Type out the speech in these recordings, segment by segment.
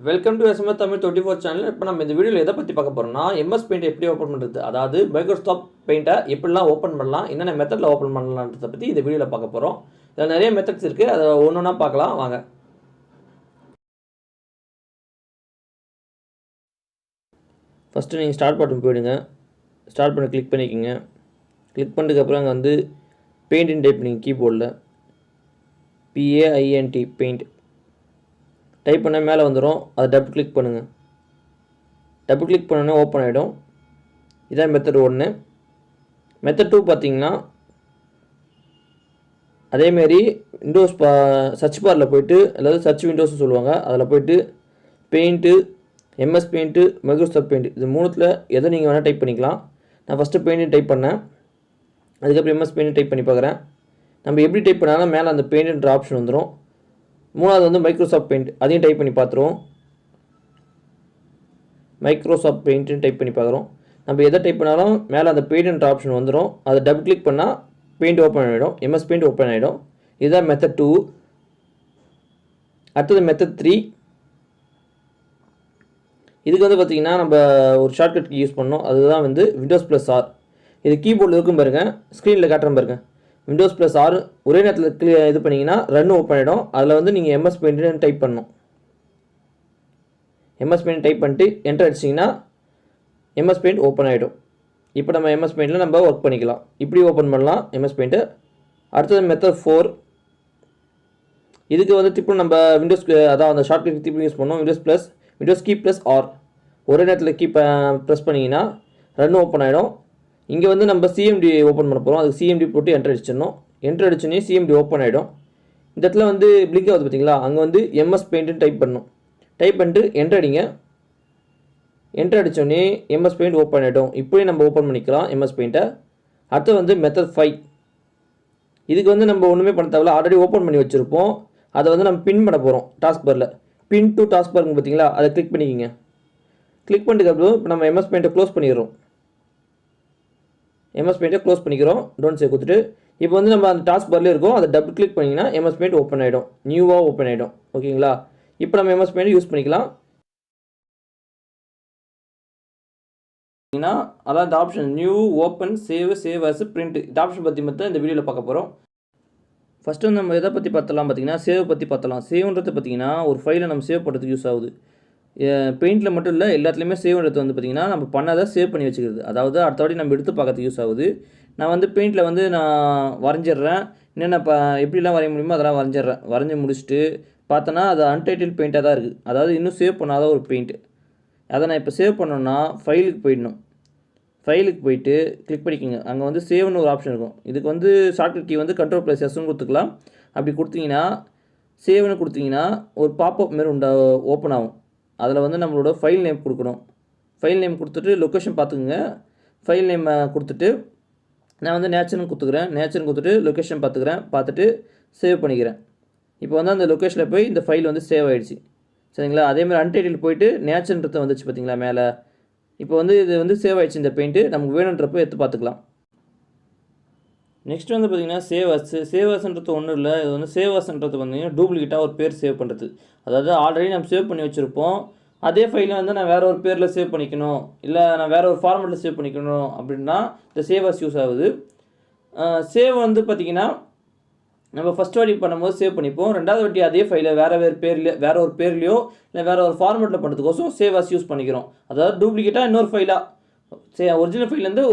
Welcome to SMS Tamil 24 channel. இப்போ நம்ம இந்த வீடியோவில் எதை பற்றி பார்க்க போகிறோம்னா, எம்எஸ் பெயிண்ட் எப்படி ஓப்பன் பண்ணுறது, அதாவது மைக்ரோசாஃப்ட் பெயிண்ட்டை எப்படிலாம் ஓப்பன் பண்ணலாம், என்னென்ன மெத்தடில் ஓப்பன் பண்ணலான்றதை பற்றி இந்த வீடியோவில் பார்க்க போகிறோம். இதில் நிறைய மெத்தட்ஸ் இருக்குது, அதை ஒன்று ஒன்றா பார்க்கலாம் வாங்க. ஃபஸ்ட்டு நீங்கள் ஸ்டார்ட் பட்டன் போயிடுங்க. ஸ்டார்ட் பண்ண கிளிக் பண்ணிக்கோங்க. கிளிக் பண்ணதுக்கப்புறம் அங்கே வந்து பெயிண்ட்னு டைப் பண்ணிங்க. கீபோர்டில் PAINT பெயிண்ட் டைப் பண்ண மேலே வந்துடும். அதை டபுள் கிளிக் பண்ணுங்கள். டபுள் கிளிக் பண்ணோன்னே ஓப்பன் ஆகிடும். இதான் மெத்தட் 1. மெத்தட் 2 பார்த்தீங்கன்னா அதேமாரி விண்டோஸ் சர்ச் பாரில் போய்ட்டு, அதாவது சர்ச் விண்டோஸ்னு சொல்லுவாங்க, அதில் போய்ட்டு paint, MS paint, Microsoft paint, இது மூணுத்தில் எதை நீங்கள் வேணால் டைப் பண்ணிக்கலாம். நான் ஃபஸ்ட்டு பெயிண்ட்டு டைப் பண்ணேன், அதுக்கப்புறம் எம்எஸ் பெயிண்ட்டு டைப் பண்ணி பார்க்குறேன். நம்ம எப்படி டைப் பண்ணாலும் மேலே அந்த பெயிண்ட்ன்ற ஆப்ஷன் வந்துடும். மூணாவது வந்து மைக்ரோசாஃப்ட் பெயிண்ட், அதையும் டைப் பண்ணி பார்த்துருவோம். மைக்ரோசாஃப்ட் பெயிண்ட்டுன்னு டைப் பண்ணி பார்க்குறோம். நம்ம எதை டைப் பண்ணாலும் மேலே அந்த பெயிண்ட்ன்ற ஆப்ஷன் வந்துடும். அதை டபுள் கிளிக் பண்ணால் பெயிண்ட் ஓப்பன் ஆகிடும், எம்எஸ் பெயிண்ட் ஓப்பன் ஆகிடும். இதுதான் மெத்தட் 2. அடுத்தது மெத்தட் 3. இதுக்கு வந்து பார்த்திங்கன்னா நம்ம ஒரு ஷார்ட்கட் கீ யூஸ் பண்ணோம். அதுதான் வந்து Windows+R. இது கீபோர்டில் இருக்கும் பாருங்கள், ஸ்க்ரீனில் காட்டுறேன் பாருங்கள். Windows+R ஒரே நேரத்தில் இது பண்ணிங்கன்னா ரன் ஓப்பன் ஆகிடும். அதில் வந்து நீங்கள் எம்எஸ் பெயிண்ட்னு டைப் பண்ணணும். எம்எஸ் பெயிண்ட் டைப் பண்ணிட்டு என்டர் அடிச்சிங்கன்னா எம்எஸ் பெயிண்ட் ஓப்பன் ஆகிடும். இப்போ நம்ம எம்எஸ் பெயிண்டில் நம்ம ஒர்க் பண்ணிக்கலாம். இப்படி ஓப்பன் பண்ணலாம் எம்எஸ் பெயிண்ட்டு. அடுத்தது மெத்தட் 4. இதுக்கு வந்து திருப்பி நம்ம அதான் அந்த ஷார்ட்கட் திருப்பி யூஸ் பண்ணோம். விண்டோஸ் கீ ப்ளஸ் ஆர் ஒரே நேரத்தில் ப்ரெஸ் பண்ணிங்கன்னா ரன் ஓப்பன் ஆகிடும். இங்கே வந்து நம்ம சிஎம்டி ஓப்பன் பண்ண போகிறோம். அதுக்கு சிஎம்டி போட்டு என்டர் அடிச்சிடணும். என்டர் அடிச்சோன்னே சிஎம்டி ஓப்பன் ஆகிடும். இந்த இடத்துல வந்து பிளிங்க் ஆகுது பார்த்தீங்களா, அங்கே வந்து எம்எஸ் பெயிண்ட்டுன்னு டைப் பண்ணணும். டைப் பண்ணிட்டு என்டர் அடிங்க. என்டர் அடித்தோடனே எம்எஸ் பெயிண்ட் ஓப்பன் ஆகிடும். இப்படியே நம்ம ஓப்பன் பண்ணிக்கலாம் எம்எஸ் பெயிண்ட்டை. அடுத்து வந்து மெத்தட் 5. இதுக்கு வந்து நம்ம ஒன்றுமே பண்ண தேவையில்ல, ஆல்ரெடி ஓப்பன் பண்ணி வச்சுருப்போம். அதை வந்து நம்ம பின் பண்ண போகிறோம். டாஸ்க் பாரில் பின் டு டாஸ்க் பாருங்க பார்த்தீங்களா, அதை கிளிக் பண்ணிக்கிங்க. கிளிக் பண்ணிட்டுக்கப்புறம் இப்போ நம்ம எம்எஸ் பெயிண்ட்டை க்ளோஸ் பண்ணிடுறோம். எம்எஸ் பெயிண்ட்டை க்ளோஸ் பண்ணிக்கிறோம். டோன்ட் சேவ் கொடுத்துட்டு இப்போ வந்து நம்ம அந்த டாஸ்க் பார்லேயே இருக்கும், அதை டபுள் கிளிக் பண்ணிங்கன்னா எம்எஸ் பெயிண்ட் ஓப்பன் ஆகிடும், நியூவாக ஓப்பன் ஆகிடும். ஓகேங்களா, இப்போ நம்ம எம்எஸ் பெயிண்ட் யூஸ் பண்ணிக்கலாம். அதான் இந்த option new, open, save as, print, இந்த ஆப்ஷன் பற்றி மட்டும் இந்த வீடியோவில் பார்க்க போகிறோம். ஃபஸ்ட்டு வந்து நம்ம எதை பற்றி பார்த்தலாம் பார்த்தீங்கன்னா, சேவ் பற்றி பார்த்தலாம். சேவ்ன்றது பார்த்தீங்கன்னா ஒரு ஃபைலை நம்ம சேவ் பண்ணுறதுக்கு யூஸ் ஆகுது. பெயிண்டில் மட்டும் இல்லை, எல்லாத்துலேயுமே சேவ்ன்றது வந்து பார்த்திங்கன்னா நம்ம பண்ணதை சேவ் பண்ணி வச்சுக்கிறது. அதாவது அடுத்த வாட்டி நம்ம எடுத்து பார்க்கறதுக்கு யூஸ் ஆகுது. நான் வந்து பெயிண்டில் வந்து நான் வரைஞ்சிட்றேன். என்னென்ன எப்படிலாம் வரைய முடியுமோ அதெல்லாம் வரைஞ்சி முடிச்சுட்டு பார்த்தோன்னா அது அன்டைட்டில் பெயிண்ட்டாக தான் இருக்குது. அதாவது இன்னும் சேவ் பண்ணாத ஒரு பெயிண்ட்டு. அதை நான் இப்போ சேவ் பண்ணோன்னா ஃபைலுக்கு போயிடணும். ஃபைலுக்கு போயிட்டு கிளிக் பண்ணிக்கோங்க. அங்கே வந்து சேவ்னு ஒரு ஆப்ஷன் இருக்கும். இதுக்கு வந்து ஷார்ட்கட் கீ வந்து Ctrl+Sன்னு கொடுத்துக்கலாம். அப்படி கொடுத்தீங்கன்னா சேவ்னு கொடுத்தீங்கன்னா ஒரு பாப்அப் மாரி ஓப்பன் ஆகும். அதில் வந்து நம்மளோட ஃபைல் நேம் கொடுக்கணும். ஃபைல் நேம் கொடுத்துட்டு லொக்கேஷன் பார்த்துக்குங்க. ஃபைல் நேம் கொடுத்துட்டு நான் வந்து நேச்சர்னு கொடுத்துட்டு லொக்கேஷன் பார்த்துட்டு சேவ் பண்ணிக்கிறேன். இப்போ வந்து அந்த லொக்கேஷனில் போய் இந்த ஃபைல் வந்து சேவ் ஆகிடுச்சு. சரிங்களா, அதேமாதிரி அன்டைட்டில் போயிட்டு நேச்சர்ன்றது வந்துச்சு பார்த்தீங்களா மேலே. இப்போ வந்து இது வந்து சேவ் ஆகிடுச்சு. இந்த பெயிண்ட்டு நமக்கு வேணுன்றப்போ எடுத்து பார்த்துக்கலாம். நெக்ஸ்ட் வந்து பார்த்திங்கன்னா சேவ் அஸ்ன்றது ஒன்றும் இல்லை. இது வந்து சேவ் அஸ்ன்றது பார்த்தீங்கன்னா டூப்ளிகேட்டாக ஒரு பேர் சேவ் பண்ணுறது. அதாவது ஆல்ரெடி நம்ம சேவ் பண்ணி வச்சுருப்போம், அதே ஃபைலை வந்து நான் வேறு ஒரு பேரில் சேவ் பண்ணிக்கணும், இல்லை நான் வேறு ஒரு ஃபார்மெட்டில் சேவ் பண்ணிக்கணும் அப்படின்னா இந்த சேவ் அஸ் யூஸ் ஆகுது. சேவ் வந்து பார்த்திங்கன்னா நம்ம ஃபஸ்ட் வாட்டி பண்ணும்போது சேவ் பண்ணிப்போம். ரெண்டாவது வாட்டி அதே ஃபைலை வேறு ஒரு பேர்லையோ இல்லை வேறு ஒரு ஃபார்மெட்டில் பண்ணுறதுக்கோசம் சேவ் அஸ் யூஸ் பண்ணிக்கிறோம். அதாவது டூப்ளிகேட்டாக இன்னொரு ஃபைலாக ஒரிஜினல் ஃபைல்லேருந்து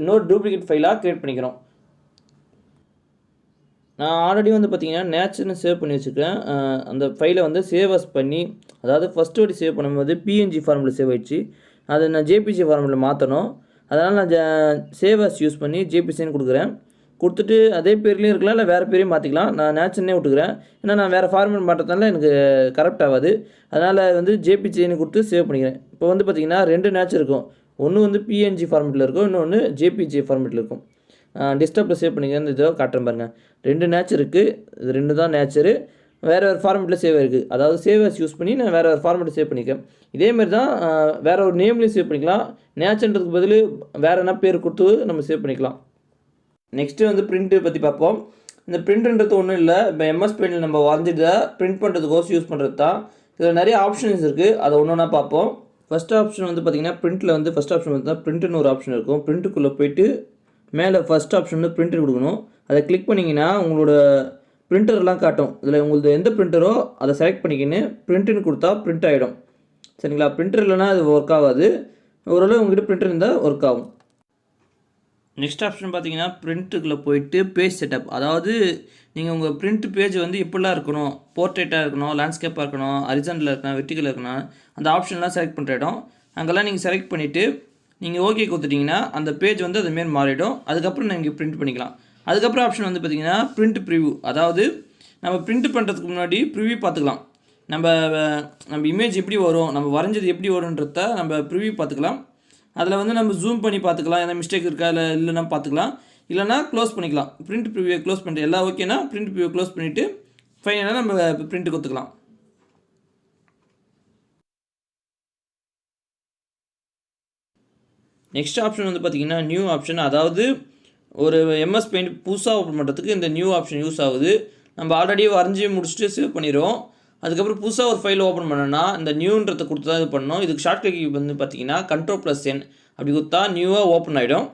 இன்னொரு டூப்ளிகேட் ஃபைலாக க்ரியேட் பண்ணிக்கிறோம். நான் ஆல்ரெடி வந்து பார்த்திங்கன்னா நேச்சர்னு சேவ் பண்ணி வச்சுருக்கேன். அந்த ஃபைலை வந்து சேவ் அஸ் பண்ணி, அதாவது ஃபஸ்ட்டு வாட்டி சேவ் பண்ணும்போது PNG ஃபார்மெட்டில் சேவ் ஆகிடுச்சு. அதை நான் JPG ஃபார்மெட்டில் மாற்றணும். அதனால் நான் சேவ் அஸ் யூஸ் பண்ணி JPGன்னு கொடுக்குறேன். கொடுத்துட்டு அதே பேர்லேயும் இருக்கலாம், இல்லை வேறு பேரையும் மாற்றிக்கலாம். நான் நேச்சர்னே விட்டுக்கிறேன், ஏன்னா நான் வேறு ஃபார்மெட் மாற்றதுனால எனக்கு கரெக்ட் ஆகாது. அதனால் வந்து JPGன்னு கொடுத்து சேவ் பண்ணிக்கிறேன். இப்போ வந்து பார்த்திங்கன்னா 2 நேச்சர் இருக்கும். ஒன்று வந்து PNG ஃபார்மெட்டில் இருக்கும், இன்னொன்று JPG ஃபார்மெட்டில் இருக்கும். டெஸ்க்டாப்பில் சேவ் பண்ணிக்கிறேன். இந்த இதை காட்டுறேன் பாருங்கள். 2 நேச்சர் இருக்குது. இது 2 தான் நேச்சரு. வேறு ஃபார்மெட்டில் சேவ் இருக்குது. அதாவது சேவ் அஸ் யூஸ் பண்ணி நான் வேறு ஃபார்மெட்டில் சேவ் பண்ணிக்கிறேன். இதேமாரி தான் வேறு ஒரு நேம்லேயும் சேவ் பண்ணிக்கலாம். நேச்சர்ன்றதுக்கு பதில் வேறு என்ன பேர் கொடுத்து நம்ம சேவ் பண்ணிக்கலாம். நெக்ஸ்ட்டு வந்து பிரிண்ட்டு பற்றி பார்ப்போம். இந்த பிரிண்ட்ன்றது ஒன்றும் இல்லை, இப்போ எம்எஸ் பெயிண்டில் நம்ம வரைஞ்சிட்டு பிரிண்ட் பண்ணுறதுக்கோசம் யூஸ் பண்ணுறது தான். இதில் நிறைய ஆப்ஷன்ஸ் இருக்குது, அதை ஒன்று ஒன்றா பார்ப்போம். ஃபஸ்ட் ஆப்ஷன் வந்து பார்த்திங்கன்னா பிரிண்ட்டில் வந்து ஃபஸ்ட் ஆப்ஷன் வந்து பிரிண்ட்டுன்னு ஒரு ஆப்ஷன் இருக்கும். பிரிண்ட்டுக்குள்ளே போய்ட்டு மேலே ஃபஸ்ட் ஆப்ஷன் வந்து பிரிண்டர் கொடுக்கணும். அதை கிளிக் பண்ணிங்கன்னா உங்களோட பிரிண்டர்லாம் காட்டும். இதில் உங்களுக்கு எந்த பிரிண்டரோ அதை செலக்ட் பண்ணிக்கின்னு பிரிண்ட்டுன்னு கொடுத்தா பிரிண்ட் ஆகிடும். சரிங்களா? பிரிண்டர் இல்லைனா அது ஒர்க் ஆகாது. ஓரளவு உங்கள்கிட்ட பிரிண்டர் இருந்தால் ஒர்க் ஆகும். நெக்ஸ்ட் ஆப்ஷன் பார்த்தீங்கன்னா பிரிண்ட்டுக்குள்ளே போயிட்டு பேஜ் செட்டப். அதாவது நீங்கள் உங்கள் பிரிண்ட் பேஜ் வந்து இப்படிலாம் இருக்கணும், போர்ட்ரேட்டாக இருக்கணும், லேண்ட்ஸ்கேப்பாக இருக்கணும், ஹரிசாண்டலில் இருக்கணும், வெர்டிகலில் இருக்கணும், அந்த ஆப்ஷன்லாம் செலக்ட் பண்ணுற இடம். அங்கெல்லாம் நீங்கள் செலக்ட் பண்ணிவிட்டு நீங்கள் ஓகே கொடுத்துட்டிங்கன்னா அந்த பேஜ் வந்து அதுமாரி மாறிடும். அதுக்கப்புறம் நீங்கள் பிரிண்ட் பண்ணிக்கலாம். அதுக்கப்புறம் ஆப்ஷன் வந்து பார்த்திங்கன்னா பிரிண்ட் ப்ரிவ்யூ. அதாவது நம்ம பிரிண்ட் பண்ணுறதுக்கு முன்னாடி ப்ரிவ்யூ பார்த்துக்கலாம். நம்ம இமேஜ் எப்படி வரும், நம்ம வரைஞ்சது எப்படி வரும்ன்றத நம்ம ப்ரிவ்யூ பார்த்துக்கலாம். அதில் வந்து நம்ம ஜூம் பண்ணி பார்த்துக்கலாம், எதனா மிஸ்டேக் இருக்கா இல்லை இல்லைன்னா பார்த்துக்கலாம். இல்லைனா க்ளோஸ் பண்ணிக்கலாம். பிரிண்ட் ப்ரிவ்யூ க்ளோஸ் பண்ணிட்டு எல்லாம் ஓகேனா பிரிண்ட் ப்ரிவ்யூ க்ளோஸ் பண்ணிவிட்டு ஃபைனலாக நம்ம பிரிண்ட் கொடுத்துக்கலாம். நெக்ஸ்ட் ஆப்ஷன் வந்து பார்த்திங்கன்னா நியூ ஆப்ஷன். அதாவது ஒரு எம்எஸ் பெயிண்ட் புதுசாக ஓப்பன் பண்ணுறதுக்கு இந்த நியூ ஆப்ஷன் யூஸ் ஆகுது. நம்ம ஆல்ரெடி வரைஞ்சி முடிச்சுட்டு சேவ் பண்ணிடுவோம். அதுக்கப்புறம் புதுசாக ஒரு ஃபைல் ஓப்பன் பண்ணோன்னா இந்த நியூன்றதை கொடுத்து தான் இது பண்ணணும். இதுக்கு ஷார்ட்கட் வந்து பார்த்திங்கன்னா Ctrl+N அப்படி கொடுத்தா நியூவாக ஓப்பன் ஆகிடும்.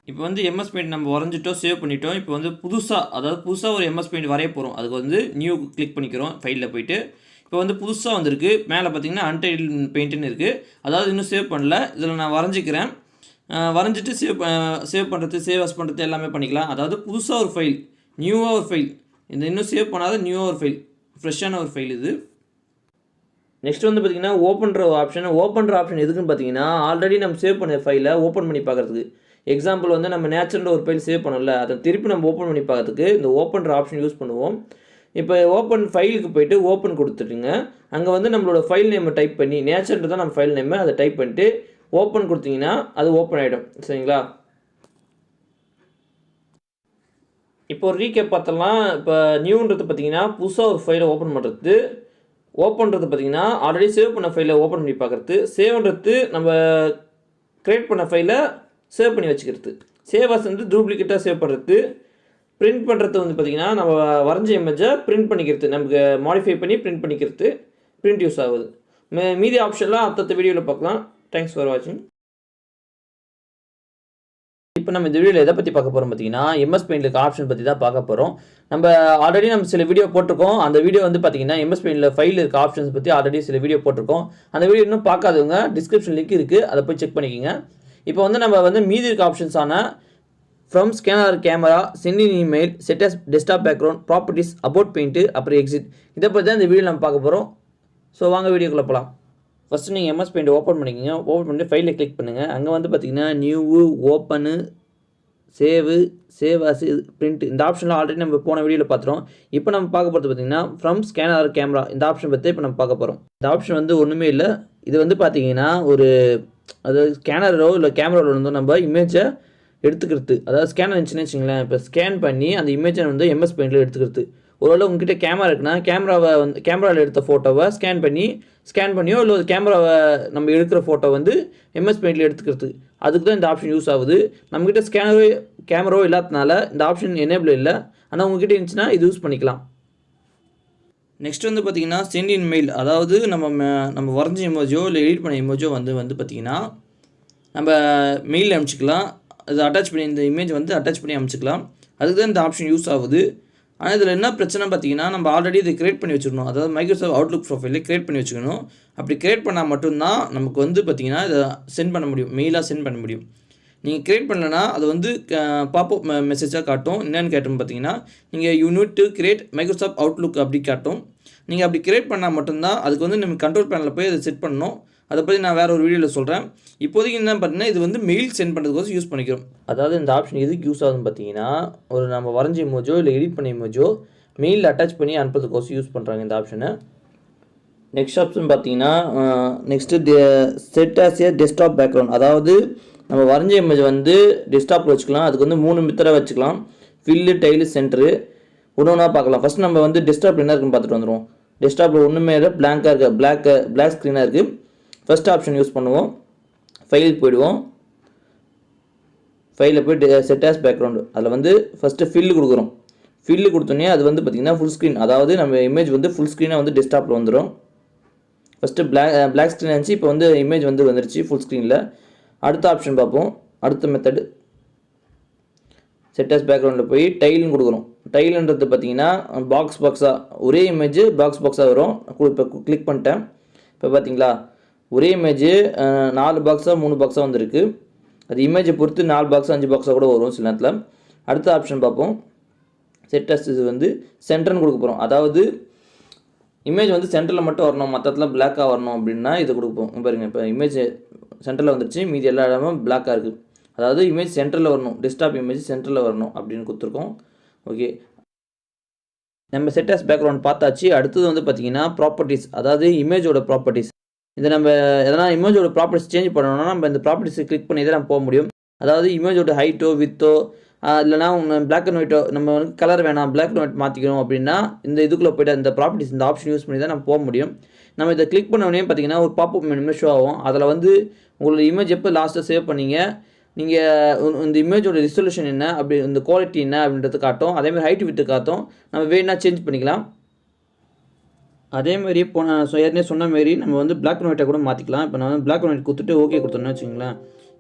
இப்போ வந்து எம்எஸ் பெயிண்ட் நம்ம வரைஞ்சிட்டோம், சேவ் பண்ணிட்டோம். இப்போ வந்து புதுசாக ஒரு எம்எஸ் பெயிண்ட் வரைய போகிறோம். அதுக்கு வந்து நியூ கிளிக் பண்ணிக்கிறோம் ஃபைலில் போய்ட்டு. இப்போ வந்து புதுசாக வந்திருக்கு. மேலே பார்த்திங்கன்னா அன்டைட்டில் பெயிண்ட்டுன்னு இருக்குது. அதாவது இன்னும் சேவ் பண்ணல. இதில் நான் வரைஞ்சிக்கிறேன். வரைஞ்சிட்டு சேவ் பண்ணுறது, சேவ் அஸ் பண்ணுறது எல்லாமே பண்ணிக்கலாம். அதாவது புதுசாக ஒரு ஃபைல், நியூவாக ஒரு ஃபைல், இந்த இன்னும் சேவ் பண்ணாத நியூவாக ஒரு ஃபைல், ஃப்ரெஷ்ஷான ஒரு ஃபைல் இது. நெக்ஸ்ட் வந்து பார்த்திங்கன்னா ஓப்பன்ற ஆப்ஷன் எதுக்குன்னு பார்த்தீங்கன்னா ஆல்ரெடி நம்ம சேவ் பண்ண ஃபைலை ஓப்பன் பண்ணி பார்க்குறதுக்கு. எக்ஸாம்பிள் வந்து நம்ம நேச்சுரல் ஒரு ஃபைல் சேவ் பண்ணல, அதை திருப்பி நம்ம ஓப்பன் பண்ணி பார்க்கறதுக்கு இந்த ஓப்பன்ற ஆப்ஷன் யூஸ் பண்ணுவோம். இப்போ ஓப்பன் ஃபைலுக்கு போய்ட்டு ஓப்பன் கொடுத்துட்டுங்க. அங்கே வந்து நம்மளோட ஃபைல் நேமை டைப் பண்ணி, நேச்சுரல் தான் நம்ம ஃபைல் நேமை, அதை டைப் பண்ணிட்டு ஓப்பன் கொடுத்தீங்கன்னா அது ஓப்பன் ஆகிடும். சரிங்களா? இப்போ ஒரு ரீகேப் பார்த்தலாம். இப்போ நியூன்றது பார்த்திங்கன்னா புதுசாக ஒரு ஃபைலை ஓப்பன் பண்ணுறது, ஓப்பன்றது பார்த்திங்கன்னா ஆல்ரெடி சேவ் பண்ண ஃபைலை ஓப்பன் பண்ணி பார்க்குறது, சேவ்ன்றது நம்ம க்ரியேட் பண்ண ஃபைலை சேவ் பண்ணி வச்சுக்கிறது, சேவ் வந்து டூப்ளிகேட்டாக சேவ் பண்ணுறது, பிரிண்ட் பண்ணுறது வந்து பார்த்திங்கன்னா நம்ம வரைஞ்ச இமேஜை பிரிண்ட் பண்ணிக்கிறது, நமக்கு மாடிஃபை பண்ணி பிரிண்ட் பண்ணிக்கிறது, பிரிண்ட் யூஸ் ஆகுது. மீதி ஆப்ஷன்லாம் அடுத்த வீடியோவில் பார்க்கலாம். தேங்க்ஸ் ஃபார் வாட்சிங். இப்போ நம்ம இந்த வீடியோவில் எதை பற்றி பார்க்க போகிறோம் பார்த்தீங்கன்னா எம்எஸ் பெயிண்டில் ஆப்ஷன் பற்றி தான் பார்க்க போகிறோம். நம்ம ஆல்ரெடி நம்ம சில வீடியோ போட்டிருக்கோம். அந்த வீடியோ வந்து பார்த்தீங்கன்னா எம்எஸ் பெயிண்டில் ஃபைல் இருக்க ஆப்ஷன்ஸ் பற்றி ஆல்ரெடி சில வீடியோ போட்டிருக்கோம். அந்த வீடியோ இன்னும் பார்க்காதவங்க டிஸ்கிரிப்ஷன் லிங்க் இருக்குது, அதை போய் செக் பண்ணிக்கோங்க. இப்போ வந்து நம்ம வந்து மீதி இருக்க ஆப்ஷன்ஸான from scanner camera, send in email, set as desktop background, properties, about paint, அப்புறம் எக்ஸிட், இதை பற்றி தான் இந்த வீடியோ நம்ம பார்க்க போகிறோம். ஸோ வாங்க வீடியோக்குள்ளே போகலாம். ஃபஸ்ட்டு நீங்கள் எம்எஸ் பெயிண்ட் ஓப்பன் பண்ணிக்கோங்க. ஓப்பன் பண்ணிட்டு ஃபைலில் கிளிக் பண்ணுங்கள். அங்கே வந்து பார்த்தீங்கன்னா new, open, save as, print, இந்த ஆப்ஷனில் ஆல்ரெடி நம்ம போன வீடியோவில் பார்த்துறோம். இப்போ நம்ம பார்க்க போகிறது பார்த்திங்கன்னா ஃப்ரம் ஸ்கேனர் கேமரா, இந்த ஆப்ஷன் பற்றி இப்போ நம்ம பார்க்க போகிறோம். இந்த ஆப்ஷன் வந்து ஒன்றுமே இல்லை. இது வந்து பார்த்திங்கன்னா ஒரு அதாவது ஸ்கேனரோ இல்லை கேமராவில் வந்து நம்ம இமேஜை எடுத்துக்கிறது. அதாவது ஸ்கேனர் இருந்துச்சுன்னு வச்சுங்களேன், இப்போ ஸ்கேன் பண்ணி அந்த இமேஜை வந்து எம்எஸ் பெயிண்டில் எடுத்துக்கிறது. ஒருவேளை உங்ககிட்ட கேமரா இருக்குன்னா கேமராவில் எடுத்த ஃபோட்டோவை ஸ்கேன் பண்ணியோ இல்லை கேமராவை நம்ம எடுக்கிற ஃபோட்டோ வந்து எம்எஸ் பெயிண்டில் எடுத்துக்கிறது. அதுக்கு தான் இந்த ஆப்ஷன் யூஸ் ஆகுது. நம்மக்கிட்ட கேமராவோ இல்லாததுனால இந்த ஆப்ஷன் எனேபிள் இல்லை. ஆனால் உங்ககிட்ட இருந்துச்சுன்னா இது யூஸ் பண்ணிக்கலாம். நெக்ஸ்ட் வந்து பார்த்திங்கன்னா சென்ட் இன் மெயில். அதாவது நம்ம வரைஞ்ச இமேஜோ இல்லை எடிட் பண்ண இமேஜோ வந்து பார்த்திங்கன்னா நம்ம மெயிலில் அனுப்பிச்சிக்கலாம். அது அட்டாச் பண்ணி இந்த இமேஜ் வந்து அட்டாச் பண்ணி அனுப்பிச்சிக்கலாம். அதுக்கு தான் இந்த ஆப்ஷன் யூஸ் ஆகுது. ஆனால் இதில் என்ன பிரச்சனை பார்த்தீங்கன்னா நம்ம ஆல்ரெடி இதை கிரியேட் பண்ணி வச்சுக்கணும். அதாவது மைக்ரோசாஃப்ட் அவுட்லுக் ப்ரொஃபைலில் கிரியேட் பண்ணி வச்சுக்கணும். அப்படி கிரியேட் பண்ணால் மட்டும்தான் நமக்கு வந்து பார்த்திங்கன்னா இதை சென்ட் பண்ண முடியும், மெயிலாக சென்ட் பண்ண முடியும். நீங்கள் கிரியேட் பண்ணலன்னா அது வந்து பாப்அப் மெசேஜாக காட்டும். என்னென்னு கேட்டோம் பார்த்தீங்கன்னா நீங்கள் you need to create Microsoft Outlook அப்படி காட்டும். நீங்கள் அப்படி கிரியேட் பண்ணால் மட்டும்தான் அதுக்கு வந்து நம்ம கண்ட்ரோல் பேனலில் போய் அதை செட் பண்ணணும். அதை பற்றி நான் வேறு ஒரு வீடியோவில் சொல்கிறேன். இப்போதைக்கு என்ன பார்த்தீங்கன்னா இது வந்து மெயில் சென்ட் பண்ணுறதுக்கோசம் யூஸ் பண்ணிக்கிறோம். அதாவது இந்த ஆப்ஷன் எதுக்கு யூஸ் ஆகுதுன்னு பார்த்தீங்கன்னா ஒரு நம்ம வரைஞ்ச இமேஜோ இல்லை எடிட் பண்ண இமேஜோ மெயிலில் அட்டாச் பண்ணி அனுப்புறதுக்கோசம் யூஸ் பண்ணுறாங்க இந்த ஆப்ஷனை. நெக்ஸ்ட் ஆப்ஷன் பார்த்தீங்கன்னா next set as a desktop background. அதாவது நம்ம வரைஞ்ச இமேஜ் வந்து டெஸ்க்டாப்பில் வச்சுக்கலாம். அதுக்கு வந்து 3 மெத்தடாக வச்சுக்கலாம். ஃபில்லு, டைலு, சென்டரு, ஒன்றா பார்க்கலாம். ஃபஸ்ட் நம்ம வந்து டெஸ்க்டாப் என்ன இருக்குன்னு பார்த்துட்டு வந்துடுவோம். டெஸ்க்டாப்பில் ஒன்றுமே இல்லை, பிளாங்காக இருக்குது, பிளாக் ஸ்க்ரீனாக இருக்குது. ஃபஸ்ட் ஆப்ஷன் யூஸ் பண்ணுவோம். ஃபைலுக்கு போயிடுவோம். ஃபைலில் போய் செட் ஆஸ் பேக்ரவுண்டு, அதில் வந்து ஃபஸ்ட்டு ஃபில்லு கொடுக்குறோம். ஃபில்லு கொடுத்தோன்னே அது வந்து பார்த்திங்கன்னா ஃபுல் ஸ்க்ரீன், அதாவது நம்ம இமேஜ் வந்து ஃபுல் ஸ்க்ரீனாக வந்து டெஸ்க்டாப்பில் வந்துடும். ஃபஸ்ட்டு பிளாக் ஸ்க்ரீன் இருந்துச்சு, இப்போ வந்து இமேஜ் வந்து வந்துருச்சு ஃபுல் ஸ்க்ரீனில். அடுத்த ஆப்ஷன் பார்ப்போம். அடுத்த மெத்தடு செட் ஆஸ் பேக்ரவுண்டில் போய் டைல்னு கொடுக்குறோம். டைல்ன்றது பார்த்தீங்கன்னா பாக்ஸாக ஒரே இமேஜ் பாக்ஸாக வரும். இப்போ கிளிக் பண்ணிட்டேன். இப்போ பார்த்தீங்களா ஒரே இமேஜ் 4 பாக்ஸாக 3 பாக்ஸாக வந்துருக்கு. அது இமேஜை பொறுத்து 4 பாக்ஸாக 5 பாக்ஸாக கூட வரும் சில நேரத்தில். அடுத்த ஆப்ஷன் பார்ப்போம். செட் ஆஸ் இது வந்து சென்டர்னு கொடுக்க போகிறோம். அதாவது இமேஜ் வந்து சென்டரில் மட்டும் வரணும், மற்றத்தில் பிளாக்காக வரணும் அப்படின்னா இது கொடுப்போம். பாருங்கள், இப்போ இமேஜ் சென்டரில் வந்துருச்சு, மீதி எல்லா இடமும் பிளாக்காக இருக்குது. அதாவது இமேஜ் சென்டரில் வரணும், டெஸ்க்டாப் இமேஜ் சென்டரில் வரணும் அப்படின்னு கொடுத்துருக்கோம். ஓகே, நம்ம செட் ஆஸ் பேக்ரவுண்ட் பார்த்தாச்சு. அடுத்தது வந்து பார்த்திங்கன்னா ப்ராப்பர்ட்டிஸ், அதாவது இமேஜோட ப்ராப்பர்ட்டிஸ். இதை நம்ம எதனா இமேஜோட ப்ராப்பர்ட்டிஸ் சேஞ்ச் பண்ணணும்னா நம்ம இந்த ப்ராப்பர்ட்டிஸை கிளிக் பண்ணி தான் நம்ம போக முடியும். அதாவது இமேஜோட ஹைட்டோ வித்தோ இல்லைனா பிளாக் அண்ட் ஒயிட்டோ நம்ம வந்து கலர் வேணாம் பிளாக் அண்ட் ஒயிட் மாற்றிக்கணும் அப்படின்னா இந்த இதுக்குள்ளே போய்ட்டு இந்த ப்ராப்பர்ட்டிஸ் இந்த ஆப்ஷன் யூஸ் பண்ணி தான் நம்ம போக முடியும். நம்ம இதை கிளிக் பண்ண உடனே பார்த்திங்கன்னா ஒரு பாப்அப் மெனு ஷோ ஆகும். அதில் வந்து உங்களோட இமேஜ் எப்போ லாஸ்ட்டாக சேவ் பண்ணீங்க, நீங்கள் இந்த இமேஜோட ரிசல்யூஷன் என்ன, அப்படி இந்த குவாலிட்டி என்ன அப்படின்றது காட்டும். அதேமாதிரி ஹைட் விட்டு காட்டும். நம்ம வேணா சேஞ்ச் பண்ணிக்கலாம். அதேமாதிரி இப்போ நான் ஏற்கனவே சொன்ன மாரி நம்ம வந்து பிளாக் அண்ட் ஒயிட்டை கூட மாற்றிக்கலாம். இப்போ நான் வந்து பிளாக் அண்ட் ஒயிட் கொடுத்துட்டு ஓகே கொடுத்தோன்னு வச்சுங்களேன்,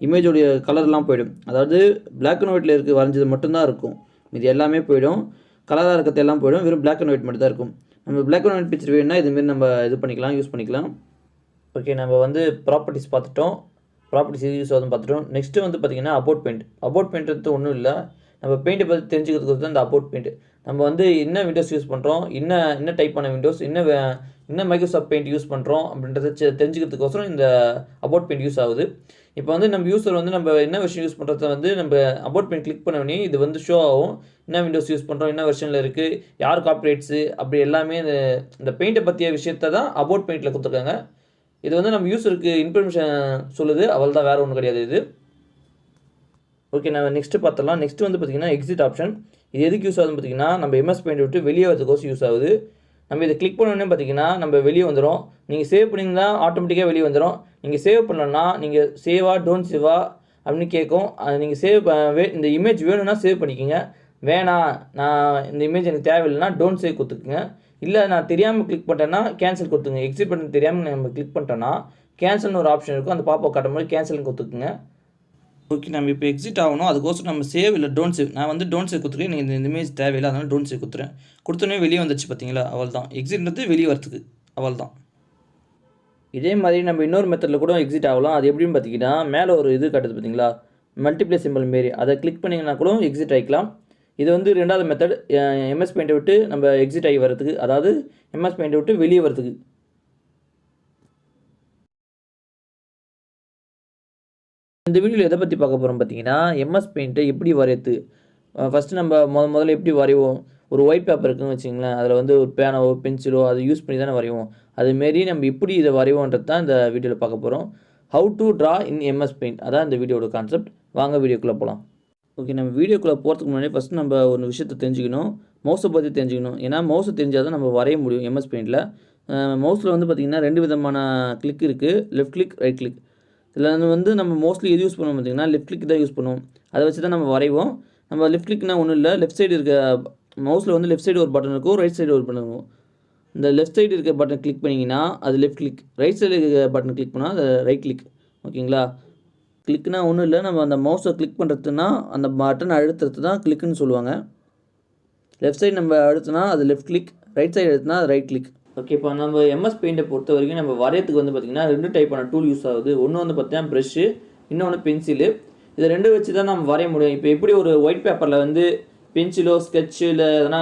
இமேஜோடைய கலர்லாம் போயிடும். அதாவது பிளாக் அண்ட் ஒயிட்டில் இருக்க வரைஞ்சது மட்டும்தான் இருக்கும், இது எல்லாமே போயிடும். கலராக இருக்கிறது எல்லாம் போயிடும், வெறும் பிளாக் அண்ட் ஒயிட் மட்டும் தான் இருக்கும். நம்ம பிளாக் அண்ட் ஒயிட் பிக்சர் வேணும்னா இதுமாரி நம்ம இது பண்ணிக்கலாம், யூஸ் பண்ணிக்கலாம். ஓகே, நம்ம வந்து ப்ராப்பர்ட்டிஸ் பார்த்துட்டோம், ப்ராப்பர்ட்டிஸ் யூஸ் ஆகுதுன்னு பார்த்துட்டோம். நெக்ஸ்ட்டு வந்து பார்த்திங்கன்னா அபவுட் பெயிண்ட் ஒன்றும் இல்லை, நம்ம பெயிண்ட்டை பற்றி தெரிஞ்சுக்கிறதுக்கு தான் இந்த அபவுட் பெயிண்ட். நம்ம வந்து என்ன விண்டோஸ் யூஸ் பண்ணுறோம், என்ன டைப் பண்ண விண்டோஸ், என்ன மைக்ரோசாஃப்ட் பெயிண்ட் யூஸ் பண்ணுறோம் அப்படின்றத தெரிஞ்சுக்கிறதுக்கோசரம் இந்த அபவுட் பெயிண்ட் யூஸ் ஆகுது. இப்போ வந்து நம்ம யூஸர் வந்து நம்ம என்ன வெர்ஷன் யூஸ் பண்ணுறத வந்து நம்ம அபவுட் பெயிண்ட் கிளிக் பண்ண உடனே இது வந்து ஷோ ஆகும். என்ன விண்டோஸ் யூஸ் பண்ணுறோம், என்ன வெர்ஷனில் இருக்குது, யார் காப்பிரைட்ஸு, அப்படி எல்லாமே இந்த பெயிண்ட்டை பற்றிய விஷயத்தை தான் அபவுட் பெயிண்டில் கொடுத்துருக்காங்க. இது வந்து நம்ம யூஸருக்கு இன்ஃபர்மேஷன் சொல்லுது, அவள் தான், வேறு ஒன்றும் கிடையாது இது. ஓகே, நம்ம நெக்ஸ்ட்டு பார்த்துடலாம். நெக்ஸ்ட்டு வந்து பார்த்திங்கன்னா எக்ஸிட் ஆப்ஷன். இது எதுக்கு யூஸ் ஆகுதுன்னு பார்த்திங்கன்னா நம்ம எம்எஸ் பெயிண்ட் விட்டு வெளியே வரதுக்கோசம் யூஸ் ஆகுது. நம்ம இதை கிளிக் பண்ணோன்னே பார்த்திங்கன்னா நம்ம வெளியே வந்துடும். நீங்கள் சேவ் பண்ணிங்கன்னா ஆட்டோமேட்டிக்காக வெளியே வந்துடும். நீங்கள் சேவ் பண்ணலன்னா நீங்கள் சேவா டோன்ட் சேவா அப்படின்னு கேட்கும். நீங்கள் இந்த இமேஜ் வேணும்னா சேவ் பண்ணிக்கோங்க, வேணாம் நான் இந்த இமேஜ் எனக்கு தேவையில்லைன்னா டோன்ட் சேவ் கொடுத்துக்குங்க. இல்லை நான் தெரியாமல் கிளிக் பண்ணிட்டேன்னா கேன்சல் கொடுத்துங்க. எக்ஸிட் பண்ண தெரியாமல் நம்ம கிளிக் பண்ணிட்டோன்னா கேன்சல்னு ஒரு ஆப்ஷன் இருக்கும், அந்த பாப்பா காட்டும் போது கேன்சல்னு கொடுத்துக்குங்க. ஓகே, நம்ம இப்போ எக்ஸிட் ஆகணும், அதுக்கோசரம் நம்ம சேவ் இல்லை டோன்ட் சேவ். நான் வந்து டோன்ட் சேவ் கொடுத்துருக்கேன், நீங்கள் இந்த இமேஜ் தேவையில்லை அதனால் டோன்ட் சேவ் கொடுத்துறேன். கொடுத்தோன்னே வெளியே வந்துச்சு பார்த்தீங்களா, அவள் தான் எக்ஸிட்ன்றது வெளியே வரத்துக்கு, அவள் தான். இதே மாதிரி நம்ம இன்னொரு மெத்தடில் கூட எக்ஸிட் ஆகலாம். அது எப்படின்னு பார்த்தீங்கன்னா மேலே ஒரு இது காட்டுது பார்த்தீங்களா, மல்டிப்ளே சிம்பிள் மாரி, அதை கிளிக் பண்ணிங்கன்னா கூட எக்ஸிட் ஆகிக்கலாம். இது வந்து ரெண்டாவது மெத்தட், எம்எஸ் பெயிண்ட்டை விட்டு நம்ம எக்ஸிட் ஆகி வரதுக்கு, அதாவது எம்எஸ் பெயிண்ட்டை விட்டு வெளியே வரதுக்கு. இந்த வீடியோவில் எதை பற்றி பார்க்க போகிறோம் பார்த்தீங்கன்னா எம்எஸ் பெயிண்ட்டை எப்படி வரையறது. ஃபஸ்ட்டு நம்ம முதல்ல எப்படி வரைவோம், ஒரு ஒயிட் பேப்பர் இருக்குன்னு வச்சிங்களேன், அதில் வந்து ஒரு பேனாவோ பென்சிலோ அதை யூஸ் பண்ணி தானே வரைவோம். அதுமாரி நம்ம இப்படி இதை வரைவோன்றது தான் இந்த வீடியோவில் பார்க்க போகிறோம். How to draw in MS paint, அதான் இந்த வீடியோட கான்செப்ட். வாங்க வீடியோக்குள்ளே போகலாம். ஓகே, நம்ம வீடியோக்குள்ளே போகிறதுக்கு முன்னாடி ஃபஸ்ட்டு நம்ம ஒரு விஷயத்தை தெரிஞ்சுக்கணும், மவுஸை பற்றி தெரிஞ்சுக்கணும். ஏன்னா மவுஸை தெரிஞ்சால் தான் நம்ம வரைய முடியும் எம்எஸ் பெயிண்டில். மவுஸில் வந்து பார்த்திங்கன்னா 2 விதமான கிளிக் இருக்குது, லெஃப்ட் கிளிக், ரைட் கிளிக். இதில் வந்து நம்ம மோஸ்ட்லி எது யூஸ் பண்ணுவோம் பார்த்திங்கன்னா லெஃப்ட் கிளிக் தான் யூஸ் பண்ணுவோம். அதை வச்சு தான் நம்ம வரைவோம். நம்ம லெஃப்ட் கிளிக்னா ஒன்றும் இல்லை, லெஃப்ட் சைடு இருக்க மவுஸில் வந்து லெஃப்ட் சைடு ஒரு பட்டன் இருக்கும், ரைட் சைடு ஒரு பட்டன் இருக்கும். இந்த லெஃப்ட் சைடு இருக்க பட்டன் கிளிக் பண்ணிங்கன்னா அது லெஃப்ட் கிளிக், ரைட் சைடு இருக்க பட்டன் கிளிக் பண்ணால் அது ரைட் கிளிக். ஓகேங்களா, கிளிக்னா ஒன்றும் இல்லை, நம்ம அந்த மவுஸை கிளிக் பண்ணுறதுனா அந்த பட்டன் அழுத்துறது தான் கிளிக்குன்னு சொல்லுவாங்க. லெஃப்ட் சைடு நம்ம அழுத்தினா அது லெஃப்ட் கிளிக், ரைட் சைடு அழுத்தினா அது ரைட் கிளிக். ஓகே, இப்போ நம்ம எம்எஸ் பெயிண்ட்டை பொறுத்த வரைக்கும் நம்ம வரையத்துக்கு வந்து பார்த்திங்கன்னா 2 டைப்பான டூல் யூஸ் ஆகுது. ஒன்று வந்து பார்த்திங்கன்னா ப்ரெஷ்ஷு, இன்னொன்று பென்சிலு. இதை 2 வச்சு தான் நம்ம வரைய முடியும். இப்போ எப்படி ஒரு ஒயிட் பேப்பரில் வந்து பென்சிலோ ஸ்கெட்சு இல்லை எதனா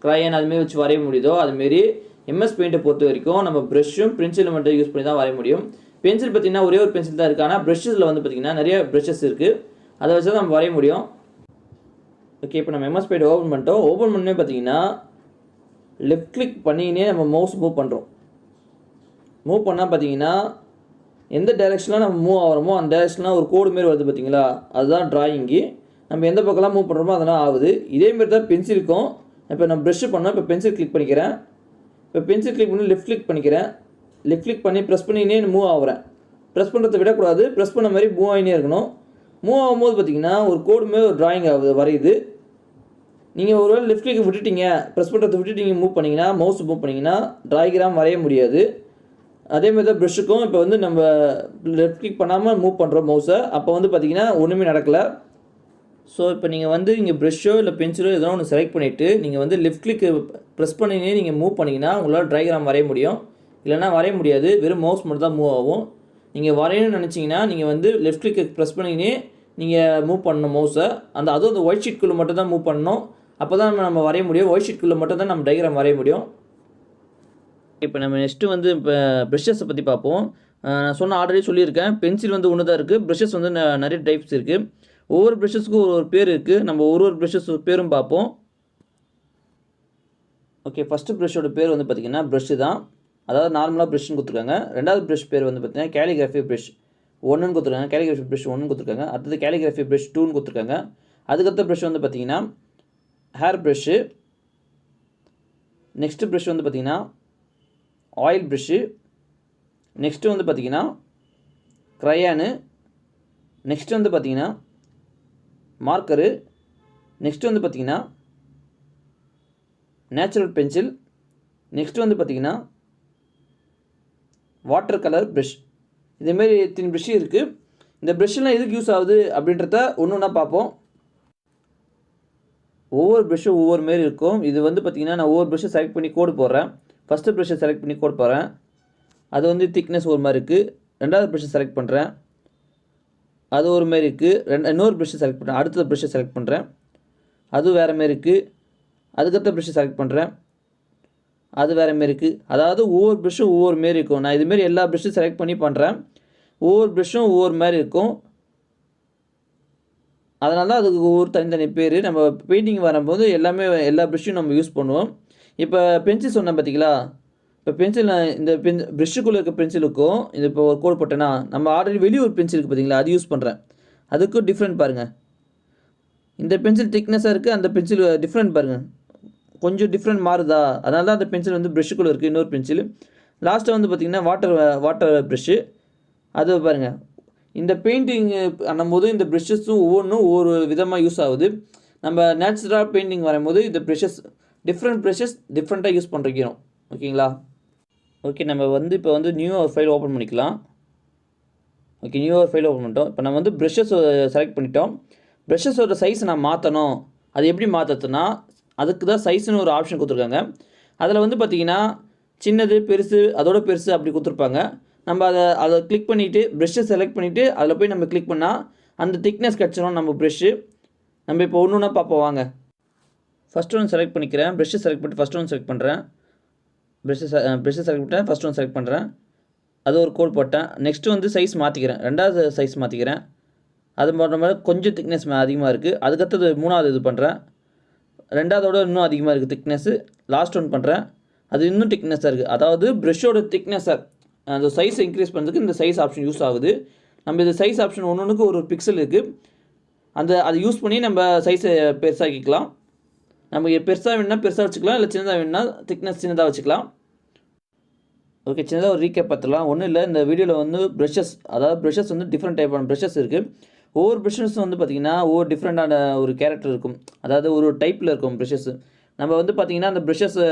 க்ரையன் அதுமாரி வச்சு வரைய முடியுதோ அதுமாரி எம்எஸ் பெயிண்ட்டை பொறுத்த வரைக்கும் நம்ம ப்ரெஷ்ஷும் பென்சிலும் மட்டும் யூஸ் பண்ணி தான் வரைய முடியும். பென்சில் பார்த்திங்கன்னா ஒரே ஒரு பென்சில் தான் இருக்குது, ஆனால் ப்ரெஷ்ஷில் வந்து பார்த்திங்கன்னா நிறைய ப்ரெஷ்ஷஸ் இருக்குது, அதை வச்சு தான் நம்ம வரைய முடியும். ஓகே, இப்போ நம்ம எம்எஸ் பெயிண்ட் ஓப்பன் பண்ணிட்டோம். ஓப்பன் பண்ணே பார்த்திங்கன்னா லெஃப்ட் கிளிக் பண்ணினே நம்ம மவுஸ் மூவ் பண்ணுறோம். மூவ் பண்ணால் பார்த்தீங்கன்னா எந்த டைரெக்ஷனில் நம்ம மூவ் ஆகிறோமோ அந்த டைரெக்ஷனில் ஒரு கோடு மாரி வருது பார்த்தீங்களா, அதுதான் ட்ராயிங்கு. நம்ம எந்த பக்கம்லாம் மூவ் பண்ணுறோமோ அதெல்லாம் ஆகுது. இதேமாரி தான் பென்சிலுக்கும். இப்போ நான் ப்ரெஷ்ஷு பண்ணோம், இப்போ பென்சில் கிளிக் பண்ணிக்கிறேன். இப்போ பென்சில் கிளிக் பண்ணி லெஃப்ட் கிளிக் பண்ணிக்கிறேன். லெஃப்ட் கிளிக் பண்ணி ப்ரெஸ் பண்ணினே மூவ் ஆகிறேன். ப்ரெஸ் பண்ணுறதை விடக்கூடாது, ப்ரெஸ் பண்ண மாதிரி மூவ் ஆகினே இருக்கணும். மூவ் ஆகும்போது பார்த்தீங்கன்னா ஒரு கோடு மாரி ஒரு ட்ராயிங் ஆகுது, வரையுது. நீங்கள் ஒருவேளை லெஃப்ட் கிளிக் விட்டுட்டீங்க, ப்ரெஸ் பண்ணுறதை விட்டுட்டீங்க, மூவ் பண்ணிங்கன்னா மவுஸ் மூவ் பண்ணிங்கன்னா ட்ராயிகிராம் வரைய முடியாது. அதே மாதிரி தான் ப்ரஷ்ஷுக்கும் இப்போ வந்து நம்ம லெஃப்ட் கிளிக் பண்ணாமல் மூவ் பண்ணுறோம் மவுஸை, அப்போ வந்து பார்த்திங்கன்னா ஒன்றுமே நடக்கலை. ஸோ இப்போ நீங்கள் வந்து இங்கே ப்ரஷ்ஷோ இல்லை பென்சிலோ எதோ ஒன்று செலக்ட் பண்ணிவிட்டு நீங்கள் வந்து லெஃப்ட் கிளிக்கு ப்ரெஸ் பண்ணினே நீங்கள் மூவ் பண்ணிங்கன்னா உங்களால் ட்ரைகிராம் வரைய முடியும். இல்லைனா வரைய முடியாது, வெறும் மவுஸ் மட்டும் தான் மூவ் ஆகும். நீங்கள் வரையணும்னு நினச்சிங்கன்னா நீங்கள் வந்து லெஃப்ட் கிளிக்கு ப்ரெஸ் பண்ணினே நீங்கள் மூவ் பண்ணணும் மவுஸை. அதுவும் அந்த ஒயிட் ஷீட்குள்ளே மட்டும் தான் மூவ் பண்ணணும். அப்போ தான் நம்ம வரைய முடியும். ஒயிட் ஷீட்குள்ளே மட்டும் தான் நம்ம டைகிராம் வரைய முடியும். இப்போ நம்ம நெக்ஸ்ட்டு வந்து இப்போ ப்ரஷஸை பற்றி பார்ப்போம். நான் ஆல்ரெடி சொல்லியிருக்கேன், பென்சில் வந்து ஒன்று தான் இருக்குது. ப்ரஷஸ் வந்து நிறைய டைப்ஸ் இருக்குது. ஒவ்வொரு ப்ரஷஸுக்கும் ஒரு பேர் இருக்குது. நம்ம ஒரு ப்ரஷஸ் பேரும் பார்ப்போம். ஓகே, ஃபஸ்ட்டு ப்ரஷ்ஷோட பேர் வந்து பார்த்திங்கன்னா ப்ரஷ்ஷு தான். அதாவது நார்மலாக ப்ரஷ்னு கொடுத்துருக்காங்க. ரெண்டாவது ப்ரஷ் பேர் வந்து பார்த்திங்கன்னா கேலிகிராஃபி ப்ரஷ் 1ன்னு கொடுத்துருக்காங்க. கேலிகிராஃபி ப்ரஷ் 1ன்னு கொடுத்துருக்காங்க. அடுத்தது கேலிகிராஃபி ப்ரஷ் 2ன்னு கொடுத்துருக்காங்க. அதுக்கடுத்த ப்ரஷ் வந்து பார்த்திங்கன்னா ஹேர் ப்ரஷ்ஷு. நெக்ஸ்ட்டு ப்ரஷ் வந்து பார்த்திங்கன்னா ஆயில் ப்ரஷ்ஷு. நெக்ஸ்ட்டு வந்து பார்த்திங்கன்னா க்ரையானு. நெக்ஸ்ட்டு வந்து பார்த்திங்கன்னா மார்க்கரு. நெக்ஸ்ட்டு வந்து பார்த்திங்கன்னா நேச்சுரல் பென்சில். நெக்ஸ்ட்டு வந்து பார்த்திங்கன்னா வாட்டர் கலர் ப்ரஷ். இதேமாரி இத்தனை ப்ரஷ்ஷு இருக்குது. இந்த ப்ரஷ்ஷெலாம் எதுக்கு யூஸ் ஆகுது அப்படின்றத ஒன்று ஒன்றா பார்ப்போம். ஒவ்வொரு ப்ரஷ்ஷும் ஒவ்வொரு மாரி இருக்கும். இது வந்து பார்த்திங்கன்னா நான் ஒவ்வொரு ப்ரஷ்ஷை செலக்ட் பண்ணி கோடு போடுறேன். ஃபஸ்ட்டு ப்ரஷ்ஷை செலக்ட் பண்ணி கோடு போடுறேன். அது வந்து திக்னஸ் ஒரு மாதிரி இருக்குது. ரெண்டாவது ப்ரஷ்ஷை செலக்ட் பண்ணுறேன், அது ஒரு மாரி இருக்குது. இன்னொரு ப்ரஷ்ஷை செலக்ட் பண்ணுறேன். அடுத்த ப்ரஷ்ஷை செலக்ட் பண்ணுறேன், அது வேறு மாரி இருக்குது. அதுக்கடுத்த ப்ரஷ்ஷை செலக்ட் பண்ணுறேன், அது வேறு மாரி இருக்குது. அதாவது ஒவ்வொரு ப்ரஷ்ஷும் ஒவ்வொரு மாரி இருக்கும். நான் இதுமாரி எல்லா ப்ரஷ்ஷும் செலக்ட் பண்ணி பண்ணுறேன். ஒவ்வொரு ப்ரஷ்ஷும் ஒவ்வொரு மாதிரி இருக்கும். அதனால தான் அதுக்கு ஒவ்வொரு தனித்தனி பேர். நம்ம பெயிண்டிங் வரும்போது எல்லா ப்ரஷ்ஷும் நம்ம யூஸ் பண்ணுவோம். இப்போ பென்சில் சொன்னேன் பார்த்தீங்களா, இப்போ பென்சில் இந்த ப்ரஷ்ஷுக்குள்ளே இருக்க பென்சிலுக்கும் இது இப்போ ஒரு கோடு போட்டேன்னா, நம்ம ஆல்ரெடி வெளியே ஒரு பென்சில் இருக்குது பார்த்தீங்களா, அது யூஸ் பண்ணுறேன். அதுக்கும் டிஃப்ரெண்ட் பாருங்கள். இந்த பென்சில் திக்னஸாக இருக்குது, அந்த பென்சில் டிஃப்ரெண்ட் பாருங்கள், கொஞ்சம் டிஃப்ரெண்ட் மாறுதா. அதனால தான் அந்த பென்சில் வந்து ப்ரஷ்ஷுக்குள்ளே இருக்குது. இன்னொரு பென்சில் லாஸ்ட்டாக வந்து பார்த்திங்கன்னா வாட்டர் ப்ரஷ்ஷு. அது பாருங்கள். இந்த பெயிண்டிங் பண்ணும்போது இந்த ப்ரஷ்ஷஸும் ஒவ்வொன்றும் ஒவ்வொரு விதமாக யூஸ் ஆகுது. நம்ம நேச்சுரலாக பெயிண்டிங் வரும்போது இந்த டிஃப்ரெண்ட் ப்ரஷஸ் டிஃப்ரெண்ட்டாக யூஸ் பண்ணுறோம். ஓகேங்களா? ஓகே, நம்ம வந்து இப்போ வந்து நியூ ஒரு ஃபைல் ஓப்பன் பண்ணிக்கலாம். ஓகே, நியூ ஒரு ஃபைல் ஓப்பன் பண்ணிட்டோம். இப்போ நம்ம வந்து ப்ரஷஸ் செலக்ட் பண்ணிட்டோம். ப்ரஷஸோட சைஸ் நான் மாற்றணும். அது எப்படி மாற்றுறதுன்னா, அதுக்கு தான் சைஸ்னு ஒரு ஆப்ஷன் கொடுத்துருக்காங்க. அதில் வந்து பார்த்திங்கன்னா சின்னது, பெருசு, அதோட பெருசு அப்படி கொடுத்துருப்பாங்க. நம்ம அதை கிளிக் பண்ணிவிட்டு ப்ரஷ்ஷை செலக்ட் பண்ணிவிட்டு அதில் போய் நம்ம கிளிக் பண்ணால் அந்த திக்னஸ் கிடச்சிரும் நம்ம ப்ரஷ்ஷு. நம்ம இப்போ ஒன்று ஒன்றா பார்ப்போம் வாங்க. ஃபஸ்ட் ஒன்று செலக்ட் பண்ணிக்கிறேன். ப்ரஷ்ஷை செலக்ட் பண்ணிட்டு ஃபஸ்ட் ஒன்று செலக்ட் பண்ணுறேன். ப்ரஷ்ஷை செலக்ட் பண்ணிட்டேன். ஃபஸ்ட் ஒன்று செலக்ட் பண்ணுறேன். அது ஒரு கோட் போட்டேன். நெக்ஸ்ட்டு வந்து சைஸ் மாற்றிக்கிறேன். ரெண்டாவது சைஸ் மாற்றிக்கிறேன். அது பண்ணுற மாதிரி கொஞ்சம் திக்னஸ் அதிகமாக இருக்குது. அதுக்கடுத்தது மூணாவது இது பண்ணுறேன். ரெண்டாவதோட இன்னும் அதிகமாக இருக்குது திக்னஸ்ஸு. லாஸ்ட் ஒன் பண்ணுறேன். அது இன்னும் திக்னஸாக இருக்குது. அதாவது ப்ரஷ்ஷோட திக்னஸை அந்த சைஸை இன்க்ரீஸ் பண்ணுறதுக்கு இந்த சைஸ் ஆப்ஷன் யூஸ் ஆகுது. நம்ம இந்த சைஸ் ஆப்ஷன் ஒன்றுக்கு ஒரு பிக்சல் இருக்குது. அதை யூஸ் பண்ணி நம்ம சைஸை பெருசாக்கிக்கலாம். நமக்கு பெருசாக வேணுன்னா பெருசாக வச்சுக்கலாம், இல்லை சின்னதாக வேணுன்னா திக்னஸ் சின்னதாக வச்சுக்கலாம். ஓகே, சின்னதாக ஒரு ரீகேப் பார்த்துக்கலாம். ஒன்றும் இல்லை, இந்த வீடியோவில் வந்து ப்ரஷஸ் வந்து டிஃப்ரெண்ட் டைப்பான ப்ரஷஸ் இருக்குது. ஒவ்வொரு ப்ரஷஸும் வந்து பார்த்திங்கன்னா ஒவ்வொரு டிஃப்ரெண்ட்டான ஒரு கேரக்டர் இருக்கும். அதாவது ஒரு டைப்பில் இருக்கும் ப்ரஷஸ்ஸு. நம்ம வந்து பார்த்திங்கன்னா அந்த ப்ரஷஸை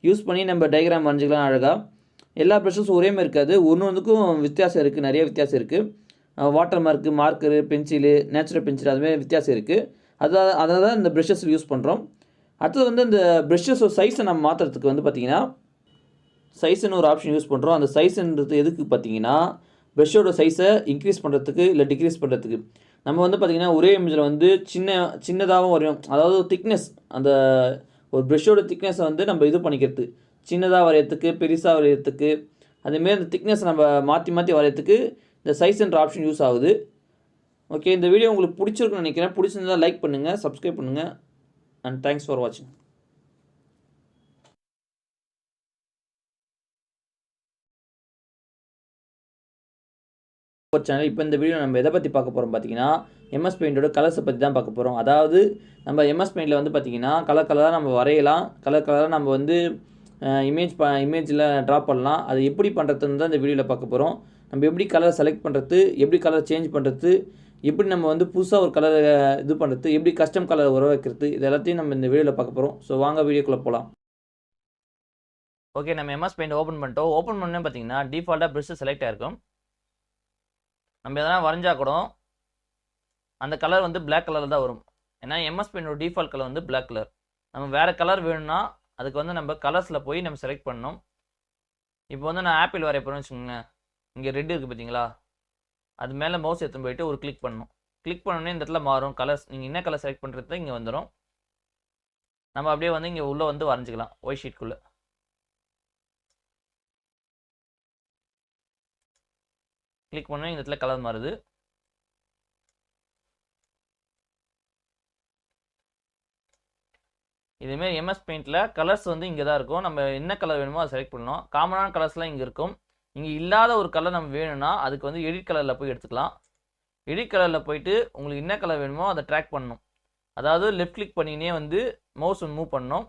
யூஸ் பண்ணி நம்ம டயக்ராம் வரைஞ்சிக்கலாம் அழகாக. எல்லா ப்ரஷஸும் ஒரே மாதிரி இருக்காது. ஒன்றுக்கும் வித்தியாசம் இருக்குது, நிறைய வித்தியாசம் இருக்குது. Water marker, pencil, natural pencil, அதுமாதிரி வித்தியாசம் இருக்குது. அதை தான் இந்த ப்ரஷஸ் யூஸ் பண்ணுறோம். அடுத்தது வந்து இந்த ப்ரஷஸோட சைஸை நம்ம மாற்றுறதுக்கு வந்து பார்த்திங்கன்னா சைஸ்ன்னு ஒரு ஆப்ஷன் யூஸ் பண்ணுறோம். அந்த சைஸுன்றது எதுக்கு பார்த்திங்கன்னா ப்ரஷ்ஷோட சைஸை இன்க்ரீஸ் பண்ணுறதுக்கு இல்லை டிக்ரீஸ் பண்ணுறதுக்கு. நம்ம வந்து பார்த்திங்கன்னா ஒரே இமேஜில் வந்து சின்னதாகவும் வரையும். அதாவது திக்னஸ், அந்த ஒரு ப்ரஷ்ஷோட திக்னஸை வந்து நம்ம இது பண்ணிக்கிறது, சின்னதாக வரையறதுக்கு, பெருசாக வரையறதுக்கு, அதேமாரி அந்த திக்னஸ் நம்ம மாற்றி வரையறதுக்கு இந்த சைஸ்ன்ற ஆப்ஷன் யூஸ் ஆகுது. ஓகே, இந்த வீடியோ உங்களுக்கு பிடிச்சிருக்குன்னு நினைக்கிறேன். பிடிச்சிருந்தால் லைக் பண்ணுங்கள், சப்ஸ்கிரைப் பண்ணுங்கள். அண்ட் தேங்க்ஸ் ஃபார் வாட்சிங். ஒரு சேனல். இப்போ இந்த வீடியோ நம்ம எதை பற்றி பார்க்க போகிறோம் பார்த்தீங்கன்னா, எம்எஸ் பெயிண்டோட கலர்ஸை பற்றி தான் பார்க்க போகிறோம். அதாவது நம்ம எம்எஸ் பெயிண்டில் வந்து பார்த்திங்கன்னா கலராக நம்ம வரையலாம், கலராக நம்ம வந்து இமேஜில் ட்ரா பண்ணலாம். அது எப்படி பண்ணுறதுன்னு தான் இந்த வீடியோவில் பார்க்க போகிறோம். நம்ம எப்படி கலர் செலக்ட் பண்ணுறது, எப்படி கலர் சேஞ்ச் பண்ணுறது, எப்படி நம்ம வந்து புதுசாக ஒரு கலரை இது பண்ணுறது, எப்படி கஸ்டம் கலர் உருவாக்குறது, இது எல்லாத்தையும் நம்ம இந்த வீடியோவில் பார்க்க போகிறோம். ஸோ வாங்க வீடியோக்குள்ளே போகலாம். ஓகே, நம்ம எம்எஸ் பெயிண்ட் ஓப்பன் பண்ணிட்டோம். ஓப்பன் பண்ணே பார்த்தீங்கன்னா டிஃபால்ட்டாக ப்ரெஷ் செலக்ட் ஆகிருக்கும். நம்ம எதனா வரைஞ்சா கூட அந்த கலர் வந்து பிளாக் கலரில் தான் வரும். ஏன்னா எம்எஸ் பெயிண்டோட டிஃபால்ட் கலர் வந்து பிளாக் கலர். நம்ம வேறு கலர் வேணும்னா அதுக்கு வந்து நம்ம கலர்ஸில் போய் நம்ம செலக்ட் பண்ணணும். இப்போ வந்து நான் ஆப்பிள் வரைய போகிறேன்னு வச்சுக்கோங்களேன். இங்கே ரெட் இருக்குது பார்த்தீங்களா, அது மேலே மவுஸ் எடுத்துன்னு போயிட்டு ஒரு கிளிக் பண்ணணும். கிளிக் பண்ணோன்னே இந்த இடத்துல மாறும் கலர்ஸ். நீங்கள் என்ன கலர் செலக்ட் பண்ணுறது இங்கே வந்துடும். நம்ம அப்படியே வந்து இங்கே உள்ளே வந்து வரைஞ்சிக்கலாம் ஒயிட் ஷீட்குள்ளே. கிளிக் பண்ணோன்னே இந்த இடத்துல கலர் மாறுது. இதேமாரி எம்எஸ் பெயிண்டில் கலர்ஸ் வந்து இங்கே தான் இருக்கும். நம்ம என்ன கலர் வேணுமோ அதை செலக்ட் பண்ணணும். காமனான கலர்ஸ்லாம் இங்கே இருக்கும். இங்கே இல்லாத ஒரு கலர் நம்ம வேணும்னா அதுக்கு வந்து எடிட் கலரில் போய் எடுத்துக்கலாம். எடிட் கலரில் போயிட்டு உங்களுக்கு என்ன கலர் வேணுமோ அதை ட்ராக் பண்ணணும். அதாவது லெஃப்ட் கிளிக் பண்ணினே வந்து மவுஸ் மூவ் பண்ணணும்.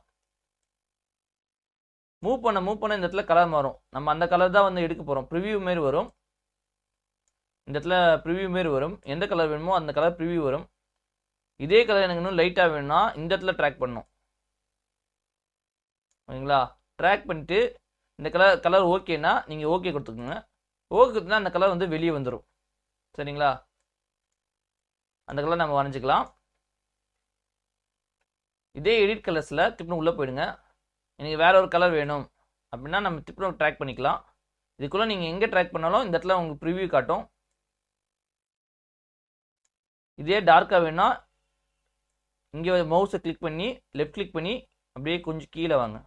மூவ் பண்ண இந்த இடத்துல கலர் மாறும். நம்ம அந்த கலர் தான் வந்து எடுக்க போகிறோம். ப்ரிவியூ மாரி வரும். இந்த இடத்துல ப்ரிவியூ மாரி வரும். எந்த கலர் வேணுமோ அந்த கலர் ப்ரிவியூ வரும். இதே கலர் எனக்கு இன்னும் லைட்டாக வேணும்னா இந்த இடத்துல ட்ராக் பண்ணணும். ஓகேங்களா? ட்ராக் பண்ணிட்டு இந்த கலர் ஓகேனா நீங்கள் ஓகே கொடுத்துக்கோங்க. ஓகே கொடுத்தா அந்த கலர் வந்து வெளியே வந்துடும். சரிங்களா? அந்த கலர் நம்ம வரைஞ்சிக்கலாம். இதே எடிட் கலர்ஸில் திருப்பி உள்ளே போயிடுங்க. எனக்கு வேற ஒரு கலர் வேணும் அப்படின்னா நம்ம திருப்பி ட்ராக் பண்ணிக்கலாம். இதுக்குள்ளே நீங்கள் எங்கே ட்ராக் பண்ணாலும் இந்த இடத்துல உங்களுக்கு ப்ரிவியூ காட்டும். இதே டார்க்காக வேணும்னா இங்கே மவுஸை கிளிக் பண்ணி லெஃப்ட் கிளிக் பண்ணி அப்படியே கொஞ்சம் கீழே வாங்க.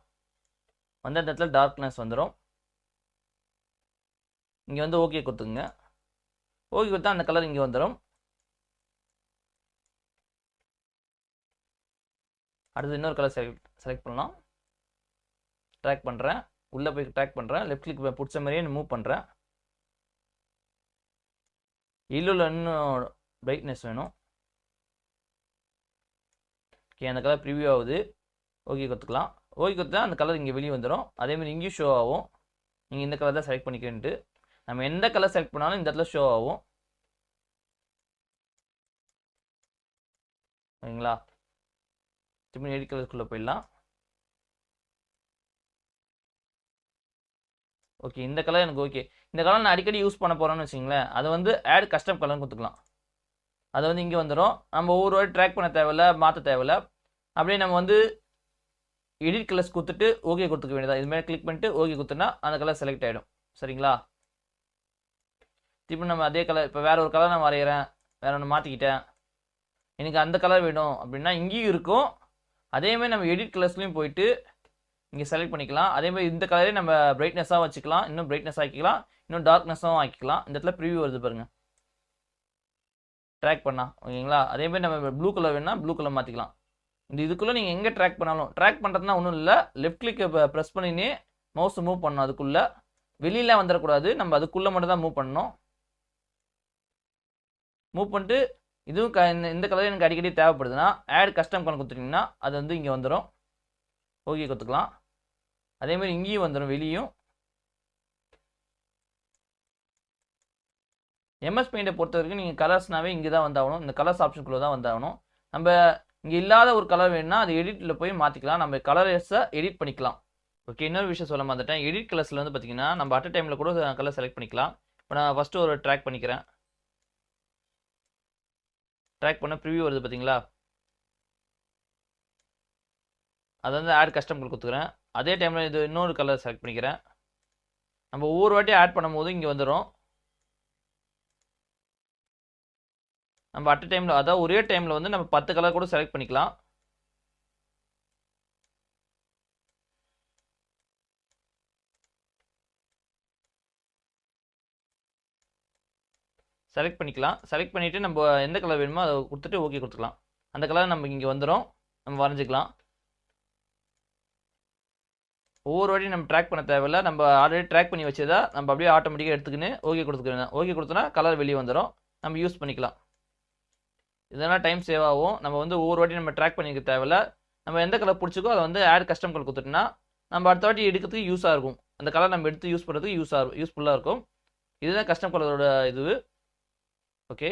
வந்து அந்த இடத்துல டார்க்னஸ் வந்துடும். இங்கே வந்து ஓகே கொடுத்துங்க. ஓகே கொடுத்தா அந்த கலர் இங்கே வந்துடும். அடுத்து இன்னொரு கலர் செலக்ட் பண்ணலாம். ட்ராக் பண்ணுறேன். உள்ளே போய் ட்ராக் பண்ணுறேன். லெஃப்ட் கிளிக் பிடிச்ச மாதிரியே மூவ் பண்ணுறேன். இல்லைல்ல இன்னும் பிரைட்னஸ் வேணும். ஓகே, அந்த கலர் ப்ரிவியூ ஆகுது. ஓகே கொடுத்துக்கலாம். ஓகே கொடுத்தா அந்த கலர் இங்கே வெளியே வந்துடும். அதேமாதிரி இங்கேயும் ஷோ ஆகும். நீங்கள் இந்த கலர் தான் செலக்ட் பண்ணிக்கிட்டு நம்ம எந்த கலர் செலக்ட் பண்ணாலும் இந்த இடத்துல ஷோ ஆகும். ஓகேங்களா? திரும்பி எடிட் கலருக்குள்ளே போயிடலாம். ஓகே, இந்த கலர் எனக்கு ஓகே. இந்த கலர் நான் அடிக்கடி யூஸ் பண்ண போகிறேன்னு வச்சுங்களேன். அதை வந்து ஆட் கஸ்டம் கலர்னு கொடுத்துக்கலாம். அது வந்து இங்கே வந்துடும். நம்ம ஒவ்வொரு வாட்டி ட்ராக் பண்ண தேவையில்ல, மாற்ற தேவையில்ல. அப்படியே நம்ம வந்து எடிட் கலர்ஸ் கொடுத்துட்டு ஓகே கொடுத்துக்க வேண்டியதா. இதுமாதிரி கிளிக் பண்ணிட்டு ஓகே கொடுத்தோன்னா அந்த கலர் செலக்ட் ஆகிடும். சரிங்களா? திருப்பி நம்ம அதே கலர் இப்போ வேற ஒரு கலர் நான் வரைகிறேன், வேற ஒன்று மாற்றிக்கிட்டேன், எனக்கு அந்த கலர் வேணும் அப்படின்னா இங்கேயும் இருக்கும். அதேமாதிரி நம்ம எடிட் கலர்ஸ்லையும் போயிட்டு இங்கே செலக்ட் பண்ணிக்கலாம். அதேமாதிரி இந்த கலரே நம்ம பிரைட்னஸாக வச்சுக்கலாம், இன்னும் பிரைட்னஸ் ஆக்கிக்கலாம், இன்னும் டார்க்னஸாகவும் ஆக்கிக்கலாம். இந்த இடத்துல ப்ரிவியூ வருது பாருங்கள் ட்ராக் பண்ணால். ஓகேங்களா? அதேமாதிரி நம்ம ப்ளூ கலர் வேணும்னா ப்ளூ கலர் மாற்றிக்கலாம். இந்த இதுக்குள்ளே நீங்கள் எங்கே ட்ராக் பண்ணாலும் ட்ராக் பண்ணுறதுனா ஒன்றும் இல்லை. லெஃப்ட் கிளிக்கை ப்ரெஸ் பண்ணினே மவுஸ் மூவ் பண்ணணும். அதுக்குள்ளே வெளியில் வந்துடக்கூடாது. நம்ம அதுக்குள்ளே மட்டும் தான் மூவ் பண்ணணும். மூவ் பண்ணிட்டு இதுவும் இந்த கலர் எனக்கு அடிக்கடி தேவைப்படுதுன்னா ஆட் கஸ்டம் கலர் கொடுத்துட்டிங்கன்னா அது வந்து இங்கே வந்துடும். ஓகே கொடுத்துக்கலாம். அதேமாதிரி இங்கேயும் வந்துடும் வெளியும். எம்எஸ் பெயிண்டை பொறுத்த வரைக்கும் நீங்கள் கலர்ஸ்னாவே இங்கே தான் வந்தாகணும். இந்த கலர்ஸ் ஆப்ஷனுக்குள்ளே தான் வந்தாகணும். நம்ம இங்கே இல்லாத ஒரு கலர் வேணும்னா அது எடிட்டில் போய் மாற்றிக்கலாம். நம்ம கலர்ஸை எடிட் பண்ணிக்கலாம். ஓகே, இன்னொரு விஷயம் சொல்ல மாட்டேன். எடிட் கலர்ஸில் வந்து பார்த்தீங்கன்னா நம்ம அட் டைமில் கூட கலர் செலக்ட் பண்ணிக்கலாம். இப்போ நான் ஃபஸ்ட்டு ஒரு ட்ராக் பண்ணிக்கிறேன். ட்ராக் பண்ண ப்ரிவியூ வருது பார்த்தீங்களா? அது வந்து ஆட் கஸ்டம் கொடுத்துக்கிறேன். அதே டைமில் இது இன்னொரு கலர் செலக்ட் பண்ணிக்கிறேன். நம்ம ஒவ்வொரு வாட்டியும் ஆட் பண்ணும்போது இங்கே வந்துடும். நம்ம அட் டைமில் அதாவது ஒரே டைமில் வந்து நம்ம 10 கலர் கூட செலக்ட் பண்ணிக்கலாம். செலக்ட் பண்ணிவிட்டு நம்ம எந்த கலர் வேணுமோ அதை கொடுத்துட்டு ஓகே கொடுத்துக்கலாம். அந்த கலர் நமக்கு இங்கே வந்துடும். நம்ம வரைஞ்சிக்கலாம். ஒவ்வொரு வாட்டியும் நம்ம ட்ராக் பண்ண தேவையில்ல. நம்ம ஆல்ரெடி ட்ராக் பண்ணி வச்சதா நம்ம அப்படியே ஆட்டோமேட்டிக்காக எடுத்துக்கின்னு ஓகே கொடுத்துக்கிறேன். ஓகே கொடுத்தோன்னா கலர் வெளியே வந்துடும். நம்ம யூஸ் பண்ணிக்கலாம். இதெல்லாம் டைம் சேவ் ஆகும். நம்ம வந்து ஒவ்வொரு வாட்டி நம்ம ட்ராக் பண்ணிக்க தேவையில்ல. நம்ம எந்த கலர் பிடிச்சிக்கோ அதை வந்து ஆட் கஸ்டம் கலர் கொடுத்துட்டோம்னா நம்ம அடுத்த வாட்டி எடுக்கிறதுக்கு யூஸாக இருக்கும். அந்த கலர் நம்ம எடுத்து யூஸ் பண்ணுறதுக்கு யூஸ்ஃபுல்லாக இருக்கும். இதுதான் கஸ்டம் கலரோட இது. Okay.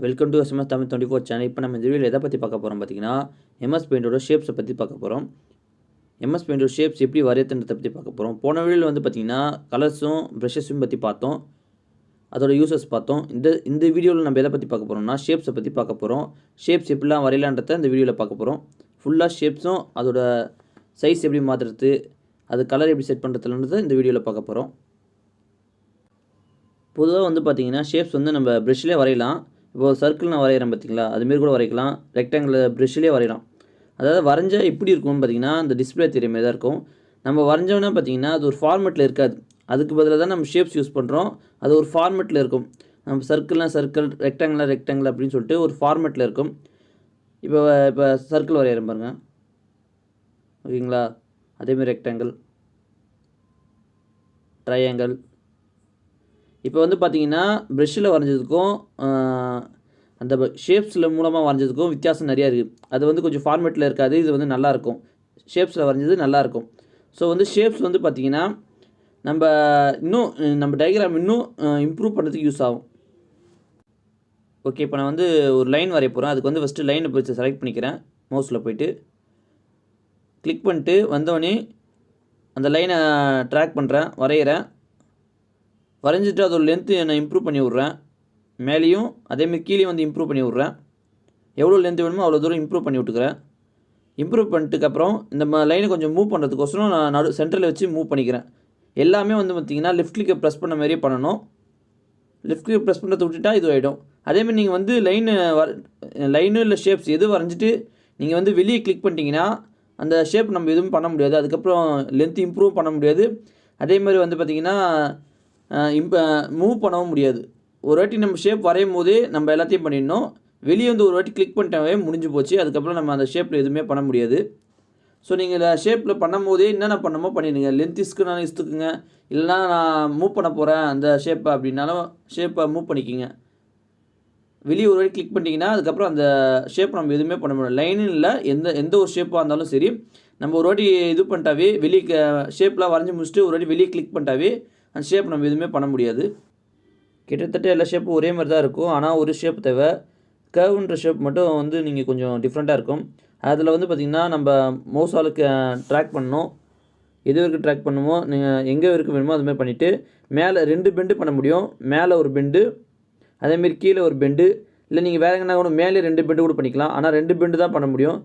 Welcome to SMS Tamil 24 channel. இப்போ நம்ம இந்த வீடியோவில் எதை பற்றி பார்க்க போகிறோம் பார்த்தீங்கன்னா, எம்எஸ் பெயிண்டோட ஷேப்ஸை பற்றி பார்க்க போகிறோம். எம்எஸ் பெயிண்டோட ஷேப்ஸ் எப்படி வரையறதுன்றதை பற்றி பார்க்க போகிறோம். போன வீடியோவில் வந்து பார்த்திங்கன்னா கலர்ஸும் ப்ரஷஸும் பற்றி பார்த்தோம், அதோட யூசஸ் பார்த்தோம். இந்த வீடியோவில் நம்ம எதை பற்றி பார்க்க போகிறோம்னா ஷேப்ஸை பற்றி பார்க்க போகிறோம். ஷேப்ஸ் எப்படிலாம் வரையலான்றதை இந்த வீடியோவில் பார்க்க போகிறோம். ஃபுல்லாக ஷேப்ஸும் அதோட சைஸ் எப்படி மாற்றுறது, அது கலர் எப்படி செட் பண்ணுறதுன்றதை இந்த வீடியோவில் பார்க்க போகிறோம். பொதுவாக வந்து பார்த்திங்கன்னா ஷேப்ஸ் வந்து நம்ம ப்ரெஷ்லேயே வரையலாம். இப்போ சர்க்கிள் நான் வரைகிறேன் பார்த்தீங்களா, அதுமாரி கூட வரைக்கலாம். ரெக்டாங்கிள் ப்ரெஷ்லேயே வரையலாம். அதாவது வரைஞ்சால் எப்படி இருக்கும்னு பார்த்தீங்கன்னா இந்த டிஸ்பிளே தெரிய மாதிரி தான் இருக்கும். நம்ம வரைஞ்சோன்னா பார்த்தீங்கன்னா அது ஒரு ஃபார்மெட்டில் இருக்காது. அதுக்கு பதிலாக தான் நம்ம ஷேப்ஸ் யூஸ் பண்ணுறோம். அது ஒரு ஃபார்மெட்டில் இருக்கும். நம்ம சர்க்கிள்னால் சர்க்கிள், ரெக்டாங்கிள் அப்படின்னு சொல்லிட்டு ஒரு ஃபார்மெட்டில் இருக்கும். இப்போ சர்க்கிள் வரைகிறேன் பாருங்கள், ஓகேங்களா. அதேமாதிரி ரெக்டாங்கிள், ட்ரையாங்கிள். இப்போ வந்து பார்த்தீங்கன்னா ப்ரெஷ்ஷில் வரைஞ்சதுக்கும் அந்த ஷேப்ஸில் மூலமாக வரைஞ்சதுக்கும் வித்தியாசம் நிறையா இருக்குது. அது வந்து கொஞ்சம் ஃபார்மேட்டில் இருக்காது, இது வந்து நல்லாயிருக்கும். ஷேப்ஸில் வரைஞ்சது நல்லாயிருக்கும். ஸோ வந்து ஷேப்ஸ் வந்து பார்த்திங்கன்னா நம்ம டயக்ராம் இன்னும் இம்ப்ரூவ் பண்ணுறதுக்கு யூஸ் ஆகும். ஓகே, இப்போ நான் வந்து ஒரு லைன் வரைய போகிறேன். அதுக்கு வந்து ஃபஸ்ட்டு லைனை போய் செலக்ட் பண்ணிக்கிறேன். மவுஸில் போய்ட்டு கிளிக் பண்ணிட்டு வந்தோடனே அந்த லைனை ட்ராக் பண்ணுறேன், வரைகிறேன். வரைஞ்சிட்டு அதோட லென்த்து நான் இம்ப்ரூவ் பண்ணி விட்றேன். மேலேயும் அதேமாதிரி கீழே வந்து இம்ப்ரூவ் பண்ணி விட்றேன். எவ்வளோ லென்த்து வேணுமோ அவ்வளோ தூரம் இம்ப்ரூவ் பண்ணி விட்டுக்கிறேன். இம்ப்ரூவ் பண்ணிட்டுக்கப்புறம் இந்த லைனை கொஞ்சம் மூவ் பண்ணுறதுக்கோசரம் நான் சென்டரில் வச்சு மூவ் பண்ணிக்கிறேன். எல்லாமே வந்து பார்த்திங்கன்னா லெஃப்ட் கிளிக்கை ப்ரெஸ் பண்ண மாதிரியே பண்ணணும். லெஃப்ட் கிளிக் ப்ரெஸ் பண்ணுறதை விட்டுட்டா இது ஆகிடும். அதேமாதிரி நீங்கள் வந்து லைனு இல்லை ஷேப்ஸ் எது வரைஞ்சிட்டு நீங்கள் வந்து வெளியே கிளிக் பண்ணிட்டீங்கன்னா அந்த ஷேப் நம்ம எதுவும் பண்ண முடியாது. அதுக்கப்புறம் லென்த் இம்ப்ரூவ் பண்ண முடியாது. அதேமாதிரி வந்து பார்த்திங்கன்னா மூவ் பண்ணவும் முடியாது. ஒரு வாட்டி நம்ம ஷேப் வரையும் போதே நம்ம எல்லாத்தையும் பண்ணிடணும். வெளியே வந்து ஒரு வாட்டி கிளிக் பண்ணிட்டாவே முடிஞ்சு போச்சு. அதுக்கப்புறம் நம்ம அந்த ஷேப்பில் எதுவுமே பண்ண முடியாது. ஸோ நீங்கள் ஷேப்பில் பண்ணும் போதே என்னென்ன பண்ணமோ பண்ணிடுங்க. லென்த் இஸ்க்குனாலும் இஸ்த்துக்குங்க, இல்லைனா நான் மூவ் பண்ண போகிறேன் அந்த ஷேப்பை அப்படின்னாலும் ஷேப்பை மூவ் பண்ணிக்கிங்க. வெளியே ஒரு வாட்டி கிளிக் பண்ணிட்டீங்கன்னா அதுக்கப்புறம் அந்த ஷேப் நம்ம எதுவுமே பண்ண முடியாது. லைனும் இல்லை, எந்த ஒரு ஷேப்பாக இருந்தாலும் சரி, நம்ம ஒரு வாட்டி இது பண்ணிட்டாவே வெளியே ஷேப்லாம் வரைஞ்சி முடிச்சுட்டு ஒரு வாட்டி வெளியே கிளிக் பண்ணிட்டாவே அந்த ஷேப் நம்ம எதுவுமே பண்ண முடியாது. கிட்டத்தட்ட எல்லா ஷேப்பும் ஒரே மாதிரி தான் இருக்கும். ஆனால் ஒரு ஷேப் தேவை. கர்வ்ன்ற ஷேப் மட்டும் வந்து நீங்கள் கொஞ்சம் டிஃப்ரெண்ட்டாக இருக்கும். அதில் வந்து பார்த்திங்கன்னா நம்ம மவுஸாலுக்கு ட்ராக் பண்ணணும். எது வரைக்கும் ட்ராக் பண்ணுமோ நீங்கள் எங்கே வரைக்கும் வேணுமோ அதுமாதிரி பண்ணிவிட்டு மேலே 2 பெண்டு பண்ண முடியும். மேலே ஒரு பெண்டு, அதேமாரி கீழே ஒரு பெண்டு, இல்லை நீங்கள் வேறு எங்கன்னா கூட மேலே 2 பெண்டு கூட பண்ணிக்கலாம். ஆனால் 2 பெண்டு தான் பண்ண முடியும்.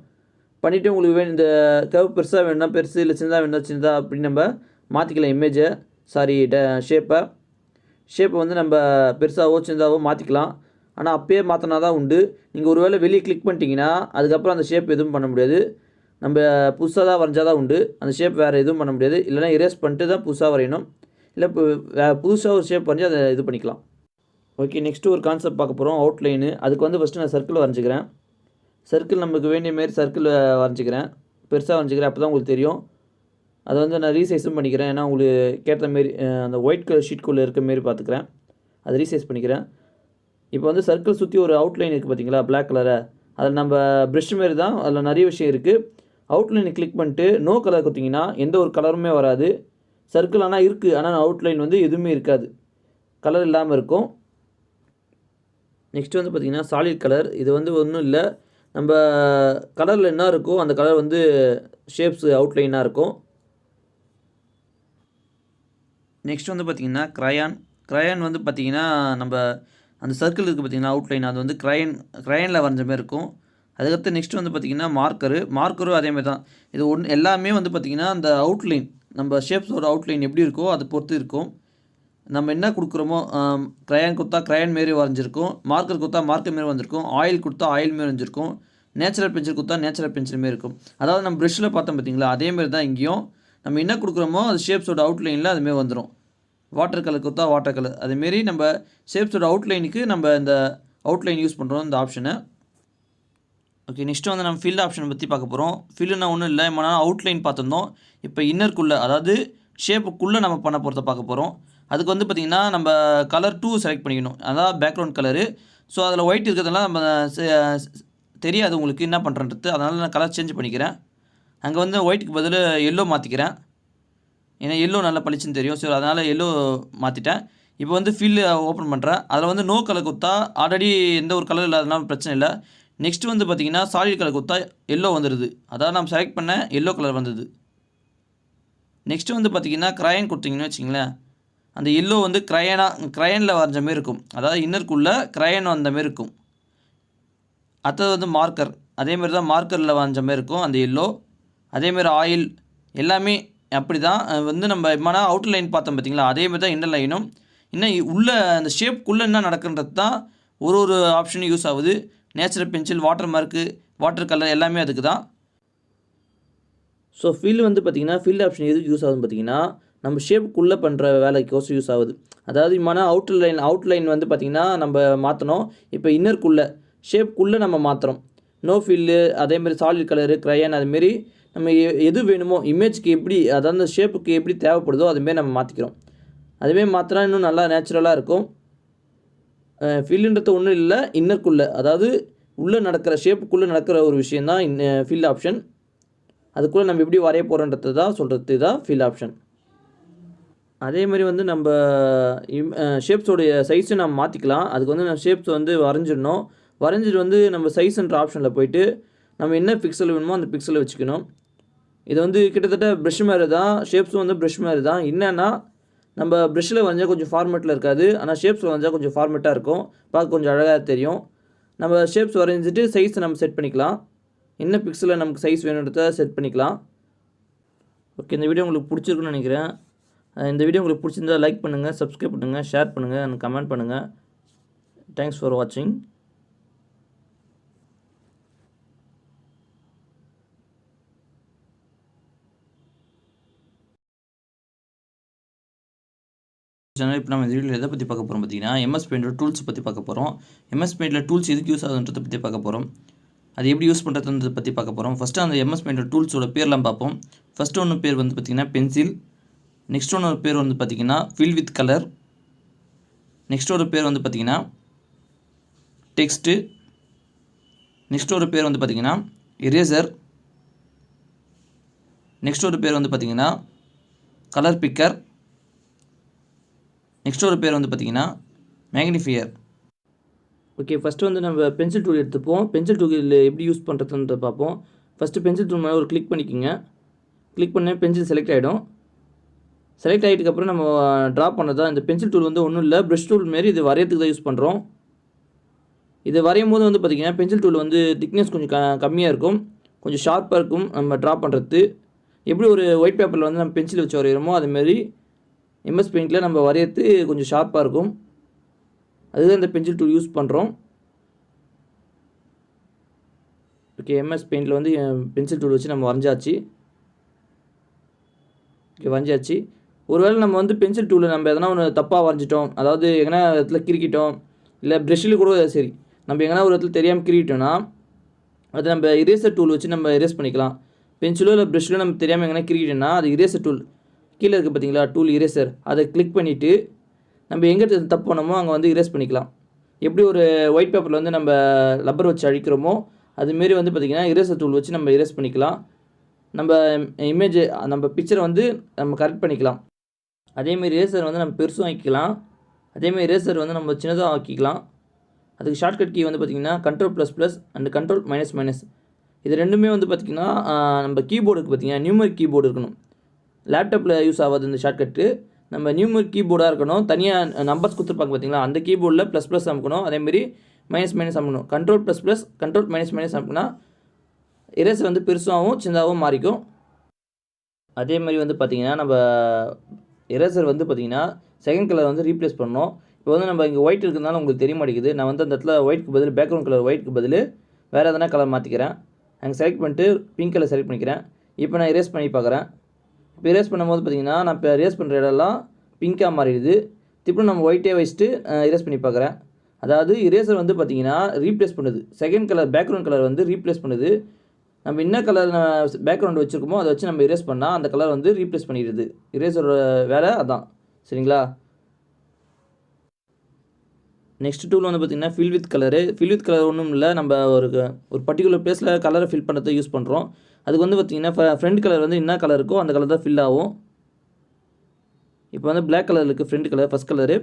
பண்ணிவிட்டு உங்களுக்கு இந்த கர்வ் பெருசாக வேணும்னா பெருசு, இல்லை சின்னதாக வேணும்னா சின்னதாக அப்படின்னு நம்ம மாற்றிக்கலாம். இமேஜை ஷேப்பை வந்து நம்ம பெருசாகவோ சின்னதாகவோ மாற்றிக்கலாம். ஆனால் அப்பயே மாற்றினா தான் உண்டு. நீங்கள் ஒரு வேளை வெளியே கிளிக் பண்ணிட்டீங்கன்னா அதுக்கப்புறம் அந்த ஷேப் எதுவும் பண்ண முடியாது. நம்ம புதுசாக தான் வரைஞ்சால் தான் உண்டு. அந்த ஷேப் வேறு எதுவும் பண்ண முடியாது. இல்லைனா எரேஸ் பண்ணிட்டு தான் புதுசாக வரையணும். இல்லை இப்போ புதுசாக ஒரு ஷேப் வரைஞ்சி அதை இது பண்ணிக்கலாம். ஓகே, நெக்ஸ்ட்டு ஒரு கான்செப்ட் பார்க்க போகிறோம், அவுட்லைனு. அதுக்கு வந்து ஃபஸ்ட்டு நான் சர்க்கிள் வரைஞ்சிக்கிறேன். சர்க்கிள் நமக்கு வேண்டிய மாரி சர்க்கிள் வரைஞ்சிக்கிறேன். பெருசாக வரைஞ்சிக்கிறேன், அப்போ தான் உங்களுக்கு தெரியும். அதை வந்து நான் ரீசைஸும் பண்ணிக்கிறேன். ஏன்னா உங்களுக்கு கேட்ட மாரி அந்த ஒயிட் கலர் ஷீட்குள்ளே இருக்க மாரி பார்த்துக்கிறேன். அதை ரீசைஸ் பண்ணிக்கிறேன். இப்போ வந்து சர்க்கிள் சுற்றி ஒரு அவுட்லைன் இருக்குது பார்த்தீங்களா, பிளாக் கலரை. அதில் நம்ம ப்ரெஷ் மாரி தான், அதில் நிறைய விஷயம் இருக்குது. அவுட்லைனை கிளிக் பண்ணிட்டு நோ கலர் கொடுத்திங்கன்னா எந்த ஒரு கலருமே வராது. சர்க்கிள் ஆனால் இருக்குது, ஆனால் அவுட்லைன் வந்து எதுவுமே இருக்காது, கலர் இல்லாமல் இருக்கும். நெக்ஸ்ட் வந்து பார்த்திங்கன்னா சாலிட் கலர். இது வந்து ஒன்றும் இல்லை, நம்ம கலரில் என்ன இருக்கோ அந்த கலர் வந்து ஷேப்ஸ் அவுட்லைனாக இருக்கும். நெக்ஸ்ட் வந்து பார்த்திங்கன்னா க்ரையான் வந்து பார்த்திங்கன்னா நம்ம அந்த சர்க்கிள் இருக்குது பார்த்திங்கன்னா அவுட்லைன், அது வந்து க்ரையானில் வரைஞ்ச மாதிரி இருக்கும். அதுக்கடுத்து நெக்ஸ்ட் வந்து பார்த்திங்கன்னா மார்க்கரும் அதேமாதிரி தான். இது எல்லாமே வந்து பார்த்திங்கன்னா அந்த அவுட்லைன், நம்ம ஷேப்ஸோட அவுட்லைன் எப்படி இருக்கோ அதை பொறுத்து இருக்கும். நம்ம என்ன கொடுக்குறோமோ, க்ரையான் கொடுத்தா க்ரையான் மாரி வரைஞ்சிருக்கும், மார்க்கர் கொடுத்தா மார்க்கர் மாரி வரைஞ்சிருக்கும், ஆயில் கொடுத்தா ஆயில் மாரி வரைஞ்சிருக்கும், நேச்சுரல் பென்சில் கொடுத்தா நேச்சுரல் பென்சில் மாரி இருக்கும். அதாவது நம்ம ப்ரெஷ்ஷில் பார்த்தோம் பார்த்திங்களா, அதேமாரி தான் இங்கேயும் நம்ம என்ன கொடுக்குறோமோ அது ஷேப்ஸோட அவுட்லைனில் அதுமாரி வந்துடும். வாட்டர் கலர் கொடுத்தா வாட்டர் கலர், அதுமாரி நம்ம ஷேப்ஸோட அவுட்லைனுக்கு நம்ம இந்த அவுட்லைன் யூஸ் பண்ணுறோம், இந்த ஆப்ஷனை. ஓகே, நெக்ஸ்ட்டு வந்து நம்ம ஃபில் ஆப்ஷனை பற்றி பார்க்க போகிறோம். ஃபில்லுனா ஒன்றும் இல்லை, நம்ம அவுட்லைன் பார்த்துருந்தோம். இப்போ இன்னருக்குள்ளே, அதாவது ஷேப்புக்குள்ளே நம்ம பண்ண போகிறத பார்க்க போகிறோம். அதுக்கு வந்து பார்த்திங்கன்னா நம்ம கலர் 2 செலக்ட் பண்ணிக்கணும், அதாவது பேக்ரவுண்ட் கலரு. ஸோ அதில் ஒயிட் இருக்கிறதுனால நம்ம தெரியாது உங்களுக்கு என்ன பண்ணுறது, அதனால் நான் கலர் சேஞ்ச் பண்ணிக்கிறேன். அங்கே வந்து ஒயிட்டுக்கு பதில் எல்லோ மாற்றிக்கிறேன். ஏன்னா எல்லோ நல்லா பளிச்சுன்னு தெரியும். ஸோ அதனால் எல்லோ மாற்றிட்டேன். இப்போ வந்து ஃபில் ஓப்பன் பண்ணுறேன். அதில் வந்து நோ கலர் கொடுத்தா ஆல்ரெடி எந்த ஒரு கலர் இல்லாதனால பிரச்சனை இல்லை. நெக்ஸ்ட் வந்து பார்த்திங்கன்னா சாலிட் கலர் கொடுத்தா எல்லோ வந்துடுது. அதாவது நம்ம செலக்ட் பண்ண எல்லோ கலர் வந்தது. நெக்ஸ்ட்டு வந்து பார்த்திங்கன்னா க்ரையான் கொடுத்தீங்கன்னு வச்சிங்களேன், அந்த எல்லோ வந்து க்ரையானில் வரைஞ்ச மாரி இருக்கும். அதாவது இன்னருக்குள்ளே க்ரையான் வந்த மாரி இருக்கும். அடுத்தது வந்து மார்க்கர். அதேமாரி தான் மார்க்கரில் வரைஞ்ச மாரி இருக்கும் அந்த எல்லோ. அதேமாரி ஆயில் எல்லாமே அப்படி தான் வந்து நம்ம எம்மானா அவுட்டர் லைன் பார்த்தோம் பார்த்திங்களா, அதேமாரி தான் இன்னர் லைனும். இன்னும் உள்ளே அந்த ஷேப்புக்குள்ளே என்ன நடக்குன்றது தான் ஒரு ஆப்ஷனும் யூஸ் ஆகுது. Natural pencil, water mark, water colour எல்லாமே அதுக்கு தான். ஸோ ஃபில் வந்து பார்த்திங்கன்னா ஃபில் ஆப்ஷன் எதுக்கு யூஸ் ஆகுதுன்னு பார்த்திங்கன்னா, நம்ம ஷேப்புக்குள்ளே பண்ணுற வேலைக்கோசம் யூஸ் ஆகுது. அதாவது இம்மானா அவுட் லைன் வந்து பார்த்திங்கன்னா நம்ம மாற்றணும். இப்போ இன்னருக்குள்ளே ஷேப்புக்குள்ளே நம்ம மாற்றுறோம். நோ ஃபில்லு, அதேமாதிரி சாலிட் கலரு, க்ரையான், அதுமாரி நம்ம எது வேணுமோ இமேஜ்க்கு எப்படி, அதாவது அந்த ஷேப்புக்கு எப்படி தேவைப்படுதோ அதுமாரி நம்ம மாற்றிக்கிறோம். அதுமாரி மாற்றினா இன்னும் நல்லா நேச்சுரலாக இருக்கும். ஃபில்லுன்றது ஒன்றும் இல்லை, இன்னருக்குள்ளே அதாவது உள்ளே நடக்கிற ஷேப்புக்குள்ளே நடக்கிற ஒரு விஷயந்தான் ஃபில் ஆப்ஷன். அதுக்குள்ளே நம்ம எப்படி வரைய போகிறோன்றது தான் சொல்கிறது தான் ஃபில் ஆப்ஷன். அதேமாதிரி வந்து நம்ம ஷேப்ஸோடைய சைஸை நம்ம மாற்றிக்கலாம். அதுக்கு வந்து நம்ம ஷேப்ஸ் வந்து வரைஞ்சிடணும். வரைஞ்சிட்டு வந்து நம்ம சைஸ்ன்ற ஆப்ஷனில் போய்ட்டு நம்ம என்ன பிக்சல் வேணுமோ அந்த பிக்சலை வச்சுக்கணும். இது வந்து கிட்டத்தட்ட ப்ரஷ் மாதிரி தான், ஷேப்ஸும் வந்து ப்ரஷ் மாதிரி தான். என்னென்னா நம்ம ப்ரஷ்ஷில் வரைஞ்சால் கொஞ்சம் ஃபார்மேட்டில் இருக்காது, ஆனால் ஷேப்ஸில் வரைஞ்சால் கொஞ்சம் ஃபார்மேட்டாக இருக்கும், பார்க்க கொஞ்சம் அழகாக தெரியும். நம்ம ஷேப்ஸ் வரைஞ்சிட்டு சைஸை நம்ம செட் பண்ணிக்கலாம். என்ன பிக்சலில் நமக்கு சைஸ் வேணுன்றத செட் பண்ணிக்கலாம். ஓகே, இந்த வீடியோ உங்களுக்கு பிடிச்சிருக்குன்னு நினைக்கிறேன். இந்த வீடியோ உங்களுக்கு பிடிச்சிருந்தா லைக் பண்ணுங்கள், சப்ஸ்கிரைப் பண்ணுங்கள், ஷேர் பண்ணுங்கள் அண்ட் கமெண்ட் பண்ணுங்கள். தேங்க்ஸ் ஃபார் வாட்சிங். இப்போ நம்ம இந்த வீடியோவில் எதை பற்றி பார்க்க போகிறோம் பார்த்தீங்கன்னா, எம்எஸ் பெயிண்டோட டூல்ஸ் பற்றி பார்க்க போகிறோம். எம்எஸ் பெயிண்டில் டூல்ஸ் எதுக்கு யூஸ் ஆகுதுன்றதை பற்றி பார்க்க போகிறோம். அது எப்படி யூஸ் பண்ணுறதுன்றதை பற்றி பார்க்க போகிறோம். ஃபஸ்ட்டு அந்த எம்எஸ் பெயிண்டோட டூல்ஸோட பேர்லாம் பார்ப்போம். ஃபஸ்ட்டு ஒன்று பேர் வந்து பார்த்திங்கன்னா பென்சில். நெக்ஸ்ட் ஒன்று பேர் வந்து பார்த்திங்கன்னா ஃபில் வித் கலர். நெக்ஸ்ட் ஒரு பேர் வந்து பார்த்திங்கன்னா டெக்ஸ்ட்டு. நெக்ஸ்ட் ஒரு பேர் வந்து பார்த்திங்கன்னா எரேசர். நெக்ஸ்ட் ஒரு பேர் வந்து பார்த்திங்கன்னா கலர் பிக்கர். நெக்ஸ்ட் ஒரு பேர் வந்து பார்த்திங்கன்னா மேக்னிஃபையர். ஓகே, ஃபஸ்ட்டு வந்து நம்ம பென்சில் டூல் எடுத்துப்போம். பென்சில் டூல் எப்படி யூஸ் பண்ணுறதுன்றத பார்ப்போம். ஃபஸ்ட்டு பென்சில் டூல் மேலே ஒரு கிளிக் பண்ணிக்கோங்க. கிளிக் பண்ண பென்சில் செலக்ட் ஆகிடும். செலக்ட் ஆகிட்டுக்கப்புறம் நம்ம ட்ரா பண்ணுறதா இந்த பென்சில் டூல் வந்து ஒன்றும் இல்லை, ப்ரஷ் டூல் மாரி இது வரையத்துக்கு தான் யூஸ் பண்ணுறோம். இது வரையும் போது வந்து பார்த்திங்கன்னா பென்சில் டூல் வந்து திக்னஸ் கொஞ்சம் கம்மியாக இருக்கும், கொஞ்சம் ஷார்ப்பாக இருக்கும். நம்ம ட்ரா பண்ணுறது எப்படி ஒரு ஒயிட் பேப்பரில் வந்து நம்ம பென்சில் வச்சு வரைகிறோமோ அதுமாரி எம்எஸ் பெயிண்டில் நம்ம வரையறது கொஞ்சம் ஷார்ப்பாக இருக்கும். அதுதான் இந்த பென்சில் டூல் யூஸ் பண்ணுறோம். ஓகே, எம்எஸ் பெயிண்டில் வந்து பென்சில் டூல் வச்சு நம்ம வரைஞ்சாச்சு. ஓகே, வரைஞ்சாச்சு. ஒருவேளை நம்ம வந்து பென்சில் டூலில் நம்ம எதனா ஒன்று தப்பாக வரைஞ்சிட்டோம், அதாவது எங்கன்னா இடத்துல கிறுக்கிட்டோம், இல்லை ப்ரெஷ்ஷில் கூட சரி, நம்ம எங்கன்னா ஒரு இடத்துல தெரியாமல் கிறுக்கிட்டோன்னா அது நம்ம இரேசர் டூல் வச்சு நம்ம இரேஸ் பண்ணிக்கலாம். பென்சிலோ இல்லை ப்ரெஷ்ஷிலோ நம்ம தெரியாமல் எங்கன்னா கிறுக்கிட்டோன்னா அது இரேசர் டூல் கீழே இருக்குது பார்த்தீங்களா, டூல் இரேசர், அதை கிளிக் பண்ணிவிட்டு நம்ம எங்கே தப்பு பண்ணமோ அங்கே வந்து இரேஸ் பண்ணிக்கலாம். எப்படி ஒரு ஒயிட் பேப்பரில் வந்து நம்ம ரப்பர் வச்சு அழிக்கிறோமோ அதுமாரி வந்து பார்த்திங்கன்னா இரேசர் டூல் வச்சு நம்ம இரேஸ் பண்ணிக்கலாம். நம்ம இமேஜ் நம்ம பிக்சரை வந்து நம்ம கரெக்ட் பண்ணிக்கலாம். அதேமாரி இரேசர் வந்து நம்ம பெருசும் ஆக்கிக்கலாம், அதேமாரி இரேசர் வந்து நம்ம சின்னதாக ஆக்கிக்கலாம். அதுக்கு ஷார்ட்கட் கீ வந்து பார்த்திங்கன்னா Ctrl++ அண்ட் Ctrl-. இது ரெண்டுமே வந்து பார்த்திங்கன்னா நம்ம கீபோர்டுக்கு பார்த்திங்கன்னா நியூமரிக் கீபோர்டு இருக்கணும். லேப்டாப்பில் யூஸ் ஆகாது இந்த ஷார்ட்கட்டு. நம்ம நியூமரிக் கீபோர்டாக இருக்கணும். தனியாக நம்பர்ஸ் கொடுத்துருப்பாங்க பார்த்தீங்களா, அந்த கீபோர்டில் ++ அமுக்கணும், அதேமாரி -- அமுக்கணும். Ctrl++, Ctrl-, அமுக்குனா இரேசர் வந்து பெருசாகவும் சின்னதாகவும் மாறிக்கும். அதேமாதிரி வந்து பார்த்திங்கன்னா நம்ம இரேசர் வந்து பார்த்திங்கன்னா செகண்ட் கலர் வந்து ரீப்ளேஸ் பண்ணோம். இப்போ வந்து நம்ம இங்கே ஒயிட் இருக்கிறதுனால உங்களுக்கு தெரிய மாட்டேங்குது. நான் வந்து அந்த இடத்துல ஒயிட்க்கு பதில் பேக்ரவுண்ட் கலர் ஒயிட்க்கு பதில் வேறு எதனா கலர் மாற்றிக்கிறேன். அங்கே செலக்ட் பண்ணிட்டு பிங்க் கலர் செலக்ட் பண்ணிக்கிறேன். இப்போ நான் இரேஸ் பண்ணி பார்க்குறேன். இப்போ இரேஸ் பண்ணும்போது பார்த்திங்கன்னா நான் இப்போ இரேஸ் பண்ணுற இடம்லாம் பிங்காக மாறிடுது. திருப்பி நம்ம ஒயிட்டே வச்சுட்டு இரேஸ் பண்ணி பார்க்குறேன். அதாவது இரேசர் வந்து பார்த்திங்கன்னா ரீப்ளேஸ் பண்ணுது, செகண்ட் கலர் பேக்ரவுண்ட் கலர் வந்து ரீப்ளேஸ் பண்ணுது. நம்ம என்ன கலர் பேக்ரவுண்ட் வச்சுருக்கோமோ அதை வச்சு நம்ம இரேஸ் பண்ணால் அந்த கலர் வந்து ரீப்ளேஸ் பண்ணிடுது. இரேசரோட வேலை அதான், சரிங்களா. நெக்ஸ்ட் டூல் வந்து பார்த்திங்கன்னா fill with colour. Fill with colour ஒன்றும் இல்லை, நம்ம ஒரு பர்டிகுலர் பிளேஸில் கலரை ஃபில் பண்ணுறதை யூஸ் பண்ணுறோம். அதுக்கு வந்து பார்த்திங்கன்னா ஃப்ரண்ட் கலர் வந்து என்ன கலர் இருக்கோ அந்த கலர் தான் ஃபில் ஆகும். இப்போ வந்து பிளாக் கலர் இருக்குது ஃப்ரண்ட் கலர் ஃபஸ்ட் கலரு.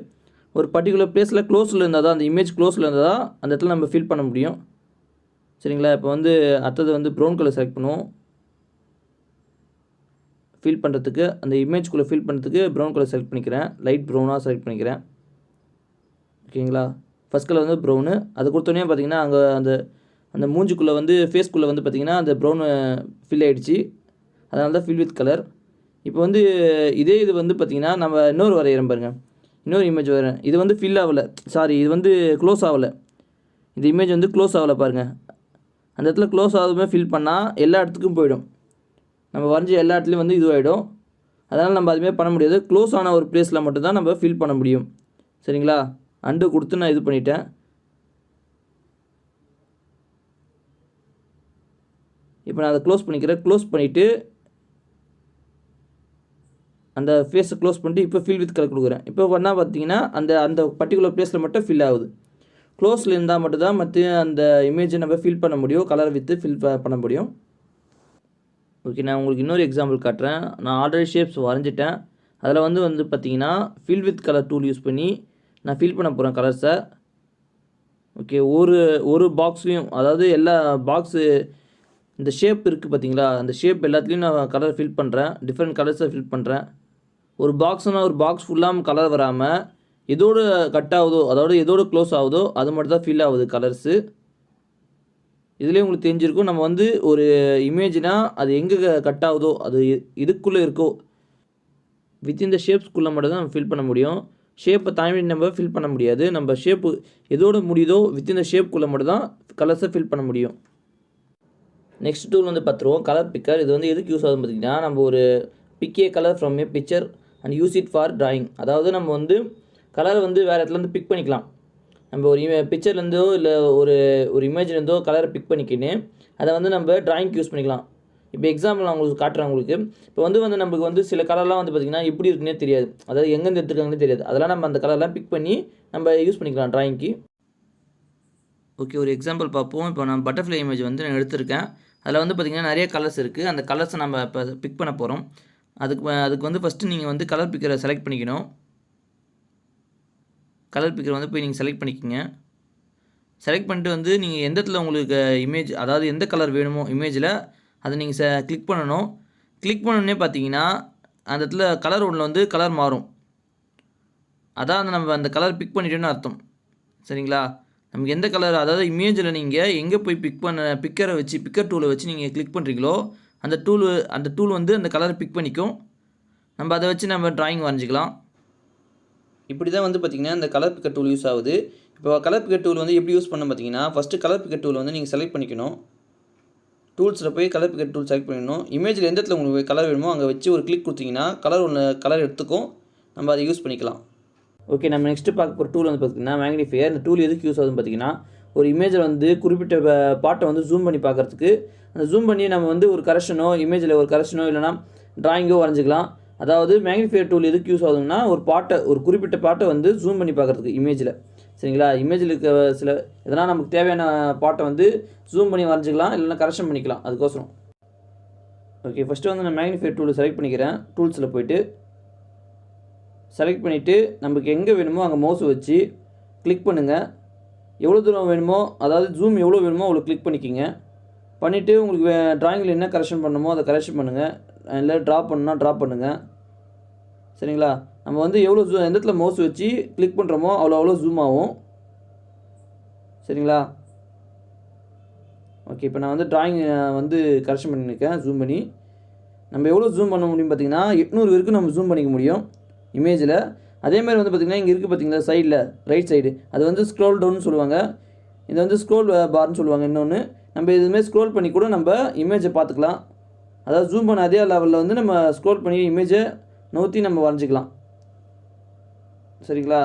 ஒரு பர்டிகுலர் பிளேஸில் க்ளோஸில் இருந்தால் தான், அந்த இமேஜ் க்ளோஸில் இருந்தால் தான் அந்த இடத்துல நம்ம ஃபில் பண்ண முடியும். சரிங்களா? இப்போ வந்து அடுத்தது வந்து ப்ரௌன் கலர் செலக்ட் பண்ணுவோம். ஃபில் பண்ணுறதுக்கு அந்த இமேஜ்குள்ளே ஃபில் பண்ணுறதுக்கு ப்ரௌன் கலர் செலக்ட் பண்ணிக்கிறேன். லைட் ப்ரௌனாக செலக்ட் பண்ணிக்கிறேன். ஓகேங்களா? ஃபஸ்ட் கலர் வந்து ப்ரௌனு. அது கொடுத்தோன்னே பார்த்தீங்கன்னா அங்கே அந்த அந்த மூஞ்சுக்குள்ளே வந்து ஃபேஸ்க்குள்ளே வந்து பார்த்திங்கன்னா அந்த ப்ரௌனு ஃபில் ஆகிடுச்சு. அதனால தான் ஃபில் வித் கலர். இப்போ வந்து இதே இது வந்து பார்த்திங்கன்னா நம்ம இன்னொரு வரைகிறோம் பாருங்கள். இன்னொரு இமேஜ் வரைகிறேன். இது வந்து ஃபில் ஆகலை, சாரி இது வந்து க்ளோஸ் ஆகலை. இந்த இமேஜ் வந்து க்ளோஸ் ஆகலை பாருங்கள். அந்த இடத்துல க்ளோஸ் ஆகாதுமே ஃபில் பண்ணால் எல்லா இடத்துக்கும் போயிடும். நம்ம வரைஞ்ச எல்லா இடத்துலையும் வந்து இதுவாகிடும். அதனால் நம்ம அதுமாதிரி பண்ண முடியாது. க்ளோஸ் ஆன ஒரு ப்ளேஸில் மட்டும்தான் நம்ம ஃபில் பண்ண முடியும். சரிங்களா? அண்டு கொடுத்து நான் இது பண்ணிட்டேன். இப்போ நான் அதை க்ளோஸ் பண்ணிக்கிறேன். க்ளோஸ் பண்ணிவிட்டு அந்த ஃபேஸை க்ளோஸ் பண்ணிட்டு இப்போ ஃபில் வித் கலர் கொடுக்குறேன். இப்போ பண்ணால் பார்த்தீங்கன்னா அந்த அந்த பர்டிகுலர் ப்ளேஸில் மட்டும் ஃபில் ஆகுது. க்ளோஸில் இருந்தால் மட்டும்தான் மற்ற அந்த இமேஜை நம்ம ஃபில் பண்ண முடியும், கலர் வித்து ஃபில் பண்ண முடியும். ஓகே, நான் உங்களுக்கு இன்னொரு எக்ஸாம்பிள் காட்டுறேன். நான் ஆல்ரெடி ஷேப்ஸ் வரைஞ்சிட்டேன். அதில் வந்து பார்த்தீங்கன்னா fill with colour tool use பண்ணி நான் ஃபில் பண்ண போகிறேன் கலர்ஸை. ஓகே, ஒரு பாக்ஸ்லேயும், அதாவது எல்லா பாக்ஸு இந்த ஷேப் இருக்குது பார்த்தீங்களா, அந்த ஷேப் எல்லாத்துலேயும் நான் கலர் ஃபில் பண்ணுறேன். டிஃப்ரெண்ட் கலர்ஸை ஃபில் பண்ணுறேன். ஒரு பாக்ஸ்னால் ஒரு பாக்ஸ் ஃபுல்லாக கலர் வராமல் எதோடு கட் ஆகுதோ, அதாவது எதோடு க்ளோஸ் ஆகுதோ அது மட்டும் தான் ஃபில் ஆகுது கலர்ஸு. இதுலேயே உங்களுக்கு தெரிஞ்சிருக்கும். நம்ம வந்து ஒரு இமேஜ்னால் அது எங்கே கட் ஆகுதோ, அது இதுக்குள்ளே இருக்கோ, வித்தின் த ஷேப்ஸ்க்குள்ளே மட்டும் தான் நம்ம ஃபில் பண்ண முடியும். ஷேப்பை தாண்டி நம்ம ஃபில் பண்ண முடியாது. நம்ம ஷேப்பு எதோடு முடியுதோ வித்தின் த ஷேப்புக்குள்ளே மட்டும் தான் கலர்ஸை ஃபில் பண்ண முடியும். நெக்ஸ்ட் டூல் வந்து பார்த்துருவோம், கலர் பிக்கர். இது வந்து எதுக்கு யூஸ் ஆகுதுன்னு பார்த்தீங்கன்னா, நம்ம ஒரு pick a colour from a picture and use it for drawing. அதாவது நம்ம வந்து கலரை வந்து வேறு இடத்துலேருந்து பிக் பண்ணிக்கலாம். நம்ம ஒரு பிக்சர்லேருந்தோ இல்லை ஒரு இமேஜ்லேருந்தோ கலரை பிக் பண்ணிக்கின்னு அதை வந்து நம்ம ட்ராயிங்க்கு யூஸ் பண்ணிக்கலாம். இப்போ எக்ஸாம்பிள் நான் உங்களுக்கு காட்டுறேன். உங்களுக்கு இப்போ வந்து நம்மளுக்கு வந்து சில கலர்லாம் வந்து பார்த்திங்கன்னா எப்படி இருக்குன்னே தெரியாது, அதாவது எங்கேருந்து எடுத்துருக்காங்கன்னே தெரியாது. அதெல்லாம் நம்ம அந்த கலர்லாம் பிக் பண்ணி நம்ம யூஸ் பண்ணிக்கலாம் ட்ராயிங்க்கு. ஓகே, ஒரு எக்ஸாம்பிள் பார்ப்போம். இப்போ நான் பட்டர்ஃப்ளை இமேஜ் வந்து நான் எடுத்திருக்கேன். அதில் வந்து பார்த்திங்கன்னா நிறைய கலர்ஸ் இருக்குது. அந்த கலர்ஸை நம்ம இப்போ பிக் பண்ண போகிறோம். அதுக்கு வந்து ஃபஸ்ட்டு நீங்கள் வந்து கலர் பிக்கரை செலக்ட் பண்ணிக்கணும். கலர் பிக்கரை வந்து போய் நீங்கள் செலக்ட் பண்ணிக்கோங்க. செலக்ட் பண்ணிட்டு வந்து நீங்கள் எந்த இடத்துல உங்களுக்கு இமேஜ், அதாவது எந்த கலர் வேணுமோ இமேஜில் அதை நீங்கள் கிளிக் பண்ணணும். கிளிக் பண்ணோன்னே பார்த்தீங்கன்னா அந்த இடத்துல கலர் ஒன்றில் வந்து கலர் மாறும். அதான் நம்ம அந்த கலர் பிக் பண்ணிட்டோன்னு அர்த்தம். சரிங்களா? நமக்கு எந்த கலர், அதாவது இமேஜில் நீங்கள் எங்கே போய் பிக்கர் டூலை வச்சு நீங்கள் கிளிக் பண்ணுறீங்களோ அந்த டூல் வந்து அந்த கலரை பிக் பண்ணிக்கும். நம்ம அதை வச்சு நம்ம ட்ராயிங் வரைஞ்சிக்கலாம். இப்படி தான் வந்து பார்த்திங்கன்னா இந்த கலர் பிக்கர் டூல் யூஸ் ஆகுது. இப்போ கலர் பிக்கர் டூல் வந்து எப்படி யூஸ் பண்ண பார்த்தீங்கன்னா, ஃபஸ்ட்டு கலர் பிக்கர் டூல் வந்து நீங்கள் செலக்ட் பண்ணிக்கணும். டூல்ஸில் போய் கலர் பிக்கர் டூல் செலக்ட் பண்ணிக்கணும். இமேஜில் எந்த இடத்துல உங்களுக்கு கலர் வேணுமோ அங்கே வச்சு ஒரு கிளிக் கொடுத்தீங்கன்னா கலர் எடுத்துக்கும். நம்ம அதை யூஸ் பண்ணிக்கலாம். ஓகே, நம்ம நெக்ஸ்ட்டு பார்க்க போகிற டூல் வந்து பார்த்திங்கன்னா மேக்னிஃபையர். இந்த டூல் எதுக்கு யூஸ் ஆகுதுன்னு பார்த்தீங்கன்னா, ஒரு இமேஜில் வந்து குறிப்பிட்ட பாட்டை வந்து ஜூம் பண்ணி பார்க்குறதுக்கு, அந்த ஜூம் பண்ணி நம்ம வந்து ஒரு கரெக்ஷனோ, இமேஜில் ஒரு கரெக்ஷனோ இல்லைனா ட்ராயிங்கோ வரைஞ்சிக்கலாம். அதாவது மேக்னிஃபையர் டூல் எதுக்கு யூஸ் ஆகுதுன்னா, ஒரு குறிப்பிட்ட பாட்டை வந்து ஜூம் பண்ணி பார்க்குறதுக்கு இமேஜில். சரிங்களா? இமேஜில் இருக்க சில எதனால் நமக்கு தேவையான பாட்டை வந்து ஜூம் பண்ணி வரைஞ்சிக்கலாம், இல்லைனா கரெக்ஷன் பண்ணிக்கலாம். அதுக்கோசரம். ஓகே, ஃபஸ்ட்டு வந்து நான் மேக்னிஃபையர் டூலை செலக்ட் பண்ணிக்கிறேன். டூல்ஸில் போய்ட்டு செலக்ட் பண்ணிவிட்டு நமக்கு எங்கே வேணுமோ அங்கே மவுஸ் வச்சு கிளிக் பண்ணுங்கள். எவ்வளோ தூரம் வேணுமோ, அதாவது ஜூம் எவ்வளோ வேணுமோ அவ்வளோ கிளிக் பண்ணிக்கிங்க. பண்ணிவிட்டு உங்களுக்கு ட்ராயிங்கில் என்ன கரெக்ஷன் பண்ணணுமோ அதை கரெக்ஷன் பண்ணுங்கள். இல்லை ட்ராப் பண்ணணும்னா ட்ராப் பண்ணுங்கள். சரிங்களா? நம்ம வந்து எவ்வளோ எந்த இடத்துல மவுஸ் வச்சு கிளிக் பண்ணுறோமோ அவ்வளோ ஜூம் ஆகும். சரிங்களா? ஓகே, இப்போ நான் வந்து ட்ராயிங் வந்து கரெக்ஷன் பண்ணியிருக்கேன் ஜூம் பண்ணி. நம்ம எவ்வளோ ஜூம் பண்ண முடியும் பார்த்திங்கன்னா 800 வரைக்கும் நம்ம ஜூம் பண்ணிக்க முடியும் இமேஜில். அதேமாதிரி வந்து பார்த்திங்கன்னா இங்கே இருக்குது பார்த்திங்களா சைடில் ரைட் சைடு, அது வந்து ஸ்க்ரோல் டவுன்னு சொல்லுவாங்க. இது வந்து ஸ்க்ரோல் பார்னு சொல்லுவாங்க. இன்னொன்று நம்ம இதுமாதிரி ஸ்க்ரோல் பண்ணி கூட நம்ம இமேஜை பார்த்துக்கலாம். அதாவது ஜூம் பண்ண அதே லெவலில் வந்து நம்ம ஸ்க்ரோல் பண்ணி இமேஜை நோத்தி நம்ம வரைஞ்சிக்கலாம். சரிங்களா?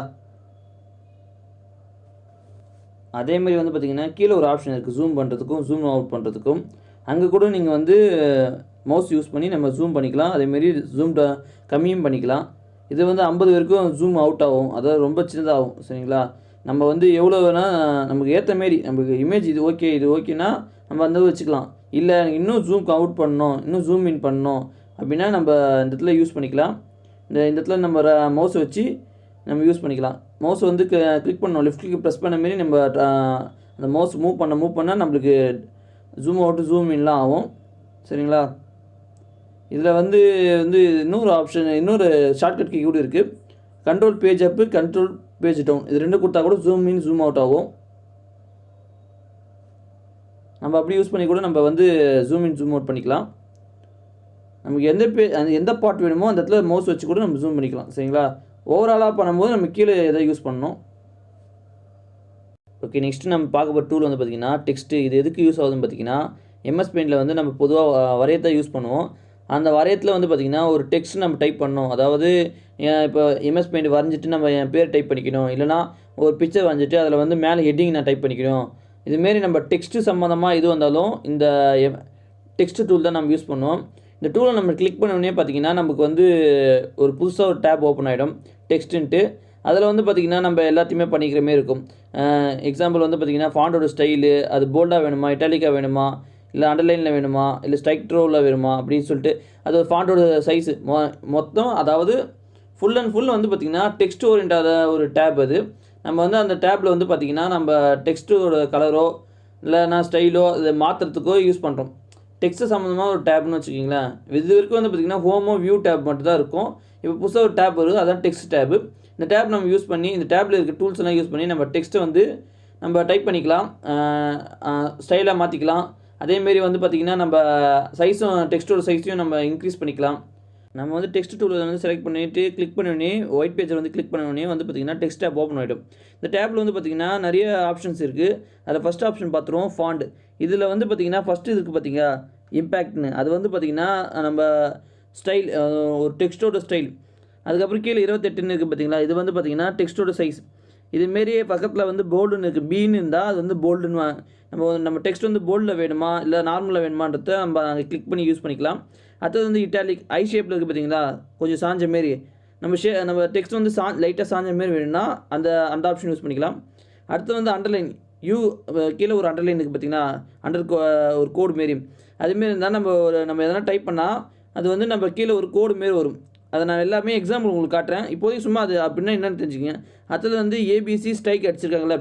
அதேமாதிரி வந்து பார்த்திங்கன்னா கீழே ஒரு ஆப்ஷன் இருக்குது ஜூம் பண்ணுறதுக்கும் ஜூம் அவுட் பண்ணுறதுக்கும். அங்கே கூட நீங்கள் வந்து மவுஸ் யூஸ் பண்ணி நம்ம ஜூம் பண்ணிக்கலாம். அதேமாரி ஜூம் கம்மியும் பண்ணிக்கலாம். இது வந்து 50 வரைக்கும் ஜூம் அவுட் ஆகும், அதாவது ரொம்ப சின்னதாகும். சரிங்களா? நம்ம வந்து எவ்வளோ வேணால் நமக்கு ஏற்ற மாரி, நமக்கு இமேஜ் இது ஓகேனா நம்ம அந்த வச்சுக்கலாம். இல்லை இன்னும் ஜூம் அவுட் பண்ணணும், இன்னும் ஜூம் இன் பண்ணணும் அப்படின்னா நம்ம இந்த இடத்துல யூஸ் பண்ணிக்கலாம். இந்த இடத்துல நம்ம மவுஸை வச்சு நம்ம யூஸ் பண்ணிக்கலாம். மவுஸ் வந்து கிளிக் பண்ணோம், லெஃப்ட் கிளிக் ப்ரெஸ் பண்ண மாரி நம்ம அந்த மவுஸ் மூவ் பண்ணால் நம்மளுக்கு ஜூம் அவுட்டு ஜூம் இன்லாம் ஆகும். சரிங்களா? இதில் வந்து இன்னொரு ஷார்ட்கட் கீ கூட இருக்குது. கண்ட்ரோல் பேஜ் அப்பு, கண்ட்ரோல் பேஜ் டவுன், இது ரெண்டும் கொடுத்தா கூட ஜூம் இன் ஜூம் அவுட் ஆகும். நம்ம அப்படி யூஸ் பண்ணி கூட நம்ம வந்து ஜூம் இன் ஜூம் அவுட் பண்ணிக்கலாம். நமக்கு எந்த பார்ட் வேணுமோ அந்த இடத்துல மவுஸ் வச்சு கூட நம்ம ஜூம் பண்ணிக்கலாம். சரிங்களா? ஓவராலாக பண்ணும்போது நம்ம கீழே எதை யூஸ் பண்ணணும். ஓகே, நெக்ஸ்ட்டு நம்ம பார்க்க போகிற டூல் வந்து பார்த்திங்கன்னா டெக்ஸ்ட்டு. இது எதுக்கு யூஸ் ஆகுதுன்னு பார்த்திங்கன்னா, எம்எஸ் பெயிண்டில் வந்து நம்ம பொதுவாக வரையத்தை யூஸ் பண்ணுவோம். அந்த வரையத்தில் வந்து பார்த்திங்கன்னா ஒரு டெக்ஸ்ட் நம்ம டைப் பண்ணோம். அதாவது இப்போ எம்எஸ் பெயிண்ட் வரைஞ்சிட்டு நம்ம என் பேர் டைப் பண்ணிக்கணும், இல்லைனா ஒரு பிக்சர் வரைஞ்சிட்டு அதில் வந்து மேலே ஹெட்டிங் நான் டைப் பண்ணிக்கணும். இதுமாரி நம்ம டெக்ஸ்ட்டு சம்மந்தமாக எது வந்தாலும் இந்த டெக்ஸ்ட்டு டூல் தான் நம்ம யூஸ் பண்ணுவோம். இந்த டூலை நம்ம கிளிக் பண்ணோடனே பார்த்திங்கன்னா நமக்கு வந்து ஒரு புதுசாக ஒரு டேப் ஓப்பன் ஆகிடும், டெக்ஸ்ட்டுன்ட்டு. அதில் வந்து பார்த்திங்கன்னா நம்ம எல்லாத்தையுமே பண்ணிக்கிற மாரி இருக்கும். எக்ஸாம்பிள் வந்து பார்த்திங்கன்னா ஃபாண்டோட ஸ்டைலு, அது போல்டாக வேணுமா, இட்டாலிக்காக வேணுமா, இல்லை அண்டர்லைனில் வேணுமா, இல்லை ஸ்ட்ரைக் த்ரோவில் வேணுமா அப்படின்னு சொல்லிட்டு அது ஃபாண்டோட சைஸு மொத்தம், அதாவது ஃபுல் அண்ட் ஃபுல் வந்து பார்த்திங்கன்னா டெக்ஸ்ட் ஓரியன்டாத ஒரு டேப் அது. நம்ம வந்து அந்த டேப்பில் வந்து பார்த்திங்கன்னா நம்ம டெக்ஸ்ட்டோட கலரோ இல்லைனா ஸ்டைலோ அதை மாற்றுறதுக்கோ யூஸ் பண்ணுறோம். டெக்ஸ்ட்டு சம்மந்தமாக ஒரு டேப்னு வச்சுக்கிங்களேன். இது வரைக்கும் வந்து பார்த்திங்கன்னா ஹோமோ வியூ டேப் மட்டும் தான் இருக்கும். இப்போ புதுசாக ஒரு டேப் வருது, அதான் டெக்ஸ்ட் டேப்பு. இந்த டேப் நம்ம யூஸ் பண்ணி, இந்த டேப்பில் இருக்க டூல்ஸ் எல்லாம் யூஸ் பண்ணி நம்ம டெக்ஸ்ட்டை வந்து நம்ம டைப் பண்ணிக்கலாம், ஸ்டைலாக மாற்றிக்கலாம். அதேமாரி வந்து பார்த்திங்கன்னா நம்ம சைஸும் டெக்ஸ்ட்டோட சைஸையும் நம்ம இன்க்ரீஸ் பண்ணிக்கலாம். நம்ம வந்து டெக்ஸ்ட் டூலை வந்து செலக்ட் பண்ணிவிட்டு கிளிக் பண்ணி ஒயிட் பேஜை வந்து கிளிக் பண்ணி வந்து பார்த்திங்கன்னா டெக்ஸ்ட் டேப் ஓப்பன் ஆகிடும். இந்த டேப்பில் வந்து பார்த்திங்கன்னா நிறைய ஆப்ஷன்ஸ் இருக்குது. அதில் ஃபஸ்ட் ஆப்ஷன் பார்த்துருவோம், ஃபாண்ட். இதில் வந்து பார்த்திங்கன்னா ஃபஸ்ட்டு இருக்குது பார்த்திங்களா, இம்பேக்ட்னு. அது வந்து பார்த்திங்கன்னா நம்ம ஸ்டைல், ஒரு டெக்ஸ்ட்டோட ஸ்டைல். அதுக்கப்புறம் கீழே 28ன்னு இருக்குது பார்த்திங்களா, இது வந்து பார்த்திங்கன்னா டெக்ஸ்ட்டோட சைஸ். இதுமாரி பக்கத்தில் வந்து போல்டுன்னு இருக்குது, பீன்னு இருந்தால் அது வந்து போல்டுன்னு. நம்ம டெக்ஸ்ட் வந்து போல்டில் வேணுமா இல்லை நார்மலாக வேணுமான்றத நம்ம அங்கே கிளிக் பண்ணி யூஸ் பண்ணிக்கலாம். அடுத்தது வந்து இட்டாலிக், ஐ ஷேப்பில் இருக்குது பார்த்திங்களா, கொஞ்சம் சாஞ்ச மாரி. நம்ம டெக்ஸ்ட் வந்து லைட்டாக சாஞ்ச மாரி வேணும்னா அந்த ஆப்ஷன் யூஸ் பண்ணிக்கலாம். அடுத்து வந்து அண்டர்லைன், கீழே ஒரு அண்டர்லைன் இருக்குது பார்த்திங்கன்னா, ஒரு கோடு மாரி. அதுமாரி இருந்தால் நம்ம எதனா டைப் பண்ணால் அது வந்து நம்ம கீழே ஒரு கோடு மாரி வரும். அதை நான் எல்லாமே எக்ஸாம்பிள் உங்களுக்கு காட்டுறேன். இப்போதைக்கு சும்மா அது அப்படின்னா என்னென்னு தெரிஞ்சுக்கங்க. அடுத்தது வந்து ஏபிசி ஸ்ட்ரைக் அடிச்சிருக்காங்களே,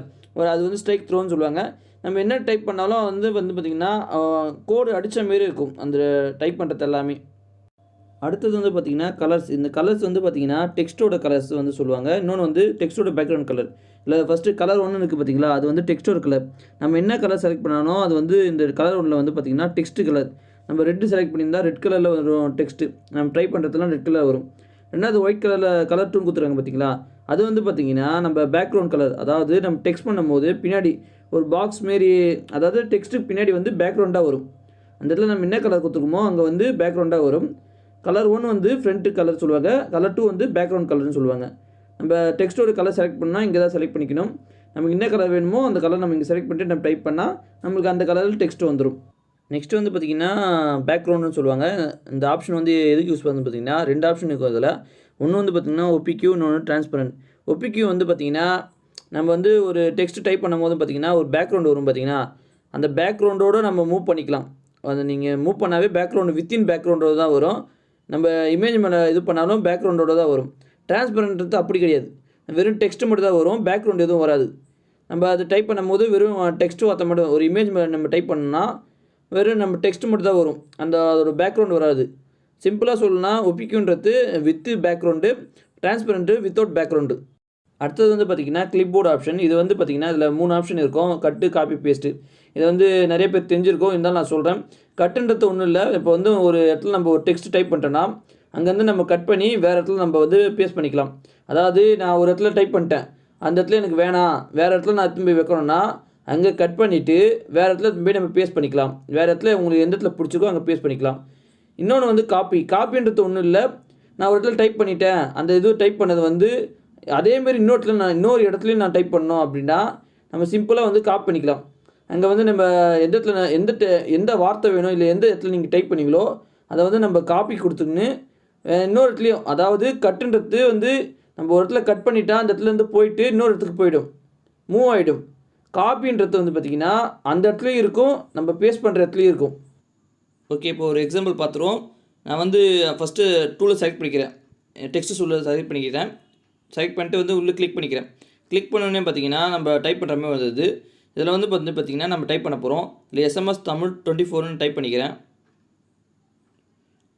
அது வந்து ஸ்ட்ரைக் த்ரோன்னு சொல்லுவாங்க. நம்ம என்ன டைப் பண்ணாலும் வந்து பார்த்திங்கன்னா கோடு அடித்த மாரி இருக்கும் அந்த டைப் பண்ணுறது எல்லாமே. அடுத்தது வந்து பார்த்திங்கன்னா கலர்ஸ். இந்த கலர்ஸ் வந்து பார்த்திங்கன்னா டெக்ஸ்ட்டோட கலர்ஸ் வந்து சொல்லுவாங்க. இன்னொன்று வந்து டெக்ஸ்ட்டோட பேக்ரவுண்ட் கலர். இல்லை ஃபஸ்ட்டு கலர் ஒன்று இருக்குது பார்த்திங்களா, அது வந்து டெக்ஸ்ட்டோட கலர். நம்ம என்ன கலர் செலக்ட் பண்ணாலும் அது வந்து இந்த கலர் ஒன்றில் வந்து பார்த்திங்கன்னா டெக்ஸ்ட்டு கலர். நம்ம ரெட்டு செலக்ட் பண்ணியிருந்தால் ரெட் கலரில் வரும் டெக்ஸ்ட்டு. நம்ம ட்ரை பண்ணுறதுலாம் ரெட் கலர் வரும். ரெண்டாவது ஒயிட் கலரில் கலர் டூன் கொடுத்துருக்காங்க பார்த்திங்களா, அது வந்து பார்த்திங்கன்னா நம்ம பேக்ரவுண்ட் கலர். அதாவது நம்ம டெக்ஸ்ட் பண்ணும்போது பின்னாடி ஒரு பாக்ஸ் மாரி, அதாவது டெக்ஸ்ட்டுக்கு பின்னாடி வந்து பேக்ரவுண்டாக வரும். அந்த இடத்துல நம்ம என்ன கலர் கொடுத்துருக்கோமோ அங்கே வந்து பேக்ரவுண்டாக வரும். கலர் 1 வந்து ஃப்ரண்ட்டு கலர் சொல்லுவாங்க, கலர் 2 வந்து பேக்ரவுண்ட் கலர்னு சொல்லுவாங்க. நம்ம டெக்ஸ்ட்டோட கலர் செலக்ட் பண்ணால் இங்கே தான் செலக்ட் பண்ணிக்கணும். நமக்கு என்ன கலர் வேணுமோ அந்த கலர் நம்ம இங்கே செலக்ட் பண்ணிட்டு நம்ம டைப் பண்ணால் நம்மளுக்கு அந்த கலரில் டெக்ஸ்ட் வந்துடும். நெக்ஸ்ட்டு வந்து பார்த்திங்கன்னா பேக்ரவுண்டுன்னு சொல்லுவாங்க. இந்த ஆப்ஷன் வந்து எதுக்கு யூஸ் பண்ணுறது பார்த்திங்கன்னா 2 ஆப்ஷன் இருக்கும் அதில். ஒன்று வந்து பார்த்திங்கன்னா ஒபிக்யூ, இன்னொன்று டிரான்ஸ்பரண்ட். ஒபிக்யூ வந்து பார்த்திங்கன்னா நம்ம வந்து ஒரு டெக்ஸ்ட் டைப் பண்ணும்போது பார்த்திங்கன்னா ஒரு பேக்ரவுண்டு வரும் பார்த்திங்கன்னா, அந்த பேக்ரவுண்டோடு நம்ம மூவ் பண்ணிக்கலாம். அதை நீங்கள் மூவ் பண்ணாவே பேக்ரவுண்டு வித்தின் பேக்ரவுண்டோடு தான் வரும். நம்ம இமேஜ் மேலே இது பண்ணாலும் பேக்ரவுண்டோடு தான் வரும். டிரான்ஸ்பரண்ட்றது அப்படி கிடையாது, வெறும் டெக்ஸ்ட்டு மட்டும் தான் வரும், பேக்ரவுண்ட் எதுவும் வராது. நம்ம அது டைப் பண்ணும்போது வெறும் டெக்ஸ்ட்டு வார்த்தை மட்டும், ஒரு இமேஜ் மேலே நம்ம டைப் பண்ணோம்னா வெறும் நம்ம டெக்ஸ்ட்டு மட்டும் தான் வரும், அதோட பேக்ரவுண்ட் வராது. சிம்பிளாக சொல்லணும்னா ஒபிக்யூன்றது with background, transparent without background. அடுத்தது வந்து பார்த்திங்கன்னா கிளிப்போர்டு ஆப்ஷன். இது வந்து பார்த்திங்கன்னா இதில் 3 ஆப்ஷன் இருக்கும், கட்டு, காப்பி, பேஸ்ட்டு. இது வந்து நிறைய பேர் தெரிஞ்சிருக்கும், இருந்தாலும் நான் சொல்கிறேன். கட்டுன்றது ஒன்றும் இல்லை. இப்போ வந்து ஒரு இடத்துல நம்ம ஒரு டெக்ஸ்ட் டைப் பண்ணிட்டோன்னா அங்கேருந்து நம்ம கட் பண்ணி வேறு இடத்துல நம்ம வந்து பேஸ்ட் பண்ணிக்கலாம். அதாவது நான் ஒரு இடத்துல டைப் பண்ணிட்டேன், அந்த இடத்துல எனக்கு வேணாம், வேறு இடத்துல நான் திரும்பி வைக்கணும்னா அங்கே கட் பண்ணிவிட்டு வேறு இடத்துல போய் நம்ம பேஸ்ட் பண்ணிக்கலாம். வேறு இடத்துல உங்களுக்கு எந்த இடத்துல பிடிச்சிக்கோ அங்கே பேஸ்ட் பண்ணிக்கலாம். இன்னொன்று வந்து காப்பின்றது ஒன்றும் இல்லை. நான் ஒரு இடத்துல டைப் பண்ணிட்டேன், அந்த இது டைப் பண்ணது வந்து அதேமாரி இன்னொரு இடத்துலையும் நான் டைப் பண்ணோம் அப்படின்னா நம்ம சிம்பிளாக வந்து காப்பி பண்ணிக்கலாம். அங்கே வந்து நம்ம எந்த இடத்துல எந்த வார்த்தை வேணும் இல்லை எந்த இடத்துல நீங்கள் டைப் பண்ணீங்களோ அதை வந்து நம்ம காப்பி கொடுத்துக்கின்னு இன்னொரு இடத்துலையும், அதாவது கட்டுன்றது வந்து நம்ம ஒரு இடத்துல கட் பண்ணிட்டா அந்த இடத்துலேருந்து போயிட்டு இன்னொரு இடத்துக்கு போயிடும், மூவ் ஆகிடும். காப்பின்றது வந்து பார்த்திங்கன்னா அந்த இடத்துலையும் இருக்கும், நம்ம பேஸ்ட் பண்ணுற இடத்துலையும் இருக்கும். ஓகே, இப்போ ஒரு எக்ஸாம்பிள் பார்த்துருவோம். நான் வந்து ஃபஸ்ட்டு டூலை செலக்ட் பண்ணிக்கிறேன், டெக்ஸ்ட் டூலை செலக்ட் பண்ணிக்கிறேன். செலக்ட் பண்ணிட்டு வந்து உள்ளே கிளிக் பண்ணிக்கிறேன். கிளிக் பண்ணோடனே பார்த்தீங்கன்னா நம்ம டைப் பண்ணுற மாதிரி வருது. இதில் வந்து பார்த்தீங்கன்னா நம்ம டைப் பண்ண போகிறோம். இல்லை SMS தமிழ் 24ன்னு டைப் பண்ணிக்கிறேன்.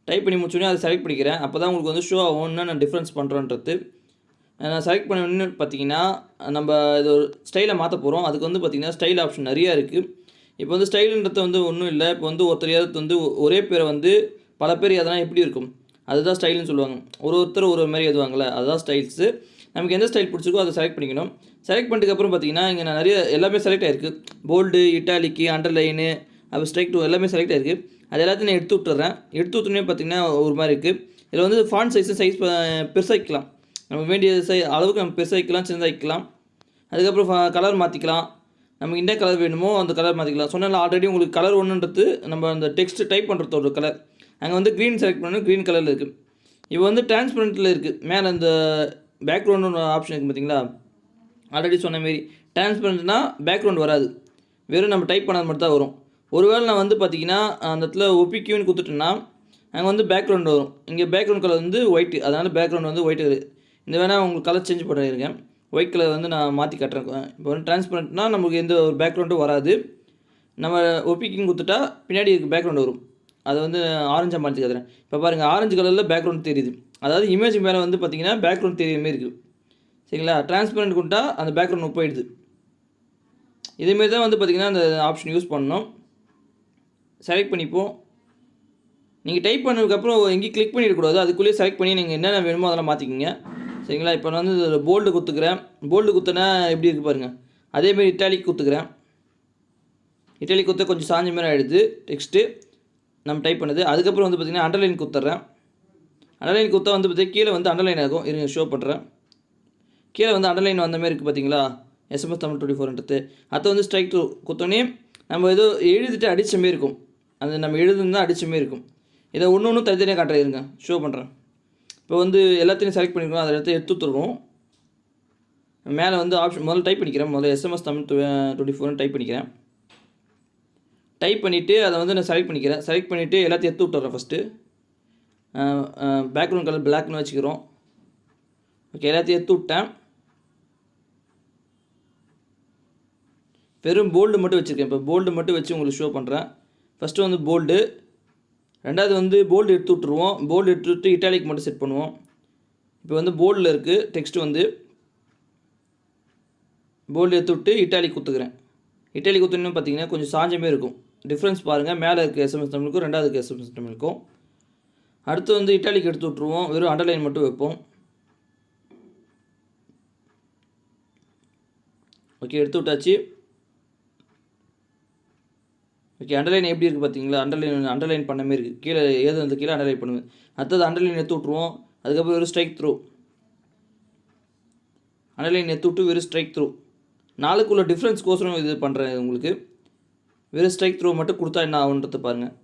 டைப் பண்ணி முடிச்சோடனே அதை செலக்ட் பண்ணிக்கிறேன். அப்போ தான் உங்களுக்கு வந்து ஷோ ஆகும் என்ன நான் டிஃப்ரென்ஸ் பண்ணுறோன்றது. நான் செலக்ட் பண்ணணுன்னு பார்த்தீங்கன்னா நம்ம இது ஒரு ஸ்டைலை மாற்ற போகிறோம். அதுக்கு வந்து பார்த்தீங்கன்னா ஸ்டைல் ஆப்ஷன் நிறையா இருக்குது. இப்போ வந்து ஸ்டைலுன்றது வந்து ஒன்றும் இல்லை. இப்போ வந்து ஒருத்தர் வந்து ஒரே பேரை வந்து பல பேர் எதனா எப்படி இருக்கும் அதுதான் ஸ்டைல்னு சொல்லுவாங்க. ஒருத்தர் ஒரு மாதிரி எதுவாங்களே அதுதான் ஸ்டைல்ஸு. நமக்கு எந்த ஸ்டைல் பிடிச்சிருக்கோ அதை செலக்ட் பண்ணிக்கணும். செலக்ட் பண்ணிட்டுக்கப்புறம் பார்த்தீங்கன்னா இங்கே நான் நிறைய எல்லாமே செலக்ட் ஆகிருக்கு. போல்டு, இட்டாலிக்கு, அண்டர்லைனு, அப்போ ஸ்ட்ரைக் டூ எல்லாமே செலக்ட் ஆகிருக்கு. அது எல்லாத்தையும் நான் எடுத்து விட்டுறேன். எடுத்து விட்டுனே பார்த்தீங்கன்னா ஒரு மாதிரி இருக்குது. இதில் வந்து ஃபாண்ட் சைஸ் பெருசாகிக்கலாம். நம்ம வேண்டிய அளவுக்கு நம்ம பெருசாகிக்கலாம், சின்னதாகிக்கலாம். அதுக்கப்புறம் கலர் மாற்றிக்கலாம். நமக்கு என்ன கலர் வேணுமோ அந்த கலர் மாற்றிக்கலாம். சொன்னால ஆல்ரெடி உங்களுக்கு கலர் ஒன்றுன்றது நம்ம அந்த டெக்ஸ்ட் டைப் பண்ணுறதோட கலர். அங்கே வந்து க்ரீன் செலக்ட் பண்ணணும், க்ரீன் கலரில் இருக்குது. இப்போ வந்து டிரான்ஸ்பரண்ட்டில் இருக்குது. மேலே அந்த பேக்ரவுண்டு ஆப்ஷன் இருக்குது பார்த்தீங்களா, ஆல்ரெடி சொன்ன மாரி டிரான்ஸ்பரண்ட்னா பேக்ரவுண்ட் வராது, வெறும் நம்ம டைப் பண்ணது மட்டும் தான் வரும். ஒருவேளை நான் வந்து பார்த்தீங்கன்னா அந்த இடத்துல ஒப்பிக்யூன்னு கொடுத்துட்டேன்னா அங்கே வந்து பேக்ரவுண்ட் வரும். இங்கே பேக்ரவுண்ட் கலர் வந்து ஒயிட்டு, அதனால் பேக்ரவுண்ட் வந்து ஒயிட்டு. இந்த வேணால் உங்களுக்கு கலர் சேஞ்ச் பண்ணியிருக்கேன். ஒயிட் கலர் வந்து நான் மாற்றி காட்டுறேன். இப்போ வந்து டிரான்ஸ்பரண்ட்னா நமக்கு எந்த ஒரு பேக்ரவுண்டும் வராது. நம்ம ஒப்பிக்கின்னு கொடுத்துட்டா பின்னாடி இருக்க பேக்ரவுண்ட் வரும். அதை வந்து ஆரஞ்சாக மாற்றி காட்டுறேன். இப்போ பாருங்கள், ஆரஞ்சு கலரில் பேக்ரவுண்ட் தெரியுது. அதாவது இமேஜ் மேலே வந்து பார்த்திங்கன்னா பேக்ரவுண்ட் தெரியுற மாதிரி இருக்குது. சரிங்களா? டிரான்ஸ்பரண்ட் கொடுத்தா அந்த பேக்ரவுண்ட் போயிடுது. இதேமாரி தான் வந்து பார்த்திங்கன்னா அந்த ஆப்ஷன் யூஸ் பண்ணணும். செலக்ட் பண்ணிப்போம். நீங்கள் டைப் பண்ணதுக்கப்புறம் எங்கேயும் கிளிக் பண்ணிடக்கூடாது. அதுக்குள்ளேயே செலக்ட் பண்ணி நீங்கள் என்னென்ன வேணுமோ அதெல்லாம் மாற்றிக்கிங்க. சரிங்களா? இப்போ நான் வந்து போல்டு கொடுத்துக்கிறேன். போல்டு கொடுத்தனா எப்படி இருக்குது பாருங்கள். அதேமாரி இட்டாலிக் கொடுத்துக்கிறேன். இட்டாலிக் கொடுத்தா கொஞ்சம் சாஞ்ச மாதிரி ஆகிடுது டெக்ஸ்ட்டு நம்ம டைப் பண்ணது. அதுக்கப்புறம் வந்து பார்த்திங்கன்னா அண்டர்லைன் கொடுத்துட்றேன். அண்டர்லைன் கொடுத்தா வந்து பார்த்திங்கன்னா கீழே வந்து அண்டர்லைன் ஆகும். இருங்க ஷோ பண்ணுறேன். கீழே வந்து அண்டர்லைன் வந்த மாதிரி இருக்குது பார்த்தீங்களா, SMS தமிழ் 24ன்றது. அதை வந்து ஸ்ட்ரைக் த்ரூ கொடுத்தோன்னே நம்ம ஏதோ எழுதிட்டு அடித்த மாரி இருக்கும். அது நம்ம எழுதுனா அடித்த மாரி இருக்கும். இதை ஒன்று ஒன்றும் தனித்தனியாக காட்டுறேன், இருங்க ஷோ பண்ணுறேன். இப்போ வந்து எல்லாத்தையும் செலக்ட் பண்ணிக்கணும். அதை எடுத்து தருவோம். மேலே வந்து ஆப்ஷன் முதல்ல டைப் பண்ணிக்கிறேன். முதல்ல SMS தமிழ் 24ன்னு டைப் பண்ணிக்கிறேன். டைப் பண்ணிவிட்டு அதை வந்து நான் செலக்ட் பண்ணிக்கிறேன். செலக்ட் பண்ணிவிட்டு எல்லாத்தையும் எடுத்து விட்டுறேன். ஃபஸ்ட்டு பேக்ரவுண்ட் கலர் பிளாக்னு வச்சுக்கிறோம். ஓகே, எல்லாத்தையும் எடுத்து விட்டேன். வெறும் போல்டு மட்டும் வச்சுருக்கேன். இப்போ போல்டு மட்டும் வச்சு உங்களுக்கு ஷோ பண்ணுறேன். ஃபஸ்ட்டு வந்து போல்டு, ரெண்டாவது வந்து போல்டு எடுத்து விட்ருவோம். போல்டு எடுத்து விட்டு இட்டாலிக் மட்டும் செட் பண்ணுவோம். இப்போ வந்து போல்டில் இருக்குது டெக்ஸ்ட்டு வந்து போல்டு எடுத்து விட்டு இட்டாலிக் கொடுத்துக்கிறேன். இட்டாலிக் கொடுத்துன்னு பார்த்தீங்கன்னா கொஞ்சம் சாஞ்சமே இருக்கும். டிஃப்ரென்ஸ் பாருங்கள், மேலே இருக்க SMS தமிழுக்கும் ரெண்டாவது இருக்க SMS தமிழுக்கும். அடுத்து வந்து இட்டாலிக் எடுத்து விட்ருவோம். வெறும் அண்டர்லைன் மட்டும் வைப்போம். ஓகே, எடுத்து விட்டாச்சு. ஓகே, அண்டர்லைன் எப்படி இருக்குது பார்த்தீங்களா, அண்டர்லைன் பண்ண மாதிரி இருக்குது. கீழே ஏது வந்து கீழே அண்டர்லைன் பண்ணுங்க. அடுத்தது அண்டர்லைன் எடுத்து விட்ருவோம். அதுக்கப்புறம் வெறும் ஸ்ட்ரைக் த்ரூ. அண்டர்லைன் எடுத்து விட்டு வெறும் ஸ்ட்ரைக் த்ரூ. நாளுக்குள்ள டிஃப்ரென்ஸ் கோசரம் இது பண்ணுறேன் உங்களுக்கு. வெறும் ஸ்ட்ரைக் த்ரூ மட்டும் கொடுத்தா என்ன ஆகுன்றது பாருங்கள்.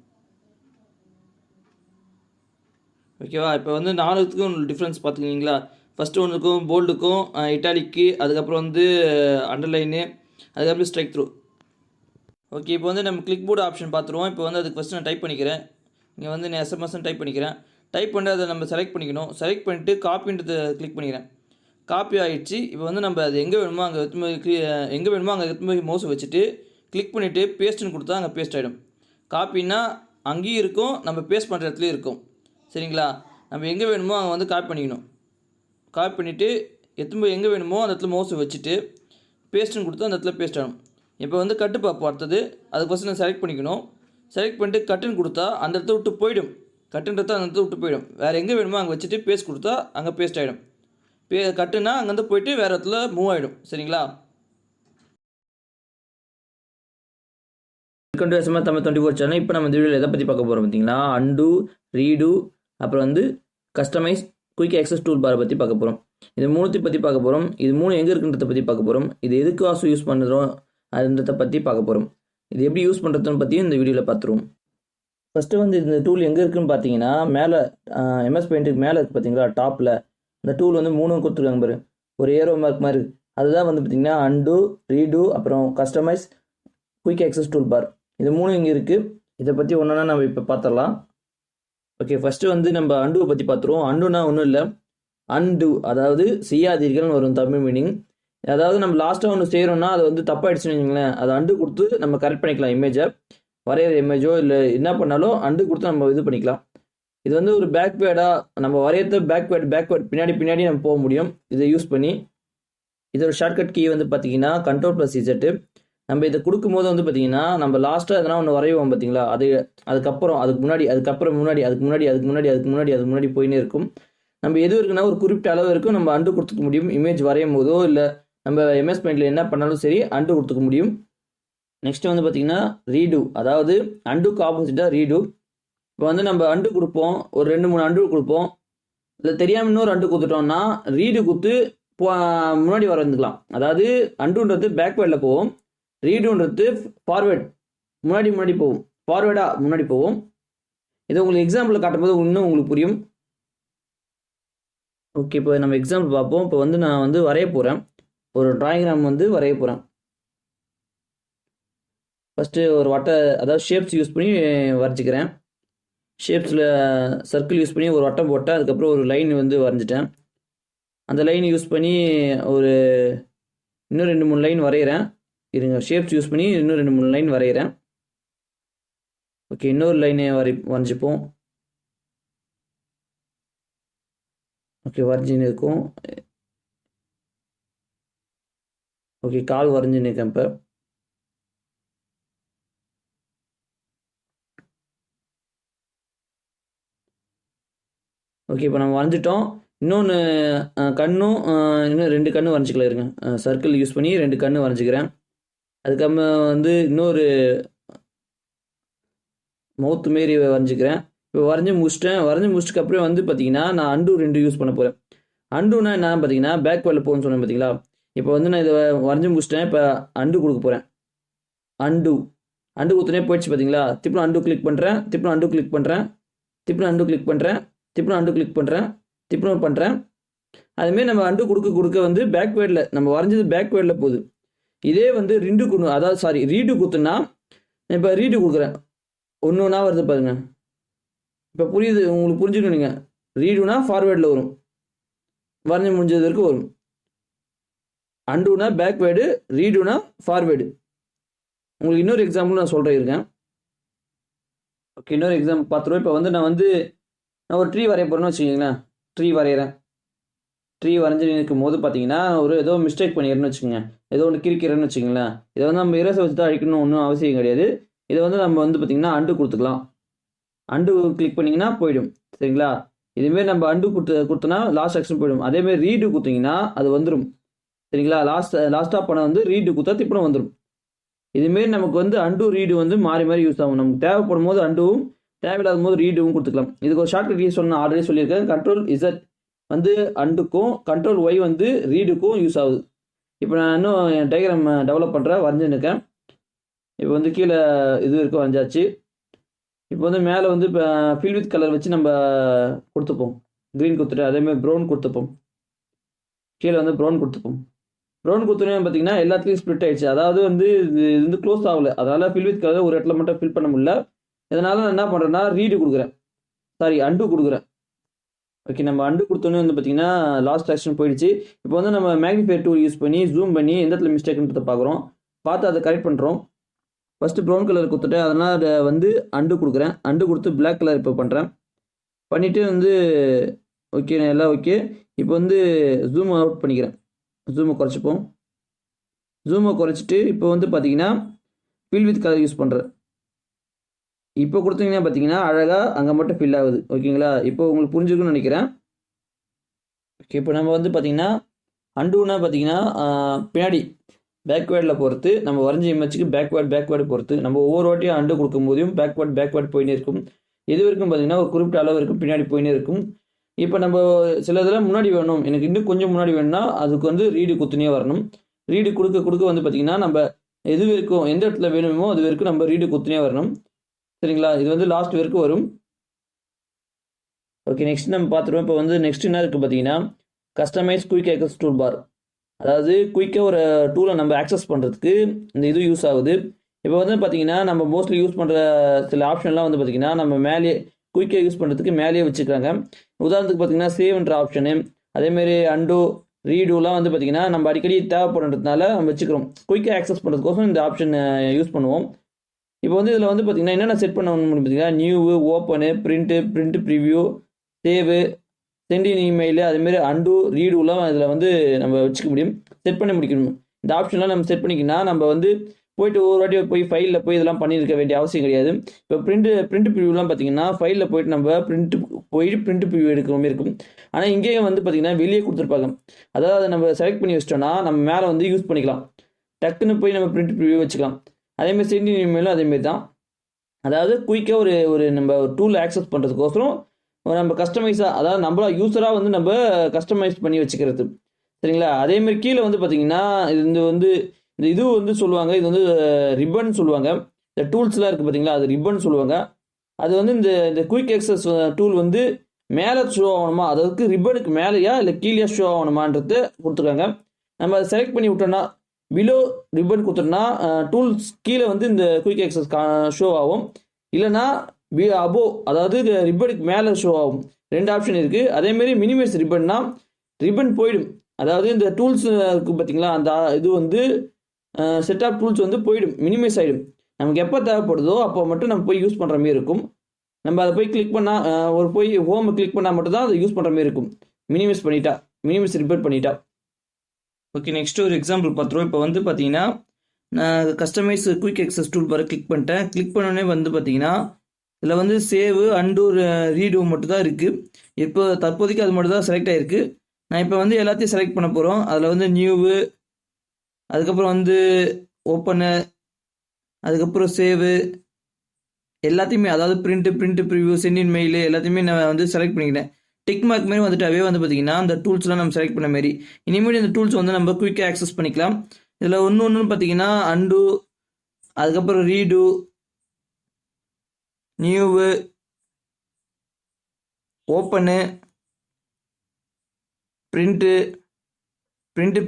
ஓகேவா? இப்போ வந்து நாலுத்துக்கும் டிஃப்ரென்ஸ் பார்த்துக்கிங்களா. ஃபஸ்ட்டு ஒன்றுக்கும் போல்டுக்கும் இட்டாலிக்கு, அதுக்கப்புறம் வந்து அண்டர்லைனு, அதுக்கப்புறம் ஸ்ட்ரைக் த்ரூ. ஓகே, இப்போ வந்து நம்ம கிளிக் போர்டு ஆப்ஷன் பார்த்துருவோம். இப்போ வந்து அதுக்கு ஃபஸ்ட்டு நான் டைப் பண்ணிக்கிறேன். இங்கே வந்து நான் SMS டைப் பண்ணிக்கிறேன். டைப் பண்ணி அதை நம்ம செலக்ட் பண்ணிக்கணும். செலக்ட் பண்ணிவிட்டு காப்பின்றதை கிளிக் பண்ணிக்கிறேன். காப்பி ஆகிடுச்சு. இப்போ வந்து நம்ம அது எங்கே வேணுமோ அங்கே எடுத்து போய் மவுஸை வச்சுட்டு கிளிக் பண்ணிவிட்டு பேஸ்ட்டுன்னு கொடுத்தா அங்கே பேஸ்ட் ஆகிடும். காப்பின்னா அங்கேயும் இருக்கும், நம்ம பேஸ்ட் பண்ணுற இடத்துலையும் இருக்கும். சரிங்களா? நம்ம எங்கே வேணுமோ அங்கே வந்து காப்பி பண்ணிக்கணும். காப்பி பண்ணிவிட்டு எடுத்து போய் எங்கே வேணுமோ அந்த இடத்துல மவுஸை வச்சுட்டு பேஸ்ட்டுன்னு கொடுத்தா அந்த இடத்துல பேஸ்ட் ஆகும். இப்போ வந்து கட்டு பார்ப்போம். அடுத்தது அதுக்கு ஃபஸ்ட்டு நான் செலக்ட் பண்ணிக்கணும். செலக்ட் பண்ணிட்டு கட்டுன்னு கொடுத்தா அந்த இடத்த விட்டு போயிடும். கட்டுன்றத அந்த இடத்த விட்டு போயிடும். வேறு எங்கே வேணுமோ அங்கே வச்சுட்டு பேஸ்ட் கொடுத்தா அங்கே பேஸ்ட் ஆகிடும். கட்டுனா அங்கேருந்து போயிட்டு வேறு இடத்துல மூவ் ஆகிடும். சரிங்களா? Welcome to SMS Tamil 24 channel. இப்போ நம்ம இந்த வீடியோவில் எதை பற்றி பார்க்க போகிறோம் பார்த்தீங்கன்னா, அண்டு, ரீடு, அப்புறம் வந்து கஸ்டமைஸ், குயிக் ஆக்சஸ் டூல் பாரை பற்றி பார்க்க போகிறோம். இது மூணுத்தையும் பற்றி பார்க்க போகிறோம். இது மூணு எங்கே இருக்குன்றதை பற்றி பார்க்க போகிறோம். இது எதுக்கு வாசம் யூஸ் பண்ணுறோம் அதுன்றதை பற்றி பார்க்க போகிறோம். இது எப்படி யூஸ் பண்ணுறதுன்னு பற்றியும் இந்த வீடியோவில் பார்த்துருவோம். ஃபஸ்ட்டு வந்து இந்த டூல் எங்கே இருக்குதுன்னு பார்த்தீங்கன்னா, மேலே MS பெயிண்ட்டுக்கு மேலே இருக்குது பார்த்தீங்களா, டாப்பில் இந்த டூல் வந்து மூணும் கொடுத்துருக்காங்க பாரு, ஒரு ஏரோ மார்க் மாதிரி. அதுதான் வந்து பார்த்திங்கன்னா அண்டு, ரீடு, அப்புறம் customise, quick access tool bar. இது மூணும் இங்கே இருக்குது. இதை பற்றி ஒன்றுனா நம்ம இப்போ பார்த்துடலாம். ஓகே, ஃபஸ்ட்டு வந்து நம்ம அண்டுவை பற்றி பார்த்துருவோம். அண்டுனா ஒன்றும் இல்லை, அன்டு அதாவது செய்யாதீர்கள்னு வரும் தமிழ் மீனிங். அதாவது நம்ம லாஸ்ட்டாக ஒன்று செய்கிறோம்னா அது வந்து தப்பாகிடுச்சுன்னு வச்சுங்களேன், அதை அண்டு கொடுத்து நம்ம கரெக்ட் பண்ணிக்கலாம். இமேஜை வரைகிற இமேஜோ இல்லை என்ன பண்ணாலும் அண்டு கொடுத்து நம்ம இது பண்ணிக்கலாம். இது வந்து ஒரு பேக்வேர்டாக நம்ம வரையறது பேக்வேர்ட் பின்னாடி நம்ம போக முடியும் இதை யூஸ் பண்ணி. இதோட ஷார்ட்கட் கீ வந்து பார்த்தீங்கன்னா Ctrl+Z. நம்ம இதை கொடுக்கும்போது வந்து பார்த்தீங்கன்னா நம்ம லாஸ்ட்டாக எதனா ஒன்று வரைவோம் பார்த்தீங்களா, அதுக்கு முன்னாடி போயினே இருக்கும். நம்ம எது இருக்குன்னா ஒரு குறிப்பிட்ட அளவு இருக்கும் நம்ம அண்டு கொடுத்துக்க முடியும். இமேஜ் வரையும் போதோ இல்லை நம்ம எம்எஸ் பெயிண்டில் என்ன பண்ணாலும் சரி அண்டு கொடுத்துக்க முடியும். நெக்ஸ்ட் வந்து பார்த்தீங்கன்னா ரீடு, அதாவது அண்டுக்கு ஆப்போசிட்டாக ரீடு. இப்போ வந்து நம்ம அண்டு கொடுப்போம், ஒரு 2-3 அண்டு கொடுப்போம். இல்லை தெரியாமல் இன்னொரு அண்டு கொடுத்துட்டோம்னா ரீடு கொடுத்து முன்னாடி வர வந்துக்கலாம். அதாவது அண்டுன்றது பேக்வேர்டில் போவோம், ரீடுன்றது ஃபார்வேர்ட் முன்னாடி போவோம், ஃபார்வேர்டாக முன்னாடி போவோம். இதை உங்களுக்கு எக்ஸாம்பிள் காட்டும்போது இன்னும் உங்களுக்கு புரியும். ஓகே, இப்போ நம்ம எக்ஸாம்பிள் பார்ப்போம். இப்போ வந்து நான் வந்து வரைய போகிறேன், ஒரு டிராயிங்கிராம் வந்து வரைய போகிறேன். ஃபஸ்ட்டு ஒரு அதாவது ஷேப்ஸ் யூஸ் பண்ணி வரைஞ்சிக்கிறேன். ஷேப்ஸில் சர்க்கிள் யூஸ் பண்ணி ஒரு வட்டம் போட்டேன், அதுக்கப்புறம் ஒரு லைன் வந்து வரைஞ்சிட்டேன். அந்த லைன் யூஸ் பண்ணி இன்னும் 2-3 லைன் வரைகிறேன். இருங்க, ஷேப்ஸ் யூஸ் பண்ணி இன்னும் 2-3 லைன் வரைகிறேன். ஓகே, இன்னொரு லைனை வரைஞ்சிப்போம். ஓகே, வரைஞ்சின்னு இருக்கும். ஓகே, கால் வரைஞ்சின்னு இருக்கேன் இப்போ. ஓகே, இப்போ நம்ம வரைஞ்சிட்டோம். இன்னொன்று கண்ணும் இன்னும் 2 கண்ணு வரைஞ்சிக்கலாம். இருங்க, சர்க்கிள் யூஸ் பண்ணி 2 கண்ணு வரைஞ்சிக்கிறேன். அதுக்கப்புறம் வந்து இன்னொரு மவுத்து மாரி வரைஞ்சிக்கிறேன். இப்போ வரைஞ்சி முடிச்சுட்டு அப்புறம் வந்து பார்த்தீங்கன்னா நான் அண்டு 2 யூஸ் பண்ண போகிறேன். அண்டுனா என்ன பார்த்தீங்கன்னா பேக்வேர்டில் போகணும்னு சொன்னேன் பார்த்தீங்களா. இப்போ வந்து நான் இதை வரைஞ்சி முடிச்சிட்டேன், இப்போ அண்டு கொடுக்க போகிறேன். அண்டு கொடுத்தனே போயிடுச்சு பார்த்தீங்களா. திருப்பி அண்டு கிளிக் பண்ணுறேன், திருப்பி அண்டு கிளிக் பண்ணுறேன், திருப்பி அண்டு கிளிக் பண்ணுறேன், திருப்பி அண்டு கிளிக் பண்ணுறேன், திருப்பி பண்ணுறேன். அதுமாரி நம்ம அண்டு கொடுக்க வந்து பேக்வேர்டில் நம்ம வரைஞ்சது பேக்வேர்டில் போகுது. இதே வந்து ரீடு கொடுத்தோன்னா இப்போ ரீடு கொடுக்குறேன், ஒன்று வருது பாருங்க. இப்போ புரியுது உங்களுக்கு, புரிஞ்சுக்கணும். நீங்கள் ரீடுனா ஃபார்வேர்டில் வரும், வரைஞ்சி முடிஞ்சது வரைக்கும் வரும். அண்டுனா பேக்வேர்டு, ரீடுனா ஃபார்வேர்டு. உங்களுக்கு இன்னொரு எக்ஸாம்பிள் நான் சொல்கிறேன் இருக்கேன். ஓகே, இன்னொரு எக்ஸாம்பிள் பார்த்துருவோம். இப்போ வந்து நான் ஒரு ட்ரீ வரைய போகிறேன்னு வச்சுக்கிங்களேன். ட்ரீ வரைகிறேன். ட்ரீ வரைஞ்சி நிற்கும் போது பார்த்தீங்கன்னா ஏதோ மிஸ்டேக் பண்ணிடுறேன்னு வச்சுக்கோங்க, ஏதோ ஒன்று கிரிக்கிறேன்னு வச்சுங்களேன். இதை வந்து நம்ம இரசை வச்சு தான் அழிக்கணும் ஒன்றும் அவசியம் கிடையாது. இதை வந்து நம்ம வந்து பார்த்திங்கன்னா அண்டு கொடுத்துக்கலாம். அண்டு கிளிக் பண்ணிங்கன்னா போயிடும், சரிங்களா. இதுமாரி நம்ம அண்டு கொடுத்தோன்னா லாஸ்ட் ஆக்ஷன் போயிடும். அதேமாரி ரீடு கொடுத்தீங்கன்னா அது வந்துடும், சரிங்களா. லாஸ்ட்டாக பண்ண வந்து ரீடு கொடுத்தா திருப்பி வந்துடும். இதுமாரி நமக்கு வந்து அண்டு ரீடு வந்து மாறி யூஸ் ஆகும். நமக்கு தேவைப்படும் போது அண்டுவும், தேவையில்லாத போது ரீடுவும் கொடுத்துக்கலாம். இதுக்கு ஒரு ஷார்ட்கட் கீ ஆல்ரெடி சொல்லியிருக்கேன். Ctrl+Z வந்து அண்டுக்கும், Ctrl+Y வந்து ரீடுக்கும் யூஸ் ஆகுது. இப்போ நான் இன்னும் என் டயக்ராம் டெவலப் பண்ணுறேன், வரைஞ்சுருக்கேன். இப்போ வந்து கீழே இது வரைக்கும் வரைஞ்சாச்சு. இப்போ வந்து மேலே வந்து இப்போ ஃபில் வித் கலர் வச்சு நம்ம கொடுத்துப்போம். க்ரீன் கொடுத்துட்டு அதேமாதிரி ப்ரௌன் கொடுத்துப்போம். கீழே வந்து ப்ரௌன் கொடுத்துப்போம். ப்ரௌன் கொடுத்தோன்னே பார்த்தீங்கன்னா எல்லாத்துலேயும் ஸ்ப்ளிட் ஆகிடுச்சு. அதாவது வந்து இது வந்து க்ளோஸ் ஆகலை, அதனால் ஃபில் வித் கலர் ஒரு இடத்துல மட்டும் ஃபில் பண்ண முடியல. இதனால் நான் என்ன பண்ணுறேன்னா ரீடு கொடுக்குறேன், அண்டு கொடுக்குறேன். ஓகே, நம்ம அண்டு கொடுத்தோன்னே வந்து பார்த்தீங்கன்னா லாஸ்ட் ஆக்ஷன் போயிடுச்சு. இப்போ வந்து நம்ம மேக்னிஃபையர் டூல் யூஸ் பண்ணி ஜூம் பண்ணி எந்த இடத்துல மிஸ்டேக்ன்றதை பார்க்குறோம், பார்த்து அதை கரெக்ட் பண்ணுறோம். ஃபஸ்ட்டு ப்ரௌன் கலர் கொடுத்துட்டு அதனால் அதை வந்து அண்டு கொடுக்குறேன். அண்டு கொடுத்து பிளாக் கலர் இப்போ பண்ணுறேன். பண்ணிவிட்டு வந்து ஓகே, எல்லாம் ஓகே. இப்போ வந்து ஜூம் அவுட் பண்ணிக்கிறேன். ஜூமை குறைச்சிப்போம். ஜூமை குறைச்சிட்டு இப்போ வந்து பார்த்தீங்கன்னா ஃபில் வித் கலர் யூஸ் பண்ணுறேன். இப்போ கொடுத்தீங்கன்னா பார்த்தீங்கன்னா அழகாக அங்கே மட்டும் ஃபில் ஆகுது, ஓகேங்களா. இப்போ உங்களுக்கு புரிஞ்சுக்கணும்னு நினைக்கிறேன். ஓகே, இப்போ நம்ம வந்து பார்த்தீங்கன்னா அண்டுனா பார்த்தீங்கன்னா பின்னாடி பேக்வேர்டில் பொறுத்து நம்ம வரைஞ்சி இமேஜுக்கு பேக்வேர்டு பொறுத்து நம்ம ஒவ்வொரு வாட்டியும் அண்டு கொடுக்கும் போதையும் பேக்வேர்டு போயினே இருக்கும். இது வரைக்கும் பார்த்தீங்கன்னா ஒரு குறிப்பிட்ட அளவு வரைக்கும் பின்னாடி போயினே இருக்கும். இப்போ நம்ம சில இதில் முன்னாடி வேணும், எனக்கு இன்னும் கொஞ்சம் முன்னாடி வேணும்னா அதுக்கு வந்து ரீடு குத்துனே வரணும். ரீடு கொடுக்க வந்து பார்த்தீங்கன்னா நம்ம எது வரைக்கும் எந்த இடத்துல வேணுமோ அது வரைக்கும் நம்ம ரீடு குத்துனே வரணும், சரிங்களா. இது வந்து லாஸ்ட் வரைக்கும் வரும். ஓகே, நெக்ஸ்ட் நம்ம பார்த்துருவோம். இப்போ வந்து நெக்ஸ்ட் என்ன இருக்குது பார்த்தீங்கன்னா customize quick access tool bar. அதாவது குயிக்காக ஒரு டூலை நம்ம ஆக்சஸ் பண்ணுறதுக்கு இந்த இது யூஸ் ஆகுது. இப்போ வந்து பார்த்தீங்கன்னா நம்ம மோஸ்ட்லி யூஸ் பண்ணுற சில ஆப்ஷன்லாம் வந்து பார்த்தீங்கன்னா நம்ம மேலே குயிக்காக யூஸ் பண்ணுறதுக்கு மேலேயே வச்சுக்கிறாங்க. உதாரணத்துக்கு பார்த்தீங்கன்னா சேவ்ன்ற ஆப்ஷனு, அதேமாரி அண்டோ ரீடூலாம் வந்து பார்த்திங்கன்னா நம்ம அடிக்கடி தேவைப்படுறதுனால நம்ம வச்சுக்கிறோம். குயிக்காக ஆக்சஸ் பண்ணுறதுக்கோசம் இந்த ஆப்ஷன் யூஸ் பண்ணுவோம். இப்போ வந்து இதில் வந்து பார்த்திங்கன்னா என்னென்ன செட் பண்ணணும்னு பார்த்தீங்கன்னா new, open, print preview, சேவு, send in email, அதுமாரி அண்டு ரீடூலாம் இதில் வந்து நம்ம வச்சுக்க முடியும், செட் பண்ணி முடிக்கணும். இந்த ஆப்ஷன்லாம் நம்ம செட் பண்ணிக்கினா நம்ம வந்து போயிட்டு ஒரு வாட்டி போய் ஃபைலில் போய் இதெல்லாம் பண்ணியிருக்க வேண்டிய அவசியம் கிடையாது. இப்போ பிரிண்ட் ப்ரிவ்யூலாம் பார்த்தீங்கன்னா ஃபைலில் போயிட்டு நம்ம பிரிண்ட் ப்ரிவ்யூ எடுக்கிற மாதிரி இருக்கும். ஆனால் இங்கேயும் வந்து பார்த்திங்கன்னா வெளியே கொடுத்துருப்பாங்க. அதாவது நம்ம செலக்ட் பண்ணி வச்சிட்டோன்னா நம்ம மேலே வந்து யூஸ் பண்ணிக்கலாம். டக்குன்னு போய் நம்ம பிரிண்ட் ப்ரிவ்யூ வச்சுக்கலாம். அதேமாதிரி சென்ட் இன் இமெயிலும் அதேமாரி தான். அதாவது குயிக்காக ஒரு நம்ம டூல் ஆக்சஸ் பண்ணுறதுக்கோசரம் நம்ம கஸ்டமைஸாக, அதாவது நம்மளா யூஸராக வந்து நம்ம கஸ்டமைஸ் பண்ணி வச்சுக்கிறது. சரிங்களா? அதேமாதிரி கீழே வந்து பார்த்திங்கன்னா இது வந்து சொல்லுவாங்க, இது வந்து ரிப்பன் சொல்லுவாங்க. இந்த டூல்ஸ்லாம் இருக்குது பார்த்தீங்களா, அது ரிப்பன் சொல்லுவாங்க. அது வந்து இந்த குயிக் ஆக்சஸ் டூல் வந்து மேலே ஷோ ஆகணுமா, அதாவது ரிப்பனுக்கு மேலேயா இல்லை கீழே ஷோ ஆகணுமான்றது கொடுத்துருக்காங்க. நம்ம அதை செலக்ட் பண்ணி விட்டோம்னா பிலோ ரிப்பன் கொடுத்தோம்னா டூல்ஸ் கீழே வந்து இந்த குயிக் ஆக்சஸ் ஷோ ஆகும். இல்லைனா அபோ, அதாவது ரிப்பனுக்கு மேலே ஷோ ஆகும். 2 ஆப்ஷன் இருக்குது. அதேமாரி மினிமைஸ் ரிப்பன்னா ரிப்பன் போயிடும். அதாவது இந்த டூல்ஸ் இருக்குது பார்த்தீங்களா, அந்த இது வந்து செட் ஆஃப் டூல்ஸ் வந்து போயிடும், மினிமைஸ் ஆகிடும். நமக்கு எப்போ தேவைப்படுதோ அப்போ மட்டும் நம்ம போய் யூஸ் பண்ணுற மாதிரி இருக்கும். நம்ம அதை போய் கிளிக் பண்ணால் போய் ஹோமை கிளிக் பண்ணால் மட்டும் தான் அதை யூஸ் பண்ணுற மாதிரி இருக்கும். மினிமைஸ் ரிப்பேர் பண்ணிட்டா. ஓகே, நெக்ஸ்ட்டு ஒரு எக்ஸாம்பிள் பார்த்துருவோம். இப்போ வந்து பார்த்தீங்கன்னா நான் கஸ்டமைஸ் குயிக் ஆக்சஸ் டூல் பாரு கிளிக் பண்ணிட்டேன். கிளிக் பண்ணோடனே வந்து பார்த்தீங்கன்னா இதில் வந்து சேவு அண்டு ரீடு மட்டும் தான் இருக்குது. இப்போ தற்போதைக்கு அது மட்டும் தான் செலக்ட் ஆகிருக்கு. நான் இப்போ வந்து எல்லாத்தையும் செலக்ட் பண்ண போகிறோம். அதில் வந்து நியூவு, அதுக்கப்புறம் வந்து ஓப்பனு, அதுக்கப்புறம் சேவு, எல்லாத்தையுமே, அதாவது பிரிண்ட் ப்ரிவ்யூ, சென்ட் இன் மெயில் எல்லாத்தையுமே நான் வந்து செலக்ட் பண்ணிக்கிட்டேன். டிக் மார்க் மாதிரி வந்துட்டாவே வந்து பார்த்தீங்கன்னா அந்த டூல்ஸ்லாம் நம்ம செலக்ட் பண்ண மாரி இனிமேல் இந்த டூல்ஸ் வந்து நம்ம குயிக்காக ஆக்சஸ் பண்ணிக்கலாம். இதில் ஒன்று பார்த்தீங்கன்னா அண்டு, அதுக்கப்புறம் redo, new, open, print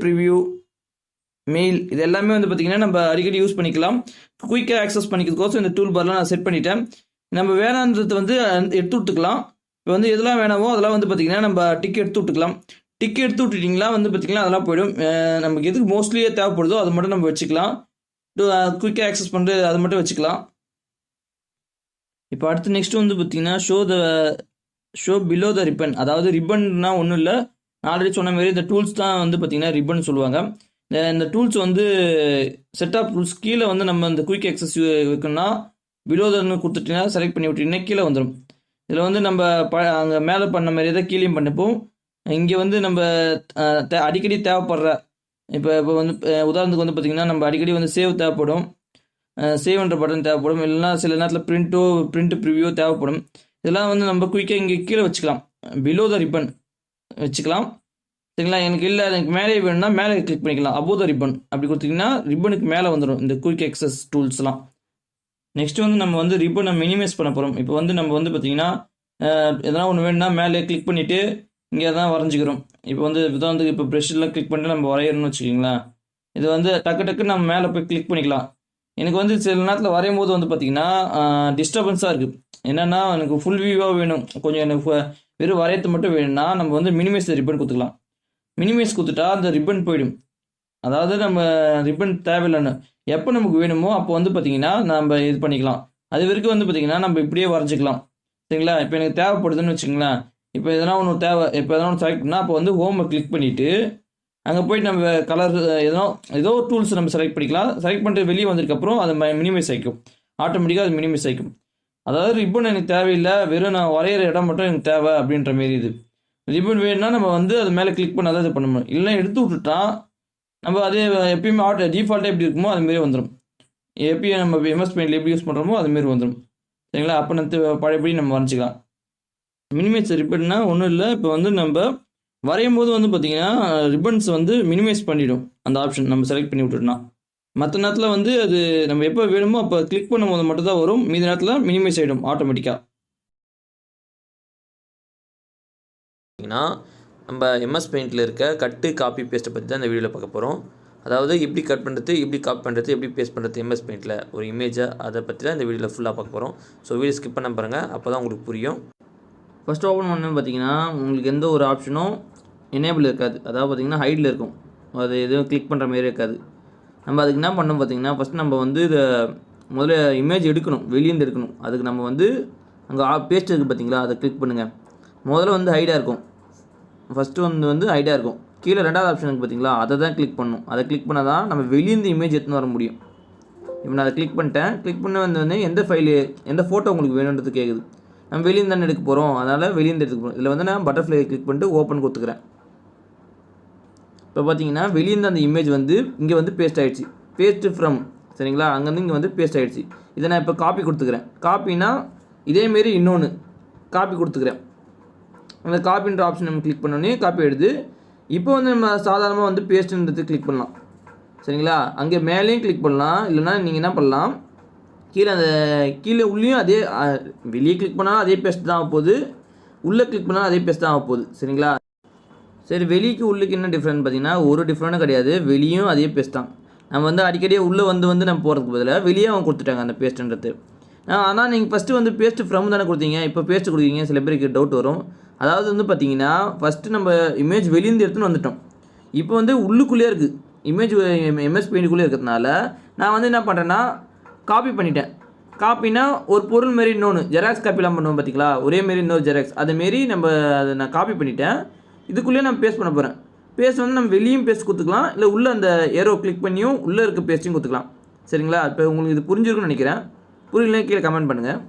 preview, mail, இது எல்லாமே வந்து பார்த்திங்கன்னா நம்ம அடிக்கடி யூஸ் பண்ணிக்கலாம். குயிக்காக ஆக்சஸ் பண்ணிக்கிறதுக்கோசம் இந்த டூல் பார்லாம் நான் செட் பண்ணிட்டேன். நம்ம வேணான்றது வந்து எடுத்து விட்டுக்கலாம். இப்போ வந்து எதெல்லாம் வேணாமோ அதெல்லாம் வந்து பார்த்திங்கன்னா நம்ம டிக் எடுத்து விட்டுக்கலாம். டிக் எடுத்து விட்டுட்டிங்களா வந்து பார்த்திங்கன்னா அதெல்லாம் போயிடும். நமக்கு எதுக்கு மோஸ்ட்லியே தேவைப்படுதோ அது மட்டும் நம்ம வச்சுக்கலாம். குயிக்காக ஆக்சஸ் பண்ணுறது அது மட்டும் வச்சுக்கலாம். இப்போ அடுத்து நெக்ஸ்ட் வந்து பார்த்திங்கன்னா ஷோ பிலோ த ரிப்பன். அதாவது ரிப்பன்னா ஒன்றும் இல்லை, ஆல்ரெடி சொன்ன மாதிரி இந்த டூல்ஸ் தான் வந்து பார்த்திங்கன்னா ரிப்பன் சொல்லுவாங்க. இந்த டூல்ஸ் வந்து செட் ஆஃப் டூல்ஸ் கீழே வந்து நம்ம இந்த குயிக் ஆக்சஸ் வைக்கணும்னா பிலோதர்னு கொடுத்துட்டிங்கன்னா செலக்ட் பண்ணி விட்டிங்கன்னா கீழே வந்துடும். இதில் வந்து நம்ம அங்கே மேலே பண்ண மாதிரி தான் கீழேயும் பண்ணிப்போம். இங்கே வந்து நம்ம அடிக்கடி தேவைப்படுற இப்போ வந்து உதாரணத்துக்கு வந்து பார்த்திங்கன்னா நம்ம அடிக்கடி வந்து சேவ் தேவைப்படும், சேவ்ன்ற பட்டன் தேவைப்படும், இல்லைன்னா சில நேரத்தில் பிரிண்ட் ப்ரிவ்யூ தேவைப்படும். இதெல்லாம் வந்து நம்ம குயிக்காக இங்கே கீழே வச்சுக்கலாம், பிலோ த ரிப்பன் வச்சுக்கலாம். சரிங்களா? எனக்கு மேலே வேணும்னா மேலே கிளிக் பண்ணிக்கலாம், அபோவ் த ரிப்பன் அப்படி கொடுத்தீங்கன்னா ரிப்பனுக்கு மேலே வந்துடும் இந்த குயிக் ஆக்சஸ் டூல்ஸ்லாம். நெக்ஸ்ட் வந்து நம்ம வந்து ரிப்பனை மினிமைஸ் பண்ண போகிறோம். இப்போ வந்து நம்ம வந்து பார்த்திங்கன்னா எதனா ஒன்று வேணும்னா மேலே கிளிக் பண்ணிவிட்டு இங்கே தான் வரைஞ்சிக்கிறோம். இப்போ வந்து உதாரணத்துக்கு இப்போ ப்ரெஷ்ஷெலாம் கிளிக் பண்ணிட்டு நம்ம வரையணும்னு வச்சுக்கிங்களேன். இது வந்து டக்கு நம்ம மேலே போய் கிளிக் பண்ணிக்கலாம். எனக்கு வந்து சில நேரத்தில் வரையும் போது வந்து பார்த்திங்கன்னா டிஸ்டர்பன்ஸாக இருக்குது. என்னென்னா எனக்கு ஃபுல் வியூவாக வேணும், கொஞ்சம் எனக்கு வெறும் வரையத்து மட்டும் வேணும்னா நம்ம வந்து மினிமைஸ் ரிப்பன் கொடுத்துக்கலாம். மினிமைஸ் கொடுத்துட்டா அந்த ரிப்பன் போயிடும். அதாவது நம்ம ரிப்பன் தேவையில்லைன்னு எப்போ நமக்கு வேணுமோ அப்போ வந்து பார்த்திங்கன்னா நம்ம இது பண்ணிக்கலாம். அது வரைக்கும் வந்து பார்த்திங்கன்னா நம்ம இப்படியே வரைஞ்சிக்கலாம். சரிங்களா? இப்போ எனக்கு தேவைப்படுதுன்னு வச்சுங்களேன். இப்போ எதனா ஒன்று செலக்ட் பண்ணால் அப்போ வந்து ஹோமை கிளிக் பண்ணிவிட்டு அங்கே போய்ட்டு நம்ம கலர் ஏதோ டூல்ஸ் நம்ம செலக்ட் பண்ணிக்கலாம். செலக்ட் பண்ணிட்டு வெளியே வந்ததுக்கப்புறம் அதை மினிமைஸ் ஆகிக்கும், ஆட்டோமேட்டிக்காக அது மினிமைஸ் ஆகிக்கும். அதாவது ரிப்பன் எனக்கு தேவையில்லை, வெறும் நான் வரைகிற இடம் மட்டும் எனக்கு தேவை அப்படின்ற மாரி இது. ரிப்பன் வேணும்னா நம்ம வந்து அது மேலே கிளிக் பண்ணால் தான் இது பண்ண முடியும். இல்லைன்னா எடுத்து விட்டுட்டா நம்ம அதே எப்பயுமே டிஃபால்ட்டாக எப்படி இருக்குமோ அதுமாரி வந்துடும். எப்பயும் நம்ம எம்எஸ் பெயிண்டில் எப்படி யூஸ் பண்ணுறோமோ அதுமாரி வந்துடும். சரிங்களா? அப்போ நம்ம பழையபடி நம்ம வரைஞ்சிக்கலாம். மினிமைஸ் ரிப்பன்னா ஒன்றும் இல்லை, இப்போ வந்து நம்ம வரையும் போது வந்து பார்த்திங்கன்னா ரிப்பன்ஸ் வந்து மினிமைஸ் பண்ணிவிடும் அந்த ஆப்ஷன் நம்ம செலக்ட் பண்ணி விட்டுட்டோம்னா. மற்ற நேரத்தில் வந்து அது நம்ம எப்போ வேணுமோ அப்போ கிளிக் பண்ணும்போது மட்டும் தான் வரும், மீதி நேரத்தில் மினிமைஸ் ஆகிடும் ஆட்டோமேட்டிக்காக. நம்ம எம்எஸ் பெயிண்டில் இருக்க கட்டு காப்பி பேஸ்ட்டை பற்றி தான் இந்த வீடியோவில் பார்க்க போகிறோம். அதாவது எப்படி கட் பண்ணுறது, எப்படி காப்பி பண்ணுறது, எப்படி பேஸ்ட் பண்ணுறது எம்எஸ் பெயிண்டில் ஒரு இமேஜை, அதை பற்றி தான் இந்த வீடியோவில் ஃபுல்லாக பார்க்க போகிறோம். ஸோ வீடியோ ஸ்கிப் பண்ண பாருங்கள், அப்போ தான் உங்களுக்கு புரியும். ஃபஸ்ட் ஓப்பன் பண்ணணும்னு பார்த்தீங்கன்னா உங்களுக்கு எந்த ஒரு ஆப்ஷனும் எனேபிள் இருக்காது, அதாவது பார்த்திங்கன்னா ஹைடில் இருக்கும், அது எதுவும் கிளிக் பண்ணுற மாரி இருக்காது. நம்ம அதுக்கு என்ன பண்ணணும் பார்த்திங்கன்னா, ஃபஸ்ட்டு நம்ம வந்து இதை முதல்ல இமேஜ் எடுக்கணும், வெளியேந்து எடுக்கணும். அதுக்கு நம்ம வந்து அங்கே பேஸ்ட் இருக்குது பார்த்திங்களா, அதை கிளிக் பண்ணுங்கள். முதல்ல வந்து ஹைடாக இருக்கும், ஃபஸ்ட்டு வந்து ஹைடாக இருக்கும். கீழே ரெண்டாவது ஆப்ஷன் இருக்குது பார்த்திங்களா, அதை தான் கிளிக் பண்ணணும். அதை கிளிக் பண்ணால் தான் நம்ம வெளியேந்து இமேஜ் எடுத்துன்னு வர முடியும். இப்போ நான் அதை கிளிக் பண்ணிட்டேன். கிளிக் பண்ண வந்து எந்த ஃபைலு எந்த ஃபோட்டோ உங்களுக்கு வேணுன்றது கேட்குது. நம்ம வெளியே தானே எடுக்க போகிறோம், அதனால் வெளியேந்து எடுத்துக்க போகிறோம். இதில் வந்து நான் பட்டர்ஃப்ளை கிளிக் பண்ணிட்டு ஓப்பன் கொடுத்துக்கிறேன். இப்போ பார்த்தீங்கன்னா வெளியேந்து அந்த இமேஜ் வந்து இங்கே வந்து பேஸ்ட் ஆகிடுச்சு, பேஸ்ட்டு ஃப்ரம், சரிங்களா, அங்கேருந்து இங்கே வந்து பேஸ்ட் ஆகிடுச்சு. இதை நான் இப்போ காப்பி கொடுத்துக்கிறேன். காப்பினா இதேமாரி இன்னொன்று காப்பி கொடுத்துக்கிறேன். அந்த காப்பின்ற ஆப்ஷன் நம்ம கிளிக் பண்ணோன்னே காப்பி எடுத்து இப்போ வந்து நம்ம சாதாரணமாக வந்து பேஸ்ட்டுன்றது கிளிக் பண்ணலாம், சரிங்களா. அங்கே மேலேயும் கிளிக் பண்ணலாம், இல்லைனா நீங்கள் என்ன பண்ணலாம், கீழே அந்த கீழே உள்ளேயும் அதே, வெளியே கிளிக் பண்ணாலும் அதே பேஸ்ட் தான் ஆக போகுது, உள்ளே கிளிக் பண்ணாலும் அதே பேஸ்ட் தான் ஆக போகுது, சரிங்களா. சரி, வெளிக்கு உள்ளுக்கு என்ன டிஃப்ரெண்ட் பார்த்தீங்கன்னா ஒரு டிஃப்ரெண்ட்டும் கிடையாது, வெளியும் அதே பேஸ்ட் தான். நம்ம வந்து அடிக்கடியே உள்ளே வந்து நம்ம போகிறதுக்கு பதிலாக வெளியே அவங்க கொடுத்துட்டாங்க அந்த பேஸ்ட்டுன்றது. ஆனால் நீங்கள் ஃபஸ்ட்டு வந்து பேஸ்ட்டு ஃப்ரம் தானே கொடுத்தீங்க, இப்போ பேஸ்ட்டு கொடுத்தீங்க, சில பேருக்கு டவுட் வரும். அதாவது வந்து பார்த்தீங்கன்னா ஃபஸ்ட்டு நம்ம இமேஜ் வெளியேந்து எடுத்துன்னு வந்துட்டோம், இப்போ வந்து உள்ளுக்குள்ளேயே இருக்குது இமேஜ், எம்எஸ் பெயிண்ட்டுக்குள்ளே இருக்கிறதுனால நான் வந்து என்ன பண்ணுறேன்னா காப்பி பண்ணிட்டேன். காப்பினா ஒரு பொருள் மாரி இன்னொன்று ஜெராக்ஸ் காப்பிலாம் பண்ணுவோம் பார்த்தீங்களா, ஒரே மாரி இன்னொரு ஜெராக்ஸ், அதேமாரி நம்ம அதை நான் காப்பி பண்ணிட்டேன். இதுக்குள்ளேயே நான் பேஸ்ட் பண்ண போகிறேன். பேஸ்ட் வந்து நம்ம வெளியும் பேஸ்ட் கொடுத்துக்கலாம், இல்லை உள்ளே அந்த ஏரோ கிளிக் பண்ணியும் உள்ளே இருக்க பேஸ்ட்டையும் கொடுத்துக்கலாம், சரிங்களா. இப்போ உங்களுக்கு இது புரிஞ்சிருக்குன்னு நினைக்கிறேன். புரியலன்னா கீழே கமெண்ட் பண்ணுங்கள்.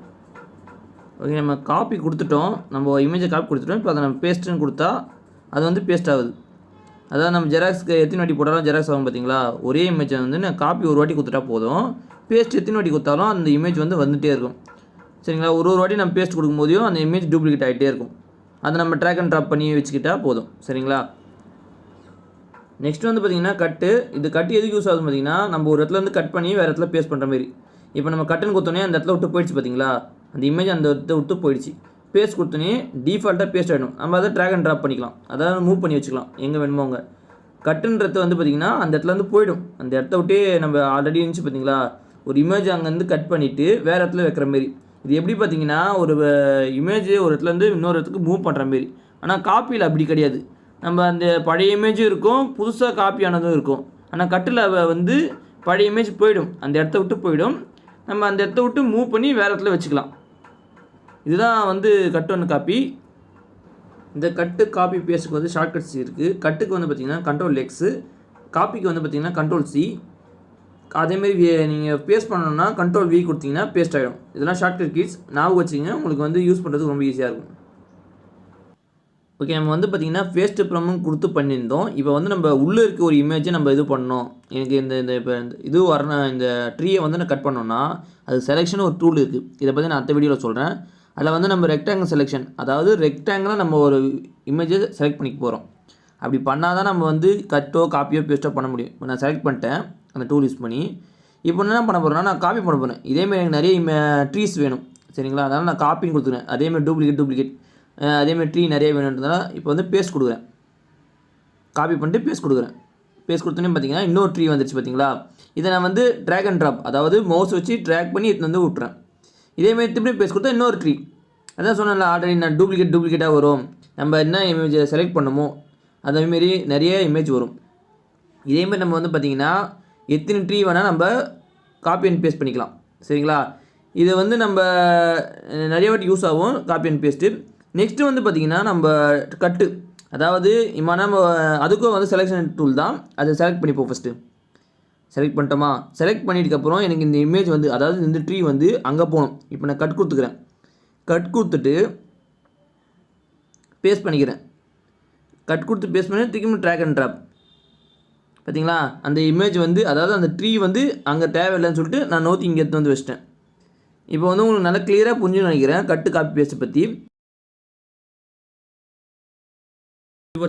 ஓகே, நம்ம காப்பி கொடுத்துட்டோம், நம்ம இமேஜை காப்பி கொடுத்துட்டோம். இப்போ அதை நம்ம பேஸ்ட்டுன்னு கொடுத்தா அது வந்து பேஸ்ட் ஆகுது. அதாவது நம்ம ஜெராக்ஸ்க்கு எத்தனை வாட்டி போட்டாலும் ஜெராக்ஸ் ஆகும் பார்த்தீங்களா, ஒரே இமேஜை வந்து நான் காப்பி ஒரு வாட்டி கொடுத்துட்டா போதும், பேஸ்ட் எத்தனை வாட்டி கொடுத்தாலும் அந்த இமேஜ் வந்து வந்துகிட்டே இருக்கும், சரிங்களா. ஒரு வாட்டி நம்ம பேஸ்ட் கொடுக்கும்போதையும் அந்த இமேஜ் டூப்ளிகேட் ஆகிட்டே இருக்கும். அதை நம்ம ட்ராக் அண்ட் ட்ராப் பண்ணி வச்சுக்கிட்டால் போதும், சரிங்களா. நெக்ஸ்ட் வந்து பார்த்திங்கன்னா கட்டு. இது கட்டு எதுக்கு யூஸ் ஆகுது பார்த்தீங்கன்னா, நம்ம ஒரு இடத்துல இருந்து கட் பண்ணி வேறு இடத்துல பேஸ்ட் பண்ணுற மாதிரி. இப்போ நம்ம கட்டுன்னு கொடுத்தோன்னே அந்த இடத்துல விட்டு போயிடுச்சு பார்த்தீங்களா, அந்த இமேஜ் அந்த இடத்துல விட்டு போயிடுச்சு. பேஸ்ட் கொடுத்தோன்னே டிஃபால்ட்டாக பேஸ்ட் ஆகிடும். நம்ம அதை ட்ராக் அண்ட் ட்ராப் பண்ணிக்கலாம், அதாவது மூவ் பண்ணி வச்சுக்கலாம் எங்கே வேணுமோ அங்கே. கட்டுன்றது வந்து பார்த்திங்கன்னா அந்த இடத்துல வந்து போயிடும், அந்த இடத்த விட்டே நம்ம ஆல்ரெடி இருந்துச்சு பார்த்தீங்களா, ஒரு இமேஜ் அங்கேருந்து கட் பண்ணிவிட்டு வேறு இடத்துல வைக்கிற மாரி. இது எப்படி பார்த்தீங்கன்னா ஒரு இமேஜ் ஒரு இடத்துலேருந்து இன்னொரு இடத்துக்கு மூவ் பண்ணுற மாரி. ஆனால் காப்பியில் அப்படி கிடையாது, நம்ம அந்த பழைய இமேஜும் இருக்கும், புதுசாக காப்பியானதும் இருக்கும். ஆனால் கட்டில் வந்து பழைய இமேஜ் போயிடும், அந்த இடத்த விட்டு போயிடும், நம்ம அந்த இடத்த விட்டு மூவ் பண்ணி வேறு இடத்துல வச்சுக்கலாம். இதுதான் வந்து கட் ஒன்று காப்பி. இந்த கட்டு காப்பி பேஸ்ட்டுக்கு வந்து ஷார்ட்கட்ஸ் இருக்குது. கட்டுக்கு வந்து பார்த்திங்கன்னா Ctrl+X, காப்பிக்கு வந்து பார்த்திங்கன்னா Ctrl+C. அதேமாரி நீங்கள் பேஸ்ட் பண்ணணுன்னா Ctrl+V கொடுத்தீங்கன்னா பேஸ்ட் ஆகிடும். இதெல்லாம் ஷார்ட்கட் கீஸ், ஞாபகம் வச்சுங்க, உங்களுக்கு வந்து யூஸ் பண்ணுறதுக்கு ரொம்ப ஈஸியாக இருக்கும். ஓகே, நம்ம வந்து பார்த்திங்கன்னா பேஸ்ட்டு ப்ரம்னு கொடுத்து பண்ணியிருந்தோம். இப்போ வந்து நம்ம உள்ளே இருக்க ஒரு இமேஜை நம்ம இது பண்ணோம், எனக்கு இந்த இப்போ இது வரணும், இந்த ட்ரீயை வந்து நான் கட் பண்ணோன்னா அது செலெக்ஷன் ஒரு டூல் இருக்குது. இதை பற்றி நான் அடுத்த வீடியோவில் சொல்கிறேன். அதில் வந்து நம்ம ரெக்டாங்கிள் செலெக்ஷன், அதாவது ரெக்டாங்கிளாக நம்ம ஒரு இமேஜை செலக்ட் பண்ணிக்க போகிறோம். அப்படி பண்ணால் தான் நம்ம வந்து கட்டோ காப்பியோ பேஸ்ட்டோ பண்ண முடியும். இப்போ நான் செலக்ட் பண்ணிட்டேன் அந்த டூல் யூஸ் பண்ணி. இப்போ என்ன பண்ண போகிறேன்னா நான் காப்பி பண்ண போகிறேன். இதேமாதிரி எனக்கு நிறைய ட்ரீஸ் வேணும், சரிங்களா. அதனால் நான் காப்பின்னு கொடுத்துக்கிறேன். அதேமாதிரி டூப்ளிகேட் அதேமாதிரி ட்ரீ நிறைய வேணுன்றதுனால இப்போ வந்து பேஸ்ட் கொடுக்குறேன். காப்பி பண்ணிட்டு பேஸ்ட் கொடுக்குறேன். பேஸ்ட் கொடுத்தோன்னே பார்த்தீங்கன்னா இன்னொரு ட்ரீ வந்துடுச்சு பார்த்தீங்களா. இதை நான் வந்து ட்ராக் அண்ட் ட்ராப், அதாவது மவுஸ் வச்சு ட்ராக் பண்ணி எடுத்து வந்து விட்டுறேன். இதேமாதிரி திருப்பி பேஸ்ட் கொடுத்தா இன்னொரு ட்ரீ. அதான் சொன்னேன்ல ஆல்ரெடி, நான் டூப்ளிகேட்டாக வரும், நம்ம என்ன இமேஜை செலக்ட் பண்ணமோ அதேமாரி நிறைய இமேஜ் வரும். இதேமாதிரி நம்ம வந்து பார்த்திங்கன்னா எத்தனை ட்ரீ வேணால் நம்ம காப்பி அண்ட் பேஸ்ட் பண்ணிக்கலாம், சரிங்களா. இதை வந்து நம்ம நிறைய வாட்டி யூஸ் ஆகும் காப்பி அண்ட் பேஸ்ட்டு. நெக்ஸ்ட்டு வந்து பார்த்திங்கன்னா நம்ம கட்டு, அதாவது இப்போ நம்ம அதுக்கும் வந்து செலெக்ஷன் டூல் தான், அதை செலக்ட் பண்ணிப்போம். ஃபஸ்ட்டு செலக்ட் பண்ணிட்டோமா, செலக்ட் பண்ணிட்டுக்கப்புறம் எனக்கு இந்த இமேஜ் வந்து, அதாவது இந்த ட்ரீ வந்து அங்கே போகணும். இப்போ நான் கட் கொடுத்துக்கிறேன். கட் கொடுத்துட்டு பேஸ்ட் பண்ணிக்கிறேன். கட் கொடுத்து பேஸ்ட் பண்ணி திரும்பி ட்ராக் அண்ட் ட்ராப். பார்த்தீங்களா, அந்த இமேஜ் வந்து, அதாவது அந்த ட்ரீ வந்து அங்கே தேவையில்லைன்னு சொல்லிட்டு நான் நோத்தி இங்கே எடுத்து வந்து வச்சிட்டேன். இப்போ வந்து உங்களுக்கு நல்லா கிளியராக புரிஞ்சுன்னு நினைக்கிறேன் கட்டு காப்பி பேஸ்ட்டை பற்றி.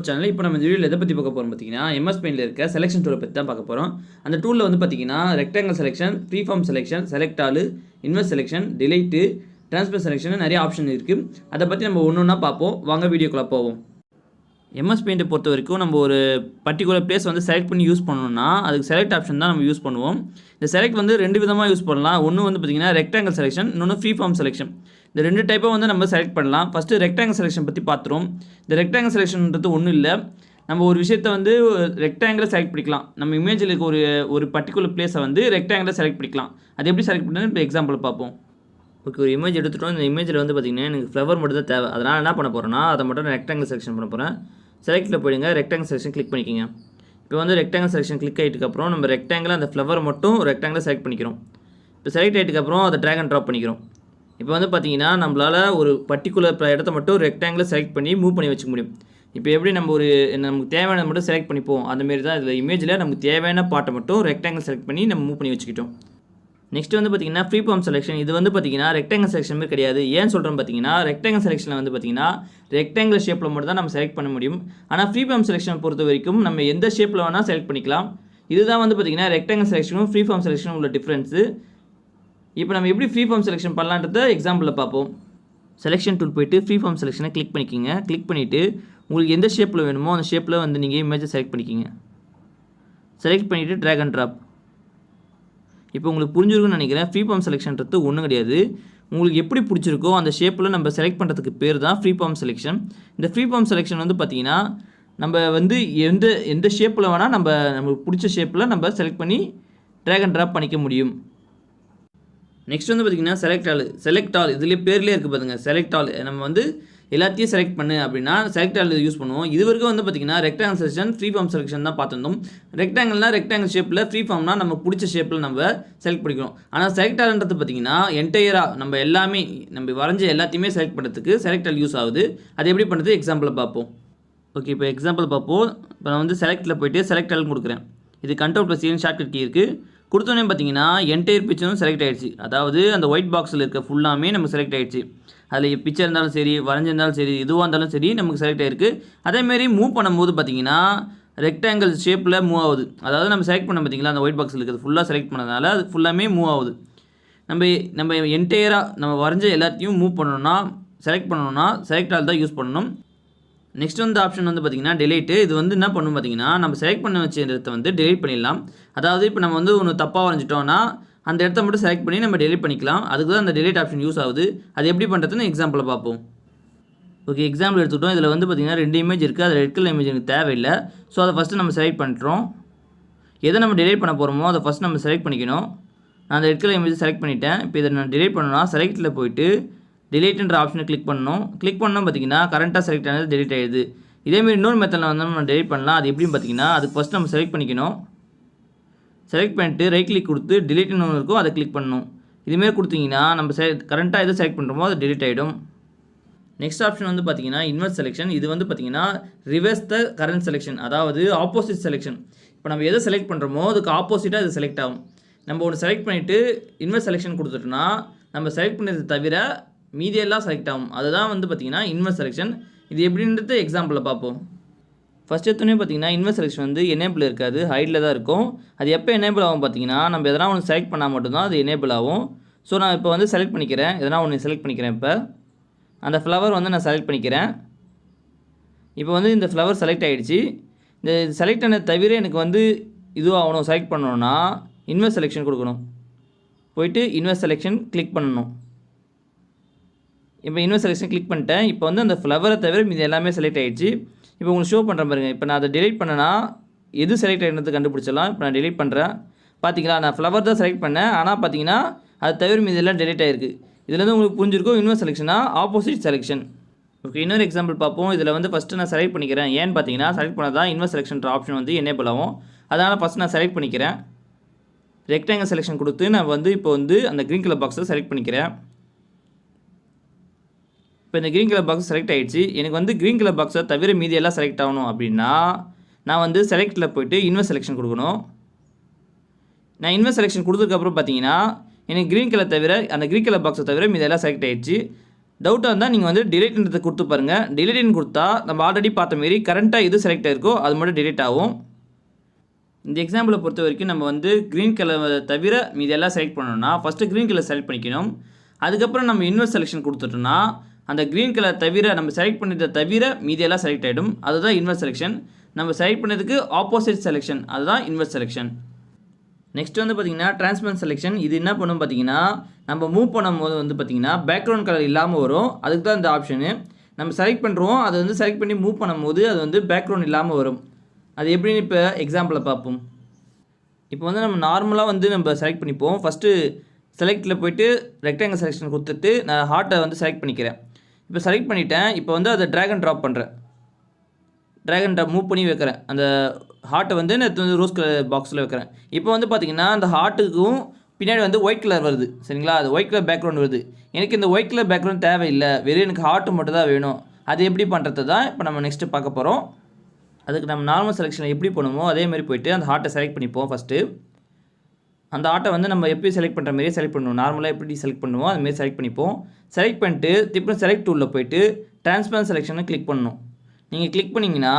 சேனல் இப்போ நம்ம இந்த வீடியோவில் எதை பற்றி பார்க்க போகிறோம் பார்த்தீங்கன்னா, எம்எஸ் பெயிண்டில் இருக்க செலெக்ஷன் டூலை பற்றி தான் பார்க்க போகிறோம். அந்த டூலில் வந்து பார்த்தீங்கன்னா rectangle selection, freeform selection, select all, inverse selection, delight, transfer selection, நிறைய ஆப்ஷன் இருக்குது. அதை பற்றி நம்ம ஒன்று ஒன்றா பார்ப்போம். வாங்க வீடியோக்குள்ளே போவோம். எம்எஸ் பெயிண்ட்டை பொறுத்த வரைக்கும் நம்ம ஒரு பர்டிகுலர் பிளேஸ் வந்து செலக்ட் பண்ணி யூஸ் பண்ணணும்னா அதுக்கு செலக்ட் ஆப்ஷன் தான் நம்ம யூஸ் பண்ணுவோம். இந்த செலக்ட் வந்து ரெண்டு விதமாக யூஸ் பண்ணலாம். ஒன்று வந்து பார்த்திங்கன்னா ரெக்டாங்கிள் செலெக்ஷன், இன்னொன்று ஃப்ரீஃபார்ம் செலெக்ஷன். இந்த ரெண்டு டைப்பாக வந்து நம்ம செலக்ட் பண்ணலாம். ஃபஸ்ட்டு ரெக்டாங்கிள் செலெக்ஷன் பற்றி பார்த்துருவோம். இந்த ரெக்டாங்கிள் செலெக்ஷன்ன்றது ஒன்றும் இல்லை, நம்ம ஒரு விஷயத்தை வந்து ரெக்டாங்கிளை செலக்ட் பண்ணிக்கலாம். நம்ம இமேஜில் இருக்க ஒரு பர்டிகுலர் பிளேஸை வந்து ரெக்டாங்கிளை செலக்ட் பண்ணிக்கலாம். அது எப்படி செலக்ட் பண்ணுறது இப்போ எக்ஸாம்பிள் பார்ப்போம். ஓகே, ஒரு இமேஜ் எடுத்துகிட்டோம். இந்த இமேஜில் வந்து பார்த்திங்கன்னா எனக்கு ஃப்ளவர் மட்டும் தான் தேவை. அதனால் என்ன பண்ண போகிறேன்னா அதை மட்டும் ரெக்டாங்கிள் செலெக்ஷன் பண்ண போகிறேன். செலக்டில் போயிடுங்க, ரெக்டாங்கிள் செலெக்ஷன் கிளிக் பண்ணிக்கிங்க. இப்போ வந்து ரெக்டாங்கிள் செலெக்ஷன் கிளிக் ஆகிட்டுக்கப்புறம் நம்ம ரெக்டாங்கிள் அந்த ஃப்ளவர் மட்டும் ரெக்டாங்கிளை செலக்ட் பண்ணிக்கிறோம். இப்போ செலக்ட் ஆகிட்டுக்கப்புறம் அதை ட்ராக் அண்ட் ட்ராப் பண்ணிக்கிறோம். இப்போ வந்து பார்த்திங்கன்னா நம்மளால் ஒரு பர்டிகுலர் இடத்த மட்டும் ரெக்டாங்கிளை செலக்ட் பண்ணி மூவ் பண்ணி வச்சுக்க முடியும். இப்போ எப்படி நமக்கு தேவையானதை மட்டும் செலக்ட் பண்ணிப்போம், அந்தமாரி தான் இதில் இமேஜில் நமக்கு தேவையான பார்ட்டை மட்டும் ரெக்டாங்கிள் செலக்ட் பண்ணி நம்ம மூவ் பண்ணி வச்சுக்கிட்டோம். நெக்ஸ்ட் வந்து பார்த்திங்கன்னா ஃப்ரீ ஃபார்ம் செலெக்ஷன். இது வந்து பார்த்திங்கன்னா ரெக்டாங்கிள் செலெக்ஷன் மாதிரி கிடையாது. ஏன் சொல்கிறோம் பார்த்திங்கன்னா ரெக்டாங்கிள் செலெக்ஷனில் வந்து பார்த்திங்கன்னா ரெக்டாங்கிள் ஷேப்பில் மட்டும் தான் நம்ம செலக்ட் பண்ண முடியும். ஆனால் ஃப்ரீ ஃபார்ம் செலெக்ஷன் பொறுத்த வரைக்கும் நம்ம எந்த ஷேப்பில் வேணால் செலக்ட் பண்ணிக்கலாம். இதுதான் வந்து பார்த்திங்கன்னா ரெக்டாங்கிள் செலெக்ஷனும் ஃப்ரீ ஃபார்ம் செலெக்ஷனும் உள்ள டிஃப்ரென்ஸு. இப்போ நம்ம எப்படி ஃப்ரீ ஃபார்ம் செலெக்ஷன் பண்ணலான்றத எக்ஸாம்பிளில் பார்ப்போம். செலெக்ஷன் டூல் போய்ட்டு ஃப்ரீ ஃபார்ம் செலெக்ஷனை கிளிக் பண்ணிக்கிங்க. கிளிக் பண்ணிவிட்டு உங்களுக்கு எந்த ஷேப்பில் வேணுமோ அந்த ஷேப்பில் வந்து நீங்கள் இமேஜை செலக்ட் பண்ணிக்கிங்க. செலக்ட் பண்ணிவிட்டு ட்ராக் அண்ட் ட்ராப். இப்போ உங்களுக்கு புரிஞ்சிருக்குன்னு நினைக்கிறேன். ஃப்ரீ ஃபார்ம் செலெக்ஷன்றது ஒன்றும் கிடையாது. உங்களுக்கு எப்படி பிடிச்சிருக்கோ அந்த ஷேப்பில் நம்ம செலக்ட் பண்ணுறதுக்கு பேர் தான் ஃப்ரீ ஃபார்ம் செலெக்ஷன். இந்த ஃப்ரீ ஃபார்ம் செலெக்ஷன் வந்து பார்த்திங்கன்னா நம்ம வந்து எந்த ஷேப்பில் வேணால் நமக்கு பிடிச்ச ஷேப்பில் நம்ம செலக்ட் பண்ணி ட்ராக் அண்ட் ட்ராப் பண்ணிக்க முடியும். நெக்ஸ்ட் வந்து பார்த்திங்கன்னா செலக்ட் ஆல் இதுலேயே பேர்லேயே இருக்குது பாருங்க. செலக்ட் ஆல் நம்ம வந்து எல்லாத்தையும் செலக்ட் பண்ணு அப்படின்னா செலக்ட் ஆல் யூஸ் பண்ணுவோம். இது வரைக்கும் வந்து பார்த்திங்கன்னா rectangle selection free form selection தான் பார்த்துருந்தோம். ரெக்டாங்கிள் ஷேப்பில் ஃப்ரீ ஃபார்ம்னா நம்ம பிடிச்ச ஷேப்பில் நம்ம செலக்ட் பண்ணிக்கிறோம். ஆனால் செலக்ட் ஆல்ன்றது பார்த்திங்கன்னா என்டையராக நம்ம எல்லாமே நம்ம வரைஞ்ச எல்லாத்தையுமே செலக்ட் பண்ணுறதுக்கு செலக்ட் ஆல் யூஸ் ஆகுது. அது எப்படி பண்ணுறது எக்ஸாம்பிளை பார்ப்போம். ஓகே, இப்போ எக்ஸாம்பிள் பார்ப்போம். இப்போ நான் வந்து செலக்டில் போய்ட்டு செலக்ட் ஆல் கொடுக்குறேன். இது Ctrl+C ஷார்ட்கட் கீ இருக்குது. கொடுத்தோன்னே பார்த்தீங்கன்னா என்டையர் பிக்சரும் செலக்ட் ஆகிடுச்சு. அதாவது அந்த ஒயிட் பாக்ஸில் இருக்க ஃபுல்லாமே நமக்கு செலக்ட் ஆகிடுச்சு. அதில் பிக்சர் இருந்தாலும் சரி, வரைஞ்சிருந்தாலும் சரி, எதுவாக இருந்தாலும் சரி நமக்கு செலக்ட் ஆகிருக்கு. அதேமாரி மூவ் பண்ணும்போது பார்த்தீங்கன்னா ரெக்டாங்கிள் ஷேப்பில் மூவ் ஆகுது. அதாவது நம்ம செலக்ட் பண்ண பார்த்தீங்களா அந்த ஒயிட் பாக்ஸில் இருக்கிறது ஃபுல்லாக செலக்ட் பண்ணதுனால அது ஃபுல்லாமே மூவ் ஆகுது. நம்ம என்டையராக நம்ம வரைஞ்ச எல்லாத்தையும் மூவ் பண்ணணும்னா செலக்ட் பண்ணணும்னா செலக்ட் ஆல் தான் யூஸ் பண்ணணும். நெக்ஸ்ட் வந்து ஆப்ஷன் வந்து பார்த்திங்கன்னா டெலீட்டு. இது வந்து என்ன பண்ணும் பார்த்திங்கன்னா நம்ம செலக்ட் பண்ண வச்ச இடத்த வந்து டெலீட் பண்ணிடலாம். அதாவது இப்போ நம்ம வந்து ஒன்று தப்பாக வரைஞ்சிட்டோம்னா அந்த இடத்த மட்டும் செலக்ட் பண்ணி நம்ம டெலீட் பண்ணிக்கலாம். அதுக்கு தான் அந்த டெலீட் ஆப்ஷன் யூஸ் ஆகுது. அது எப்படி பண்ணுறதுன்னு எக்ஸாம்பிளில் பார்ப்போம். ஓகே, எக்ஸாம்பிள் எடுத்துக்கிட்டோம். இதில் வந்து பார்த்திங்கன்னா 2 இமேஜ் இருக்குது. அது ரெட் கலர் இமேஜ் எனக்கு தேவையில்லை. ஸோ அதை ஃபஸ்ட்டு நம்ம செலக்ட் பண்ணுறோம். எதை நம்ம டெலீட் பண்ண போகிறோமோ அதை ஃபஸ்ட் நம்ம செலக்ட் பண்ணிக்கணும். நான் அந்த ரெட் கலர் இமேஜ் செலக்ட் பண்ணிட்டேன். இப்போ இதை நான் டெலீட் பண்ணணும்னா செலக்டில் போய்ட்டு டெலீட்ன்ற ஆப்ஷனை கிளிக் பண்ணணும் பார்த்தீங்கன்னா கரண்ட்டாக செலக்ட் ஆனது டெலீட் ஆகிடுது. இதேமாரி இன்னொரு மெத்தடில் வந்து நம்ம டெலீட் பண்ணலாம். அது எப்படின்னு பார்த்தீங்கன்னா அதுக்கு ஃபஸ்ட் நம்ம செலக்ட் பண்ணிக்கணும். செலக்ட் பண்ணிட்டு ரைட் கிளிக் கொடுத்து டெலீட்னு ஒன்று இருக்கும், அதை கிளிக் பண்ணணும். இதுமாரி கொடுத்தீங்கன்னா நம்ம கரண்ட்டாக எது செலக்ட் பண்ணுறோமோ அது டெலீட் ஆகிடும். நெக்ஸ்ட் ஆப்ஷன் வந்து பார்த்தீங்கன்னா இன்வெர்ஸ் செலெக்ஷன். இது வந்து பார்த்தீங்கன்னா ரிவர்ஸ் த கரண்ட் செலெக்ஷன், அதாவது ஆப்போசிட் செலெக்ஷன். இப்போ நம்ம எதை செலக்ட் பண்ணுறோமோ அதுக்கு ஆப்போசிட்டாக இது செலக்ட் ஆகும். நம்ம ஒன்று செலக்ட் பண்ணிவிட்டு இன்வெர்ஸ் செலெக்ஷன் கொடுத்துட்டோம்னா நம்ம செலக்ட் பண்ணது தவிர மீதியெல்லாம் செலக்ட் ஆகும். அதுதான் வந்து பார்த்திங்கன்னா இன்வெர்ஸ் செலெக்ஷன். இது எப்படின்றது எக்ஸாம்பிளில் பார்ப்போம். ஃபஸ்ட் எடுத்தோடனே பார்த்தீங்கன்னா இன்வெர்ஸ் செலெக்ஷன் வந்து எனேபிள் இருக்காது, ஹைடில் தான் இருக்கும். அது எப்போ எனேபிள் ஆகும் பார்த்தீங்கன்னா நம்ம எதனா ஒன்று செலக்ட் பண்ணால் மட்டும்தான் அது எனேபிள் ஆகும். ஸோ நான் இப்போ வந்து செலக்ட் பண்ணிக்கிறேன், எதனா ஒன்று செலக்ட் பண்ணிக்கிறேன். இப்போ அந்த ஃப்ளவர் வந்து நான் செலக்ட் பண்ணிக்கிறேன். இப்போ வந்து இந்த ஃப்ளவர் செலக்ட் ஆகிடுச்சு. இந்த செலக்ட் ஆனது தவிர எனக்கு வந்து இதுவாகணும் செலக்ட் பண்ணணுன்னா இன்வெர்ஸ் செலெக்ஷன் கொடுக்கணும். போயிட்டு இன்வெர்ஸ் செலெக்ஷன் கிளிக் பண்ணணும். இப்போ இன்வெர்ஸ் செலெக்ஷன் கிளிக் பண்ணிட்டேன். இப்போ வந்து அந்த ஃப்ளவரை தவிர இது எல்லாமே செலக்ட் ஆகிடுச்சு. இப்போ உங்களுக்கு ஷோ பண்ணுற பாருங்க. இப்போ நான் அதை டெலீட் பண்ணேன்னா எது செலக்ட் ஆகிடுறது கண்டுபிடிச்சலாம். இப்போ நான் டெலீட் பண்ணுறேன். பார்த்தீங்களா, நான் ஃப்ளவர் தான் செலக்ட் பண்ணேன். ஆனால் பார்த்தீங்கன்னா அது தவிர மீது எல்லாம் டெலீட் ஆகிருக்கு. இதுலேருந்து உங்களுக்கு புரிஞ்சிருக்கும் இன்வெர்ஸ் செலெக்ஷனா ஆப்போசிட் செலெக்ஷன். ஓகே, இன்னொரு எக்ஸாம்பிள் பார்ப்போம். இதில் வந்து ஃபஸ்ட்டு நான் செலக்ட் பண்ணிக்கிறேன். ஏன்னு பார்த்தீங்கன்னா செலக்ட் பண்ணால் தான் இன்வெர்ஸ் செலெக்ஷன்ற ஆப்ஷன் வந்து எனேபிள் ஆகும். அதனால் ஃபஸ்ட் நான் செலக்ட் பண்ணிக்கிறேன். ரெக்டாங்கிள் செலெக்ஷன் கொடுத்து நான் வந்து இப்போ வந்து அந்த க்ரீன் கலர் பாக்ஸை செலக்ட் பண்ணிக்கிறேன். இப்போ இந்த க்ரீன் கலர் பாக்ஸ் செலக்ட் ஆகிடுச்சு. எனக்கு வந்து க்ரீன் கலர் பாக்ஸை தவிர மீதி எல்லாம் செலக்ட் ஆகணும் அப்படின்னா நான் வந்து செலக்டில் போய்ட்டு இன்வெர்ஸ் செலெக்ஷன் கொடுக்கணும். நான் இன்வெர்ஸ் செலெக்ஷன் கொடுத்ததுக்கப்புறம் பார்த்தீங்கன்னா எனக்கு க்ரீன் கலர் தவிர அந்த க்ரீன் கலர் பாக்ஸை தவிர மீதி எல்லாம் செலக்ட் ஆகிடுச்சு. டவுட்டாக இருந்தால் நீங்கள் வந்து டிலீட்ன்றதை கொடுத்து பாருங்கள். டிலீட்னு கொடுத்தா நம்ம ஆல்ரெடி பார்த்த மாரி கரண்ட்டாக எது செலக்ட் ஆகிருக்கோ அது மட்டும் டிலீட் ஆகும். இந்த எக்ஸாம்பிளை பொறுத்த வரைக்கும் நம்ம வந்து க்ரீன் கலர் தவிர மீதி எல்லாம் செலக்ட் பண்ணணும்னா ஃபஸ்ட்டு க்ரீன் கலர் செலக்ட் பண்ணிக்கணும். அதுக்கப்புறம் நம்ம இன்வெர்ஸ் செலெக்ஷன் கொடுத்துட்டோம்னா அந்த க்ரீன் கலர் தவிர நம்ம செலக்ட் பண்ணதை தவிர மீதி எல்லாம் செலக்ட் ஆகிடும். அதுதான் இன்வெர்ஸ் செலெக்ஷன். நம்ம செலக்ட் பண்ணதுக்கு ஆப்போசிட் செலெக்ஷன், அதுதான் இன்வெர்ஸ் செலெக்ஷன். நெக்ஸ்ட் வந்து பார்த்திங்கன்னா டிரான்ஸ்பரன்ட் செலெக்ஷன். இது என்ன பண்ணும் பார்த்தீங்கன்னா நம்ம மூவ் பண்ணும்போது வந்து பார்த்திங்கன்னா பேக்ரவுண்ட் கலர் இல்லாமல் வரும். அதுக்கு தான் இந்த ஆப்ஷனு. நம்ம செலக்ட் பண்ணுறோம், அதை வந்து செலக்ட் பண்ணி மூவ் பண்ணும்போது அது வந்து பேக்ரவுண்ட் இல்லாமல் வரும். அது எப்படின்னு இப்போ எக்ஸாம்பிளில் பார்ப்போம். இப்போ வந்து நம்ம நார்மலாக வந்து நம்ம செலக்ட் பண்ணிப்போம். ஃபஸ்ட்டு செலக்டில் போய்ட்டு ரெக்டாங்கிள் செலெக்ஷன் கொடுத்துட்டு நான் ஹார்ட்டை வந்து செலக்ட் பண்ணிக்கிறேன். இப்போ செலக்ட் பண்ணிவிட்டேன். இப்போ வந்து அதை ட்ராக் அண்ட் ட்ராப் பண்ணுறேன். ட்ராக் அண்ட் ட்ராப் மூவ் பண்ணி வைக்கிறேன். அந்த ஹார்ட்டை வந்து நான் வந்து ரோஸ் கலர் பாக்ஸில் வைக்கிறேன். இப்போ வந்து பார்த்திங்கன்னா அந்த ஹார்ட்டுக்கும் பின்னாடி வந்து ஒயிட் கலர் வருது. சரிங்களா, அது ஒயிட் கலர் பேக்ரவுண்ட் வருது. எனக்கு இந்த ஒயிட் கலர் பேக்ரவுண்ட் தேவையில்லை, வெறும் எனக்கு ஹார்ட்டு மட்டும் தான் வேணும். அது எப்படி பண்ணுறது தான் இப்போ நம்ம நெக்ஸ்ட்டு பார்க்க போகிறோம். அதுக்கு நம்ம நார்மல் செலெக்ஷனை எப்படி பண்ணுமோ அதேமாதிரி போய்ட்டு அந்த ஹார்ட்டை செலக்ட் பண்ணிப்போம். ஃபஸ்ட்டு அந்த ஹார்ட்டை வந்து நம்ம எப்படி செலக்ட் பண்ணுற மாதிரியே செலக்ட் பண்ணுவோம். நார்மலாக எப்படி செலக்ட் பண்ணுவோம் அதுமாரி செலக்ட் பண்ணிப்போம். செலக்ட் பண்ணிட்டு திரும்ப செலக்ட் டூலில் போய்ட்டு ட்ரான்ஸ்பரன்ட் செலெக்ஷனை கிளிக் பண்ணணும். நீங்கள் கிளிக் பண்ணிங்கன்னா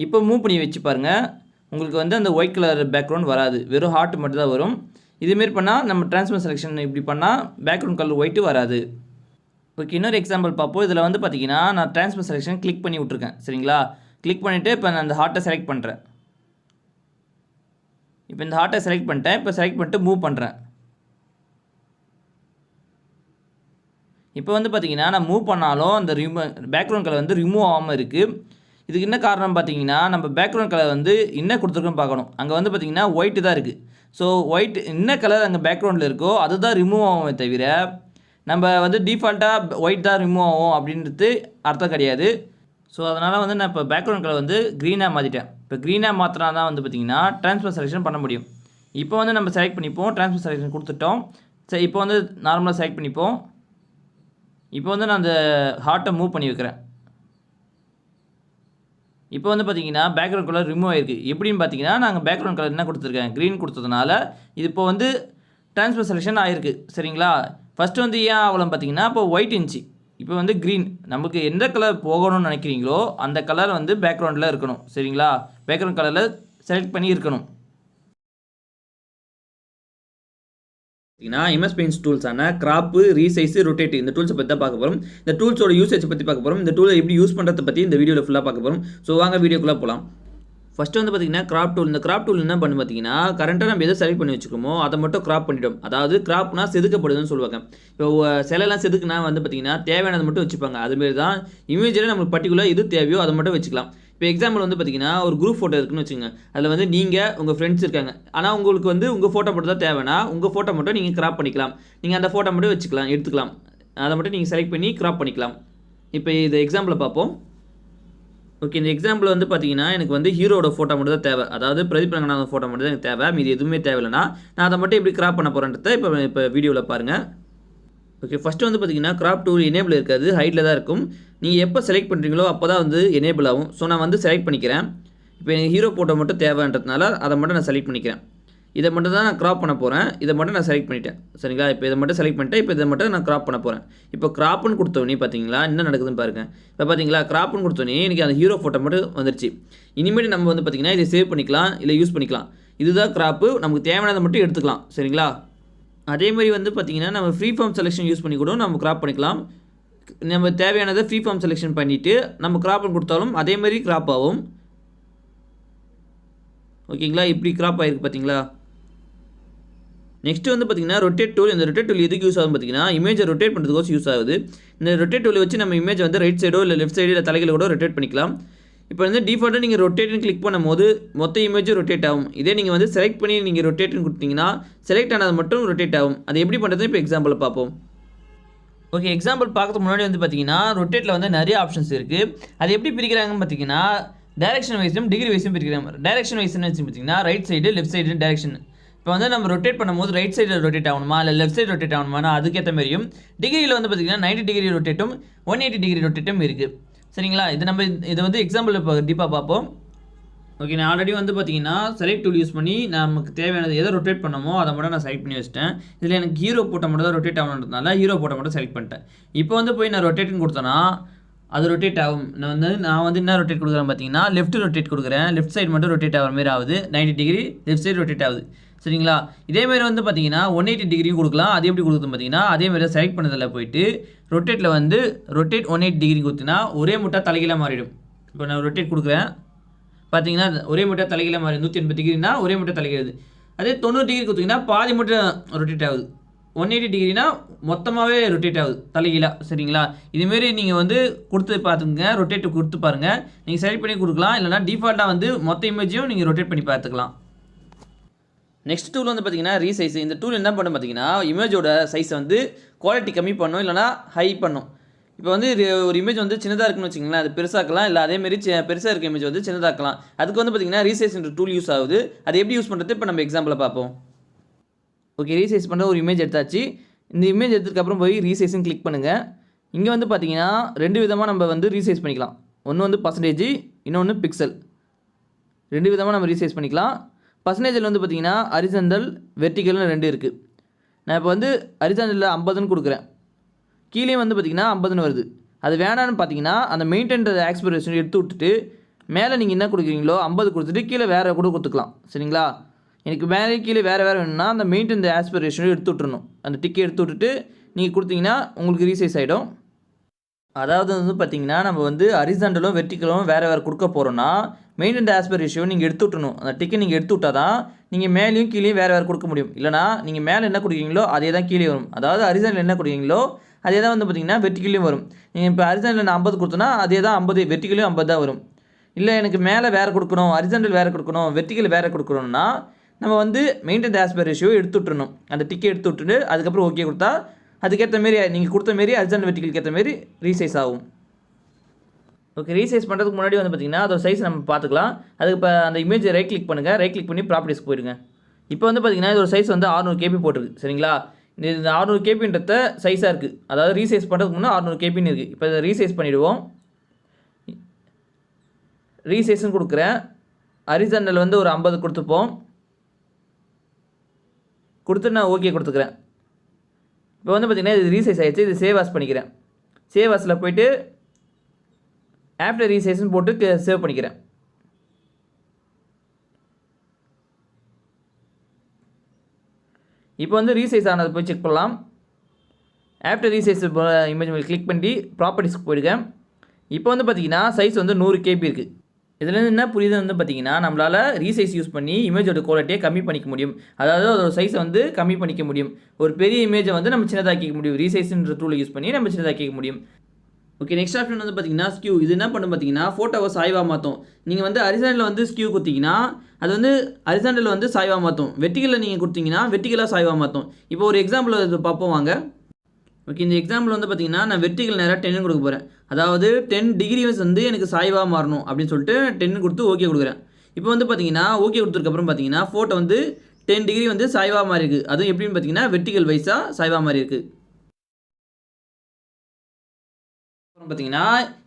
இப்போ மூவ் பண்ணி வச்சு பாருங்கள், உங்களுக்கு வந்து அந்த ஒயிட் கலர் பேக்ரவுண்ட் வராது, வெறும் ஹார்ட் மட்டும் தான் வரும். இதுமாரி பண்ணால் நம்ம ட்ரான்ஸ்பரன்ட் செலெக்ஷன் இப்படி பண்ணால் பேக்ரவுண்ட் கலர் ஒயிட்டு வராது. ஓகே, இன்னொரு எக்ஸாம்பிள் பார்ப்போம். இதில் வந்து பார்த்திங்கன்னா நான் ட்ரான்ஸ்பரன்ட் செலெக்ஷன் கிளிக் பண்ணி விட்ருக்கேன். சரிங்களா, கிளிக் பண்ணிவிட்டு இப்போ நான் அந்த ஹார்ட்டை செலக்ட் பண்ணுறேன். இப்போ இந்த ஹார்ட்டை செலக்ட் பண்ணிட்டேன். இப்போ செலக்ட் பண்ணிட்டு மூவ் பண்ணுறேன். இப்போ வந்து பார்த்திங்கன்னா நான் மூவ் பண்ணாலும் அந்த பேக்ரவுண்ட் கலர் வந்து ரிமூவ் ஆகாமல் இருக்குது. இதுக்கு என்ன காரணம் பார்த்தீங்கன்னா, நம்ம பேக்ரவுண்ட் கலர் வந்து என்ன கொடுத்துருக்கோன்னு பார்க்கணும். அங்கே வந்து பார்த்திங்கன்னா ஒயிட்டு தான் இருக்குது. ஸோ ஒயிட் என்ன கலர் அங்கே பேக்ரவுண்டில் இருக்கோ அதுதான் ரிமூவ் ஆகுமே தவிர நம்ம வந்து டிஃபால்ட்டாக ஒயிட் தான் ரிமூவ் ஆகும் அப்படின்றது அர்த்தம் கிடையாது. ஸோ அதனால் வந்து நான் இப்போ பேக்ரவுண்ட் கலர் வந்து க்ரீனாக மாற்றிட்டேன். இப்போ க்ரீனாக மாற்றினா தான் வந்து பார்த்திங்கன்னா ட்ரான்ஸ்பர் செலெக்ஷன் பண்ண முடியும். இப்போ வந்து நம்ம செலக்ட் பண்ணிப்போம், ட்ரான்ஸ்பர் செலெக்ஷன் கொடுத்துட்டோம். சரி, இப்போ வந்து நார்மலாக செலக்ட் பண்ணிப்போம். இப்போ வந்து நான் அந்த ஹார்ட்டை மூவ் பண்ணி வைக்கிறேன். இப்போ வந்து பார்த்திங்கன்னா பேக்ரவுண்ட் கலர் ரிமூவ் ஆகிருக்கு. எப்படின்னு பார்த்தீங்கன்னா நாங்கள் பேக்ரவுண்ட் கலர் என்ன கொடுத்துருக்கேன், க்ரீன் கொடுத்ததுனால இது இப்போ வந்து ட்ரான்ஸ்பர் செலெக்ஷன் ஆகிருக்கு. சரிங்களா, ஃபஸ்ட்டு வந்து ஏன் ஆகலாம் பார்த்தீங்கன்னா இப்போ ஒயிட் இருந்துச்சு, இப்போ வந்து க்ரீன். நமக்கு எந்த கலர் போகணும்னு நினைக்கிறீங்களோ அந்த கலர் வந்து பேக்ரவுண்டில் இருக்கணும். சரிங்களா, பேக்ரவுண்ட் கலரில் செலக்ட் பண்ணி இருக்கணும். எம்எஸ் பெயிண்ட்ஸ் டூல்ஸான கிராப்பு, ரீசைஸ், ரொட்டேட் இந்த டூல்ஸை பற்றி தான் பார்க்க போகிறோம். இந்த டூல்ஸோட யூசேஜ் பற்றி பார்க்க போகிறோம். இந்த டூலை எப்படி யூஸ் பண்ணுறதை பற்றி இந்த வீடியோவில் ஃபுல்லாக பார்க்க போகிறோம். ஸோ வாங்க வீடியோக்குள்ளே போகலாம். ஃபஸ்ட்டு வந்து பார்த்திங்கன்னா கிராப் டூல். இந்த கிராப் டூல் என்ன பண்ணு பார்த்தீங்கன்னா, கரண்ட்டாக நம்ம எதை செலக்ட் பண்ணி வச்சுக்கோமோ அதை மட்டும் கிராப் பண்ணிட்டோம். அதாவது கிராப்னா செதுக்கப்படுதுன்னு சொல்லுவாங்க. இப்போ சிலைலாம் செதுக்குனா வந்து பார்த்திங்கன்னா தேவையானது மட்டும் வச்சுப்பாங்க. அதுமாரி தான் இமேஜில் நம்மளுக்கு பர்டிகுலர் எது தேவையோ அதை மட்டும் வச்சுக்கலாம். இப்போ எக்ஸாம்பிள் வந்து பார்த்திங்கன்னா ஒரு குரூப் ஃபோட்டோ இருக்குன்னு வச்சுங்க. அதில் வந்து நீங்கள் உங்கள் ஃப்ரெண்ட்ஸ் இருக்காங்க, ஆனால் உங்களுக்கு வந்து உங்கள் ஃபோட்டோ மட்டும் தான் தேவைன்னா உங்கள் ஃபோட்டோ மட்டும் நீங்கள் கிராப் பண்ணிக்கலாம். நீங்கள் அந்த ஃபோட்டோ மட்டும் வச்சுக்கலாம், எடுத்துக்கலாம். அதை மட்டும் நீங்கள் செலக்ட் பண்ணி கிராப் பண்ணிக்கலாம். இப்போ இது எக்ஸாம்பிளை பார்ப்போம். ஓகே, இந்த எக்ஸாம்பிள் வந்து பார்த்தீங்கன்னா எனக்கு வந்து ஹீரோட ஃபோட்டோ மட்டும் தான் தேவை. அதாவது பிரதீப் ரங்கநாதன் ஃபோட்டோ மட்டும் தான் எனக்கு தேவை. மீது எதுவுமே தேவையில்லைனா நான் அதை மட்டும் எப்படி கிராப் பண்ண போகிறேன்றதை இப்போ வீடியோவில் பாருங்கள். ஓகே, ஃபஸ்ட்டு வந்து பார்த்திங்கன்னா கிராப் டூல் எனேபிள் இருக்காது, ஹைட்டில் தான் இருக்கும். நீங்கள் எப்போ செலக்ட் பண்ணுறீங்களோ அப்போ தான் வந்து எனேபிள் ஆகும். ஸோ நான் வந்து செலக்ட் பண்ணிக்கிறேன். இப்போ எனக்கு ஹீரோ ஃபோட்டோ மட்டும் தேவைன்றதுனால அதை மட்டும் நான் செலக்ட் பண்ணிக்கிறேன். இதை மட்டும் தான் நான் கிராப் பண்ண போகிறேன். இதை மட்டும் நான் செலக்ட் பண்ணிட்டேன். சரிங்களா, இப்போ இதை மட்டும் செலக்ட் பண்ணிட்டேன். இப்போ இதை மட்டும் நான் கிராப் பண்ண போகிறேன். இப்போ கிராப்னு கொடுத்தோன்னே பார்த்தீங்களா என்ன நடக்குதுன்னு பாருங்கள். இப்போ பார்த்தீங்களா கிராப்னு கொடுத்தோன்னே எனக்கு அந்த ஹீரோ ஃபோட்டோ மட்டும் வந்துருச்சு. இனிமேல் நம்ம வந்து பார்த்திங்கன்னா இதை சேவ் பண்ணிக்கலாம், இல்லை யூஸ் பண்ணிக்கலாம். இதுதான் கிராப்பு, நமக்கு தேவையானதை மட்டும் எடுத்துக்கலாம். சரிங்களா, அதேமாதிரி வந்து பார்த்திங்கன்னா நம்ம ஃப்ரீ ஃபார்ம் செலெக்ஷன் யூஸ் பண்ணி கூட நம்ம கிராப் பண்ணிக்கலாம். நம்ம தேவையானதை ஃப்ரீ ஃபார்ம் செலெக்ஷன் பண்ணிவிட்டு நம்ம கிராப்னு கொடுத்தாலும் அதேமாதிரி கிராப் ஆகும். ஓகேங்களா, இப்படி கிராப் ஆகிருக்கு பார்த்தீங்களா. நெக்ஸ்ட்டு வந்து பார்த்திங்கன்னா ரொட்டேட் டூல். இந்த ரொட்டேட் டூல் எதுக்கு யூஸ் ஆகும் பார்த்தீங்கன்னா இமேஜை ரொட்டேட் பண்ணுறதுக்கோசம் யூஸ் ஆகுது. இந்த ரொட்டேட் டூலை வச்சு நம்ம இமேஜை வந்து ரைட் சைடோ இல்லை லெஃப்ட் சைடோ இல்லை தலைகளை கூட ரொட்டேட் பண்ணிக்கலாம். இப்போ வந்து டிஃபால்ட்டாக நீங்கள் ரொட்டேட்னு கிளிக் பண்ணும்போது மொத்த இமேஜும் ரொட்டேட் ஆகும். இதே நீங்கள் வந்து செலக்ட் பண்ணி நீங்கள் ரொட்டேட்னு கொடுத்தீங்கன்னா செலக்ட் ஆனது மட்டும் ரொட்டேட் ஆகும். அது எப்படி பண்ணுறது இப்போ எக்ஸாம்பிள் பார்ப்போம். ஓகே, எக்ஸாம்பிள் பார்க்கறதுக்கு முன்னாடி வந்து பார்த்தீங்கன்னா ரொட்டேட்டில் வந்து நிறைய ஆப்ஷன்ஸ் இருக்குது. அது எப்படி பிரிக்கிறாங்கன்னு பார்த்தீங்கன்னா டைரக்ஷன் வைஸும் டிகிரி வைஸும் பிரிக்கிறாங்க. டைரக்ஷன் வைஸ்னு வச்சு பார்த்தீங்கன்னா right side left side direction. இப்போ வந்து நம்ம ரொட்டேட் பண்ணும்போது ரைட் சைடில் ரொட்டேட் ஆகணுமா இல்லை லெஃப்ட் சைடு ரொட்டேட் ஆகணுமா அதுக்கேற்ற மாதிரியும். டிகிரியில் வந்து பார்த்திங்கன்னா 90 டிகிரி ரொட்டேட்டும் 180 டிகிரி ரொட்டேட்டும் இருக்குது. சரிங்களா, இதை வந்து எக்ஸாம்பிள் இப்போ டீப்பாக பார்ப்போம். ஓகே, நான் ஆல்ரெடி வந்து பார்த்தீங்கன்னா செலக்ட் டூல் யூஸ் பண்ணி நமக்கு தேவையானது எதை ரொட்டேட் பண்ணமோ அதை மட்டும் நான் செலக்ட் பண்ணி வச்சிட்டேன். இதில் எனக்கு ஹீரோ போட்டோ மட்டும் தான் ரொட்டேட் ஆகணுன்றதுனால ஹீரோ போட்டோ மட்டும் செலக்ட் பண்ணிட்டேன். இப்போ வந்து போய் நான் ரொட்டேட்னு கொடுத்தேன்னா அது ரொட்டேட் ஆகும். நான் வந்து என்ன ரொட்டேட் கொடுக்குறேன் பார்த்தீங்கன்னா லெஃப்ட் ரொட்டேட் கொடுக்குறேன். லெஃப்ட் சைடு மட்டும் ரொட்டேட் ஆகிற மாதிரி ஆகுது. 90 டிகிரி லெஃப்ட் சைடு ரொட்டேட் ஆகுது. சரிங்களா, இதேமாரி வந்து பார்த்தீங்கன்னா 180 டிகிரியும் கொடுக்கலாம். அது எப்படி கொடுக்குறது பார்த்தீங்கன்னா அதேமாதிரி செலக்ட் பண்ணதில் போயிட்டு ரொட்டேட்டில் வந்து ரொட்டேட் 180 டிகிரி கொடுத்தீங்கன்னா ஒரே முட்டா தலைகீழாக மாறிடும். இப்போ நான் ரொட்டேட் கொடுக்குறேன் பார்த்தீங்கன்னா ஒரே முட்டா தலைகீழாக மாறி 180 டிகிரினா ஒரே முட்டா தலைகிறது. அதே 90 டிகிரி கொடுத்தீங்கன்னா பாதி மட்டும் ரொட்டேட் ஆகுது. 180 டிகிரினா மொத்தமாகவே ரொட்டேட் ஆகுது தலைகீழாக. சரிங்களா? இதுமாரி நீங்கள் வந்து கொடுத்து பார்த்துக்குங்க. ரொட்டேட் கொடுத்து பாருங்கள். நீங்கள் செலக்ட் பண்ணி கொடுக்கலாம். இல்லைனா டிஃபால்ட்டாக வந்து மொத்த இமேஜையும் நீங்கள் ரொட்டேட் பண்ணி பார்த்துக்கலாம். நெக்ஸ்ட் டூல் வந்து பார்த்தீங்கன்னா ரீசைஸ். இந்த டூல் என்ன பண்ணும் பார்த்தீங்கன்னா இமேஜோட சைஸை வந்து குவாலிட்டி கம்மி பண்ணும், இல்லைனா ஹை பண்ணும். இப்போ வந்து ஒரு இமேஜ் வந்து சின்னதாக இருக்குன்னு வச்சுக்கோங்களேன், அது பெருசாக்கலாம். இல்லை அதேமாரி பெருசாக இருக்க இமேஜ் வந்து சின்னதாக்கலாம். அதுக்கு வந்து பார்த்தீங்கன்னா ரீசைஸ்ன்ற டூல் யூஸ் ஆகுது. அது எப்படி யூஸ் பண்ணுறது இப்போ நம்ம எக்ஸாம்பிளில் பார்ப்போம். ஓகே, ரீசைஸ் பண்ணுற ஒரு இமேஜ் எடுத்தாச்சு. இந்த இமேஜ் எடுத்ததுக்கப்புறம் போய் ரீசைஸ்ன்னு கிளிக் பண்ணுங்கள். இங்கே வந்து பார்த்தீங்கன்னா 2 விதமாக நம்ம வந்து ரீசைஸ் பண்ணிக்கலாம். ஒன்று வந்து பர்சன்டேஜ், இன்னொன்று பிக்சல். 2 விதமாக நம்ம ரீசைஸ் பண்ணிக்கலாம். பர்சன்டேஜில் வந்து பார்த்தீங்கன்னா ஹரிசாண்டல், வெர்டிகல்னு 2 இருக்குது. நான் இப்போ வந்து ஹரிசாண்டலில் 50ன்னு கொடுக்குறேன். கீழே வந்து பார்த்தீங்கன்னா 50ன்னு வருது. அது வேணான்னு பார்த்தீங்கன்னா அந்த மெயின்டைன் ஆக்ஸ்பிரேஷன் எடுத்து விட்டுட்டு மேலே நீங்கள் என்ன கொடுக்குறீங்களோ 50 கொடுத்துட்டு கீழே வேறு கூட கொடுத்துக்கலாம். சரிங்களா? எனக்கு மேலே கீழே வேறு வேணும்னா அந்த மெயின்டைன் ஆஸ்பிரேஷனும் எடுத்து விட்டுறணும். அந்த டிக்கை எடுத்து விட்டுட்டு நீங்கள் கொடுத்தீங்கன்னா உங்களுக்கு ரீசைஸ் ஆகிடும். அதாவது வந்து பார்த்தீங்கன்னா நம்ம வந்து ஹரிசாண்டலும் வெர்டிகலும் வேறு கொடுக்க போகிறோன்னா மெயின்டைன் ஆஸ்பிரேஷன் நீங்கள் எடுத்து விட்டணும். அந்த டிக்கை நீங்கள் எடுத்து விட்டால் தான் நீங்கள் மேலேயும் கீழேயும் வேறு கொடுக்க முடியும். இல்லைனா நீங்கள் மேலே என்ன கொடுக்குறீங்களோ அதே தான் கீழே வரும். அதாவது ஹரிசாண்டல் என்ன கொடுக்குறீங்களோ அதே தான் வந்து பார்த்தீங்கன்னா வெர்டிகலையும் வரும். நீங்கள் இப்போ ஹரிசாண்டலில் நான் 50 கொடுத்தோன்னா அதே தான் 50, வெர்டிகலையும் 50 தான் வரும். இல்லை எனக்கு மேலே வேறு கொடுக்கணும், ஹரிசாண்டல் வேறு கொடுக்கணும், வெர்டிகல் வேறு கொடுக்கணும்னா நம்ம வந்து மெயின்டைன் ஆஸ்பெக்ட் ரேஷியோ எடுத்து விட்டுறணும். அந்த டிக்கை எடுத்து விட்டுட்டு அதுக்கப்புறம் ஓகே கொடுத்தா அதுக்கேற்ற மாரி நீங்கள் கொடுத்த மாரி ஹரிசாண்டல் வெர்டிகலுக்கு ஏற்ற மாரி ரீசைஸ் ஆகும். ஓகே, ரீசைஸ் பண்ணுறதுக்கு முன்னாடி வந்து பார்த்திங்கன்னா அதோட சைஸ் நம்ம பார்த்துக்கலாம். அதுக்கு இப்போ அந்த இமேஜை ரைட் கிளிக் பண்ணுங்கள். ரைட் கிளிக் பண்ணி ப்ராப்பர்ட்டிஸ்க்கு போயிடுங்க. இப்போ வந்து பார்த்திங்கன்னா இதோட சைஸ் வந்து 600 KB போட்டிருக்கு. சரிங்களா? இந்த 600 KBன்றத சைஸாக இருக்குது. அதாவது ரீசைஸ் பண்ணுறதுக்கு முன்னே 600 KBன்னு இருக்குது. இப்போ இதை ரீசைஸ் பண்ணிவிடுவோம். ரீசைஸ்ன்னு கொடுக்குறேன். ஹரிசாண்டல் வந்து ஒரு 50 கொடுத்துப்போம். கொடுத்து நான் ஓகே கொடுத்துக்கிறேன். இப்போ வந்து பார்த்திங்கன்னா இது ரீசைஸ் ஆகிடுச்சு. இது சேவ் ஆஸ் பண்ணிக்கிறேன். சேவ் ஆஸில் போய்ட்டு ஆஃப்டர் ரீசைஸ்ன்னு போட்டு சேவ் பண்ணிக்கிறேன். இப்போ வந்து ரீசைஸ் ஆனதை போய் செக் பண்ணலாம். ஆஃப்டர் ரீசைஸ் இமேஜ் கிளிக் பண்ணி ப்ராப்பர்ட்டிஸ்க்கு போயிடுங்க. இப்போ வந்து பார்த்திங்கன்னா சைஸ் வந்து 100 KB இருக்குது. இதுலேருந்து என்ன புரியுது வந்து பார்த்திங்கன்னா நம்மளால் ரீசைஸ் யூஸ் பண்ணி இமேஜோட குவாலிட்டியை கம்மி பண்ணிக்க முடியும். அதாவது அதோட சைஸை வந்து கம்மி பண்ணிக்க முடியும். ஒரு பெரிய இமேஜை வந்து நம்ம சின்னதாக்கிக்க முடியும். ரீசைஸ்ன்ற டூலை யூஸ் பண்ணி நம்ம சின்னதாக்கிக்க முடியும். ஓகே, நெக்ஸ்ட் ஆப்ஷன் வந்து பார்த்திங்கன்னா ஸ்கியூ. இது என்ன பண்ணும் பார்த்தீங்கன்னா ஃபோட்டோவை சாய்வாக மாற்றும். நீங்கள் வந்து ஹரிசாண்டலில் வந்து ஸ்கியூ கொடுத்தீங்கன்னா அது வந்து ஹரிசாண்டலில் வந்து சாய்வாக மாற்றும். வெர்டிகலில் நீங்கள் கொடுத்தீங்கன்னா வெர்டிகலாக சாய்வாக மாற்றும். இப்போ ஒரு எக்ஸாம்பிள் இது பார்ப்போம் வாங்க. ஓகே, இந்த எக்ஸாம்பிள் வந்து பார்த்திங்கன்னா நான் வெர்டிகல் நேராக 10 கொடுக்க போகிறேன். அதாவது 10 டிகிரிஸ் வந்து எனக்கு சாய்வாக மாறணும் அப்படின்னு சொல்லிட்டு 10 கொடுத்து ஓகே கொடுக்குறேன். இப்போ வந்து பார்த்திங்கன்னா ஓகே கொடுத்ததுக்கப்புறம் பார்த்திங்கன்னா ஃபோட்டோ வந்து 10 டிகிரி வந்து சாய்வாக மாறி இருக்குது. அதுவும் எப்படின்னு பார்த்திங்கன்னா வெர்டிகல் வைஸாக சாய்வாக மாறி இருக்குது. அப்புறம் பார்த்திங்கன்னா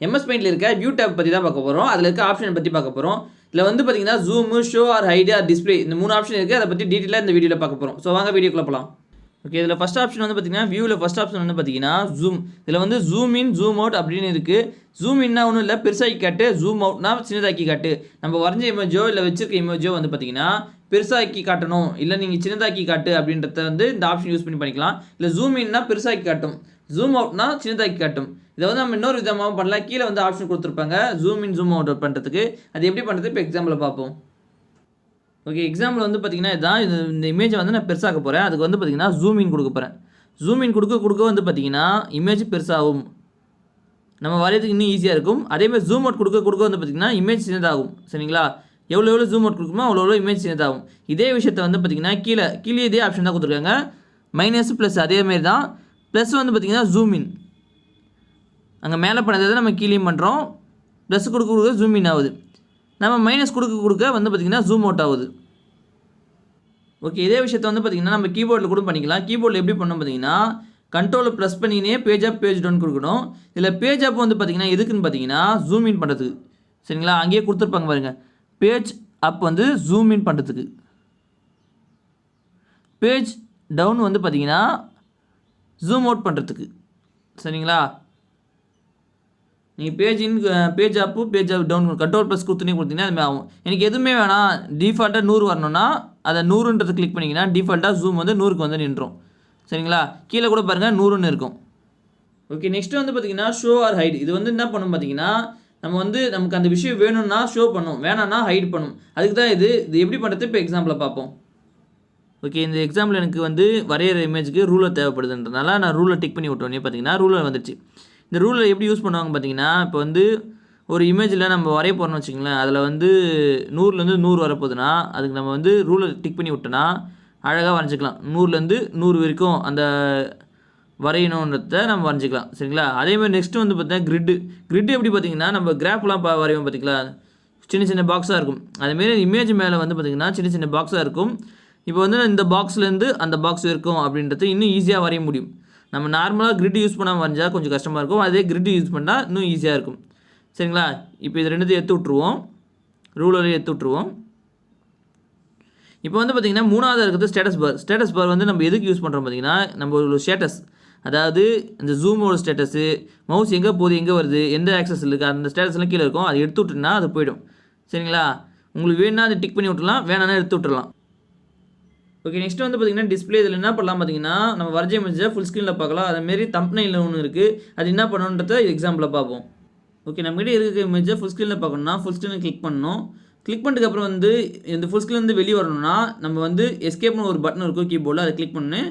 MS Paintல இருக்க வியூ டேப் பற்றி தான் பார்க்க போகிறோம். அதில் இருக்க ஆப்ஷன் பற்றி பார்க்க போகிறோம். இதில் வந்து பார்த்திங்கன்னா zoom, show or hide or display, இந்த 3 ஆப்ஷன் இருக்குது. அதை பற்றி டீட்டெயிலாக இந்த வீடியோவில் பார்க்க போகிறோம். ஸோ வாங்க வீடியோக்குள்ள போகலாம். ஓகே, இதில் ஃபஸ்ட் ஆப்ஷன் வந்து பார்த்திங்கன்னா வியூவில் ஃபஸ்ட் ஆப்ஷன் வந்து பார்த்திங்கன்னா ஜூம். இதில் வந்து ஜூம் இன், ஜூம் அவுட் அப்படின்னு இருக்குது. ஜூம் இன்னா ஒன்றும் இல்லை, பெருசாக்கி காட்டு. ஜூம் அவுட்னா சின்னதாக்கி காட்டு. நம்ம வரைஞ்ச இமேஜோ இல்லை வச்சிருக்க இமேஜோ வந்து பார்த்திங்கன்னா பெருசாக்கி காட்டணும், இல்லை நீங்கள் சின்னதாக்கி காட்டு அப்படின்றத வந்து இந்த ஆப்ஷன் யூஸ் பண்ணி பண்ணிக்கலாம். இல்லை ஜூம் இன்னா பெருசாக்கி காட்டும், ஜூம் அவுட்னா சின்னதாக்கி காட்டும். இதை வந்து நம்ம இன்னொரு விதமாக பண்ணலாம். கீழே வந்து ஆப்ஷன் கொடுத்துருப்பாங்க ஜூம் இன், ஜூம் அவுட் பண்ணுறதுக்கு. அது எப்படி பண்ணுறது இப்போ எக்ஸாம்பிள் பார்ப்போம். ஓகே, எக்ஸாம்பிள் வந்து பார்த்திங்கன்னா இதுதான். இந்த இமேஜை வந்து நான் பெருசாக்க போகிறேன். அதுக்கு வந்து பார்த்திங்கன்னா ஜூம் இன் கொடுக்க போகிறேன். ஜூம் இன் கொடுக்க வந்து பார்த்திங்கன்னா இமேஜ் பெருசாகும், நம்ம வரையறதுக்கு இன்னும் ஈஸியாக இருக்கும். அதேமாதிரி ஜூம் அவுட் கொடுக்க வந்து பார்த்திங்கன்னா இமேஜ் சின்னதாகும். சரிங்களா? எவ்வளோ ஜூம் அவுட் கொடுக்குமோ அவ்வளோ இமேஜ் சின்னதாகும். இதே விஷயத்தை வந்து பார்த்திங்கன்னா கீழே இதே ஆப்ஷன் தான் கொடுத்துருக்காங்க. மைனஸ் ப்ளஸ் அதேமாரி தான். ப்ளஸ் வந்து பார்த்திங்கன்னா ஜூம் இன், அங்கே மேலே பண்ணதை தான் நம்ம கீழே பண்ணுறோம். ப்ளஸ் கொடுக்க ஜூம் இன் ஆகுது. நம்ம மைனஸ் கொடுக்க வந்து பார்த்திங்கன்னா ஜூம் அவுட் ஆகுது. ஓகே, இதே விஷயத்தை வந்து பார்த்திங்கன்னா நம்ம கீபோர்டில் கூட பண்ணிக்கலாம். கீபோர்டில் எப்படி பண்ணோம் பார்த்திங்கன்னா கண்ட்ரோலை ப்ளஸ் பண்ணினே பேஜ் அப், பேஜ் டவுன் கொடுக்கணும். இதில் பேஜ் அப் வந்து பார்த்திங்கன்னா எதுக்குன்னு பார்த்திங்கன்னா ஜூம் இன் பண்ணுறதுக்கு. சரிங்களா? அங்கேயே கொடுத்துருப்பாங்க பாருங்கள். பேஜ் அப் வந்து ஜூம் இன் பண்ணுறதுக்கு. பேஜ் டவுன் வந்து பார்த்திங்கன்னா ஜூம் அவுட் பண்ணுறதுக்கு. சரிங்களா? நீங்கள் page up, page up down control plus கொடுத்தீங்கன்னா அதுமாதிரி ஆகும். எனக்கு எதுவுமே வேணாம், டிஃபால்ட்டாக 100 வரணும்னா அதை 100ன்றது கிளிக் பண்ணிங்கன்னா டிஃபால்ட்டாக ஜூம் வந்து 100க்கு வந்து நின்றோம். சரிங்களா? கீழே கூட பாருங்கள் 100ன்னு இருக்கும். ஓகே, நெக்ஸ்ட் வந்து பார்த்திங்கன்னா ஷோ ஆர் ஹைட். இது வந்து என்ன பண்ணும் பார்த்திங்கன்னா நம்ம வந்து நமக்கு அந்த விஷயம் வேணும்னா ஷோ பண்ணும், வேணான்னா ஹைட் பண்ணும். அதுக்கு தான் இது எப்படி பண்ணுறது இப்போ எக்ஸாம்பிளில் பார்ப்போம். ஓகே, இந்த எக்ஸாம்பிள் எனக்கு வந்து வரைகிற இமேஜுக்கு ரூலர் தேவைப்படுதுன்றதுனால நான் ரூலர் டிக் பண்ணி விட்டோன்னே பார்த்தீங்கன்னா ரூலர் வந்துடுச்சு. இந்த ரூலர் எப்படி யூஸ் பண்ணுவாங்க பார்த்தீங்கன்னா, இப்போ வந்து ஒரு இமேஜில் நம்ம வரைய போகிறோம்னு வச்சுக்கோங்களேன், அதில் வந்து 100லேருந்து 100 வரப்போகுதுன்னா அதுக்கு நம்ம வந்து ரூலர் டிக் பண்ணி விட்டோன்னா அழகாக வரைஞ்சிக்கலாம். 100லேருந்து 100 வரைக்கும் அந்த வரையணுன்றத நம்ம வரைஞ்சிக்கலாம். சரிங்களா? அதேமாதிரி நெக்ஸ்ட்டு வந்து பார்த்தீங்கன்னா கிரிட்டு எப்படி பார்த்தீங்கன்னா நம்ம கிராஃப்லாம் வரைவோம் பார்த்தீங்களா, சின்ன சின்ன பாக்ஸாக இருக்கும். அதேமாரி இமேஜ் மேலே வந்து பார்த்திங்கன்னா சின்ன சின்ன பாக்ஸாக இருக்கும். இப்போ வந்து இந்த பாக்ஸ்லேருந்து அந்த பாக்ஸ் இருக்கும் அப்படின்றது இன்னும் ஈஸியாக வரைய முடியும். நம்ம நார்மலாக கிரிட் யூஸ் பண்ணாமல் வரைஞ்சால் கொஞ்சம் கஷ்டமாக இருக்கும். அதே கிரிட் யூஸ் பண்ணால் இன்னும் ஈஸியாக இருக்கும். சரிங்களா? இப்போ இது ரெண்டுத்தையும் எடுத்து விட்ருவோம், ரூலரையும் எடுத்து விட்ருவோம். இப்போ வந்து பார்த்திங்கன்னா மூணாவது இருக்கிறது ஸ்டேட்டஸ் பார் வந்து நம்ம எதுக்கு யூஸ் பண்ணுறோம் பார்த்திங்கன்னா, நம்ம ஒரு ஸ்டேட்டஸ், அதாவது இந்த ஜூமோட ஸ்டேட்டஸு, மவுஸ் எங்கே போகுது எங்கே வருது எந்த ஆக்சஸ் இருக்குது அந்த ஸ்டேட்டஸ்லாம் கீழே இருக்கும். அது எடுத்து விட்டுனா அது போய்டும். சரிங்களா? உங்களுக்கு வேணும்னா அதை டிக் பண்ணி விட்டுலாம், வேணான்னா எடுத்து விட்டுறலாம். ஓகே, நெக்ஸ்ட் வந்து பார்த்திங்கன்னா டிஸ்பிளே. இதில் என்ன பண்ணலாம் பார்த்திங்கன்னா, நம்ம வரைஞ்ச இமேஜை ஃபுல் ஸ்க்ரீனில் பார்க்கலாம். அதேமாரி தம்ப்நெயில் ஒன்று இருக்குது, அது என்ன பண்ணணுன்றத எக்ஸாம்பிளில் பார்ப்போம். ஓகே, நம்மகிட்ட இருக்கிற இமேஜை ஃபுல் ஸ்க்ரீனில் பார்க்கணுன்னா ஃபுல் ஸ்க்ரீனில் கிளிக் பண்ணணும். கிளிக் பண்ணிட்டுக்கப்புறம் வந்து இந்த ஃபுல் ஸ்க்ரீன் வந்து வெளியே வரணும்னா நம்ம வந்து எஸ்கேப்னு ஒரு பட்டன் இருக்கும் கீபோர்டில், அதை கிளிக் பண்ணி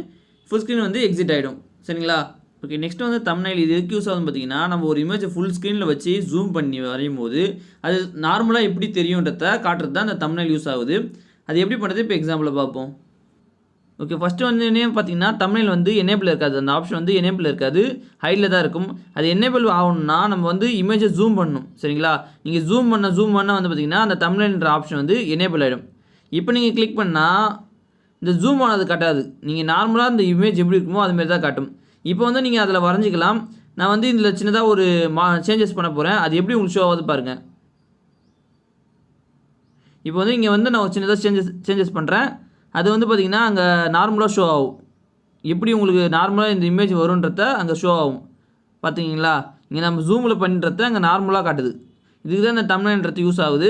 ஃபுல் ஸ்க்ரீன் வந்து எக்ஸிட் ஆகிடும். சரிங்களா? ஓகே, நெக்ஸ்ட் வந்து தம்ப்நெயில். இது எதுக்கு யூஸ் ஆகுதுன்னு பார்த்தீங்கன்னா, நம்ம ஒரு இமேஜை ஃபுல் ஸ்க்ரீனில் வச்சு ஜூம் பண்ணி வரையும் போது அது நார்மலாக எப்படி தெரியுன்றத காட்டுறது தான் அந்த தம்ப்நெயில் யூஸ் ஆகுது. அது எப்படி பண்ணுறது இப்போ எக்ஸாம்பிளில் பார்ப்போம். ஓகே, ஃபஸ்ட்டு வந்து என்ன பார்த்தீங்கன்னா, தம்ப்நெயில் வந்து எனேபிள் இருக்காது, அந்த ஆப்ஷன் வந்து எனேபிள் இருக்காது, ஹைடில் தான் இருக்கும். அது எனேபிள் ஆகணும்னா நம்ம வந்து இமேஜை ஜூம் பண்ணணும். சரிங்களா? நீங்கள் ஜூம் பண்ண வந்து பார்த்தீங்கன்னா அந்த தம்ப்நெயில்ன்ற ஆப்ஷன் வந்து எனேபிள் ஆகிடும். இப்போ நீங்கள் கிளிக் பண்ணால் இந்த ஜூம் ஆனது காட்டாது, நீங்கள் நார்மலாக இந்த இமேஜ் எப்படி இருக்குமோ அதுமாரி தான் காட்டும். இப்போ வந்து நீங்கள் அதில் வரைஞ்சிக்கலாம். நான் வந்து இதில் சின்னதாக ஒரு சேஞ்சஸ் பண்ண போகிறேன், அது எப்படி உங்களுக்கு ஷோ ஆகுது பாருங்கள். இப்போ வந்து இங்கே வந்து நான் ஒரு சின்னதாக சேஞ்சஸ் பண்ணுறேன். அது வந்து பார்த்திங்கன்னா அங்கே நார்மலாக ஷோ ஆகும். எப்படி உங்களுக்கு நார்மலாக இந்த இமேஜ் வரும்ன்றத அங்கே ஷோ ஆகும். பார்த்தீங்களா? இங்கே நம்ம ஜூமில் பண்ணுறத அங்கே நார்மலாக காட்டுது. இதுக்கு தான் இந்த தம்ப்நெயில்ன்றது யூஸ் ஆகுது.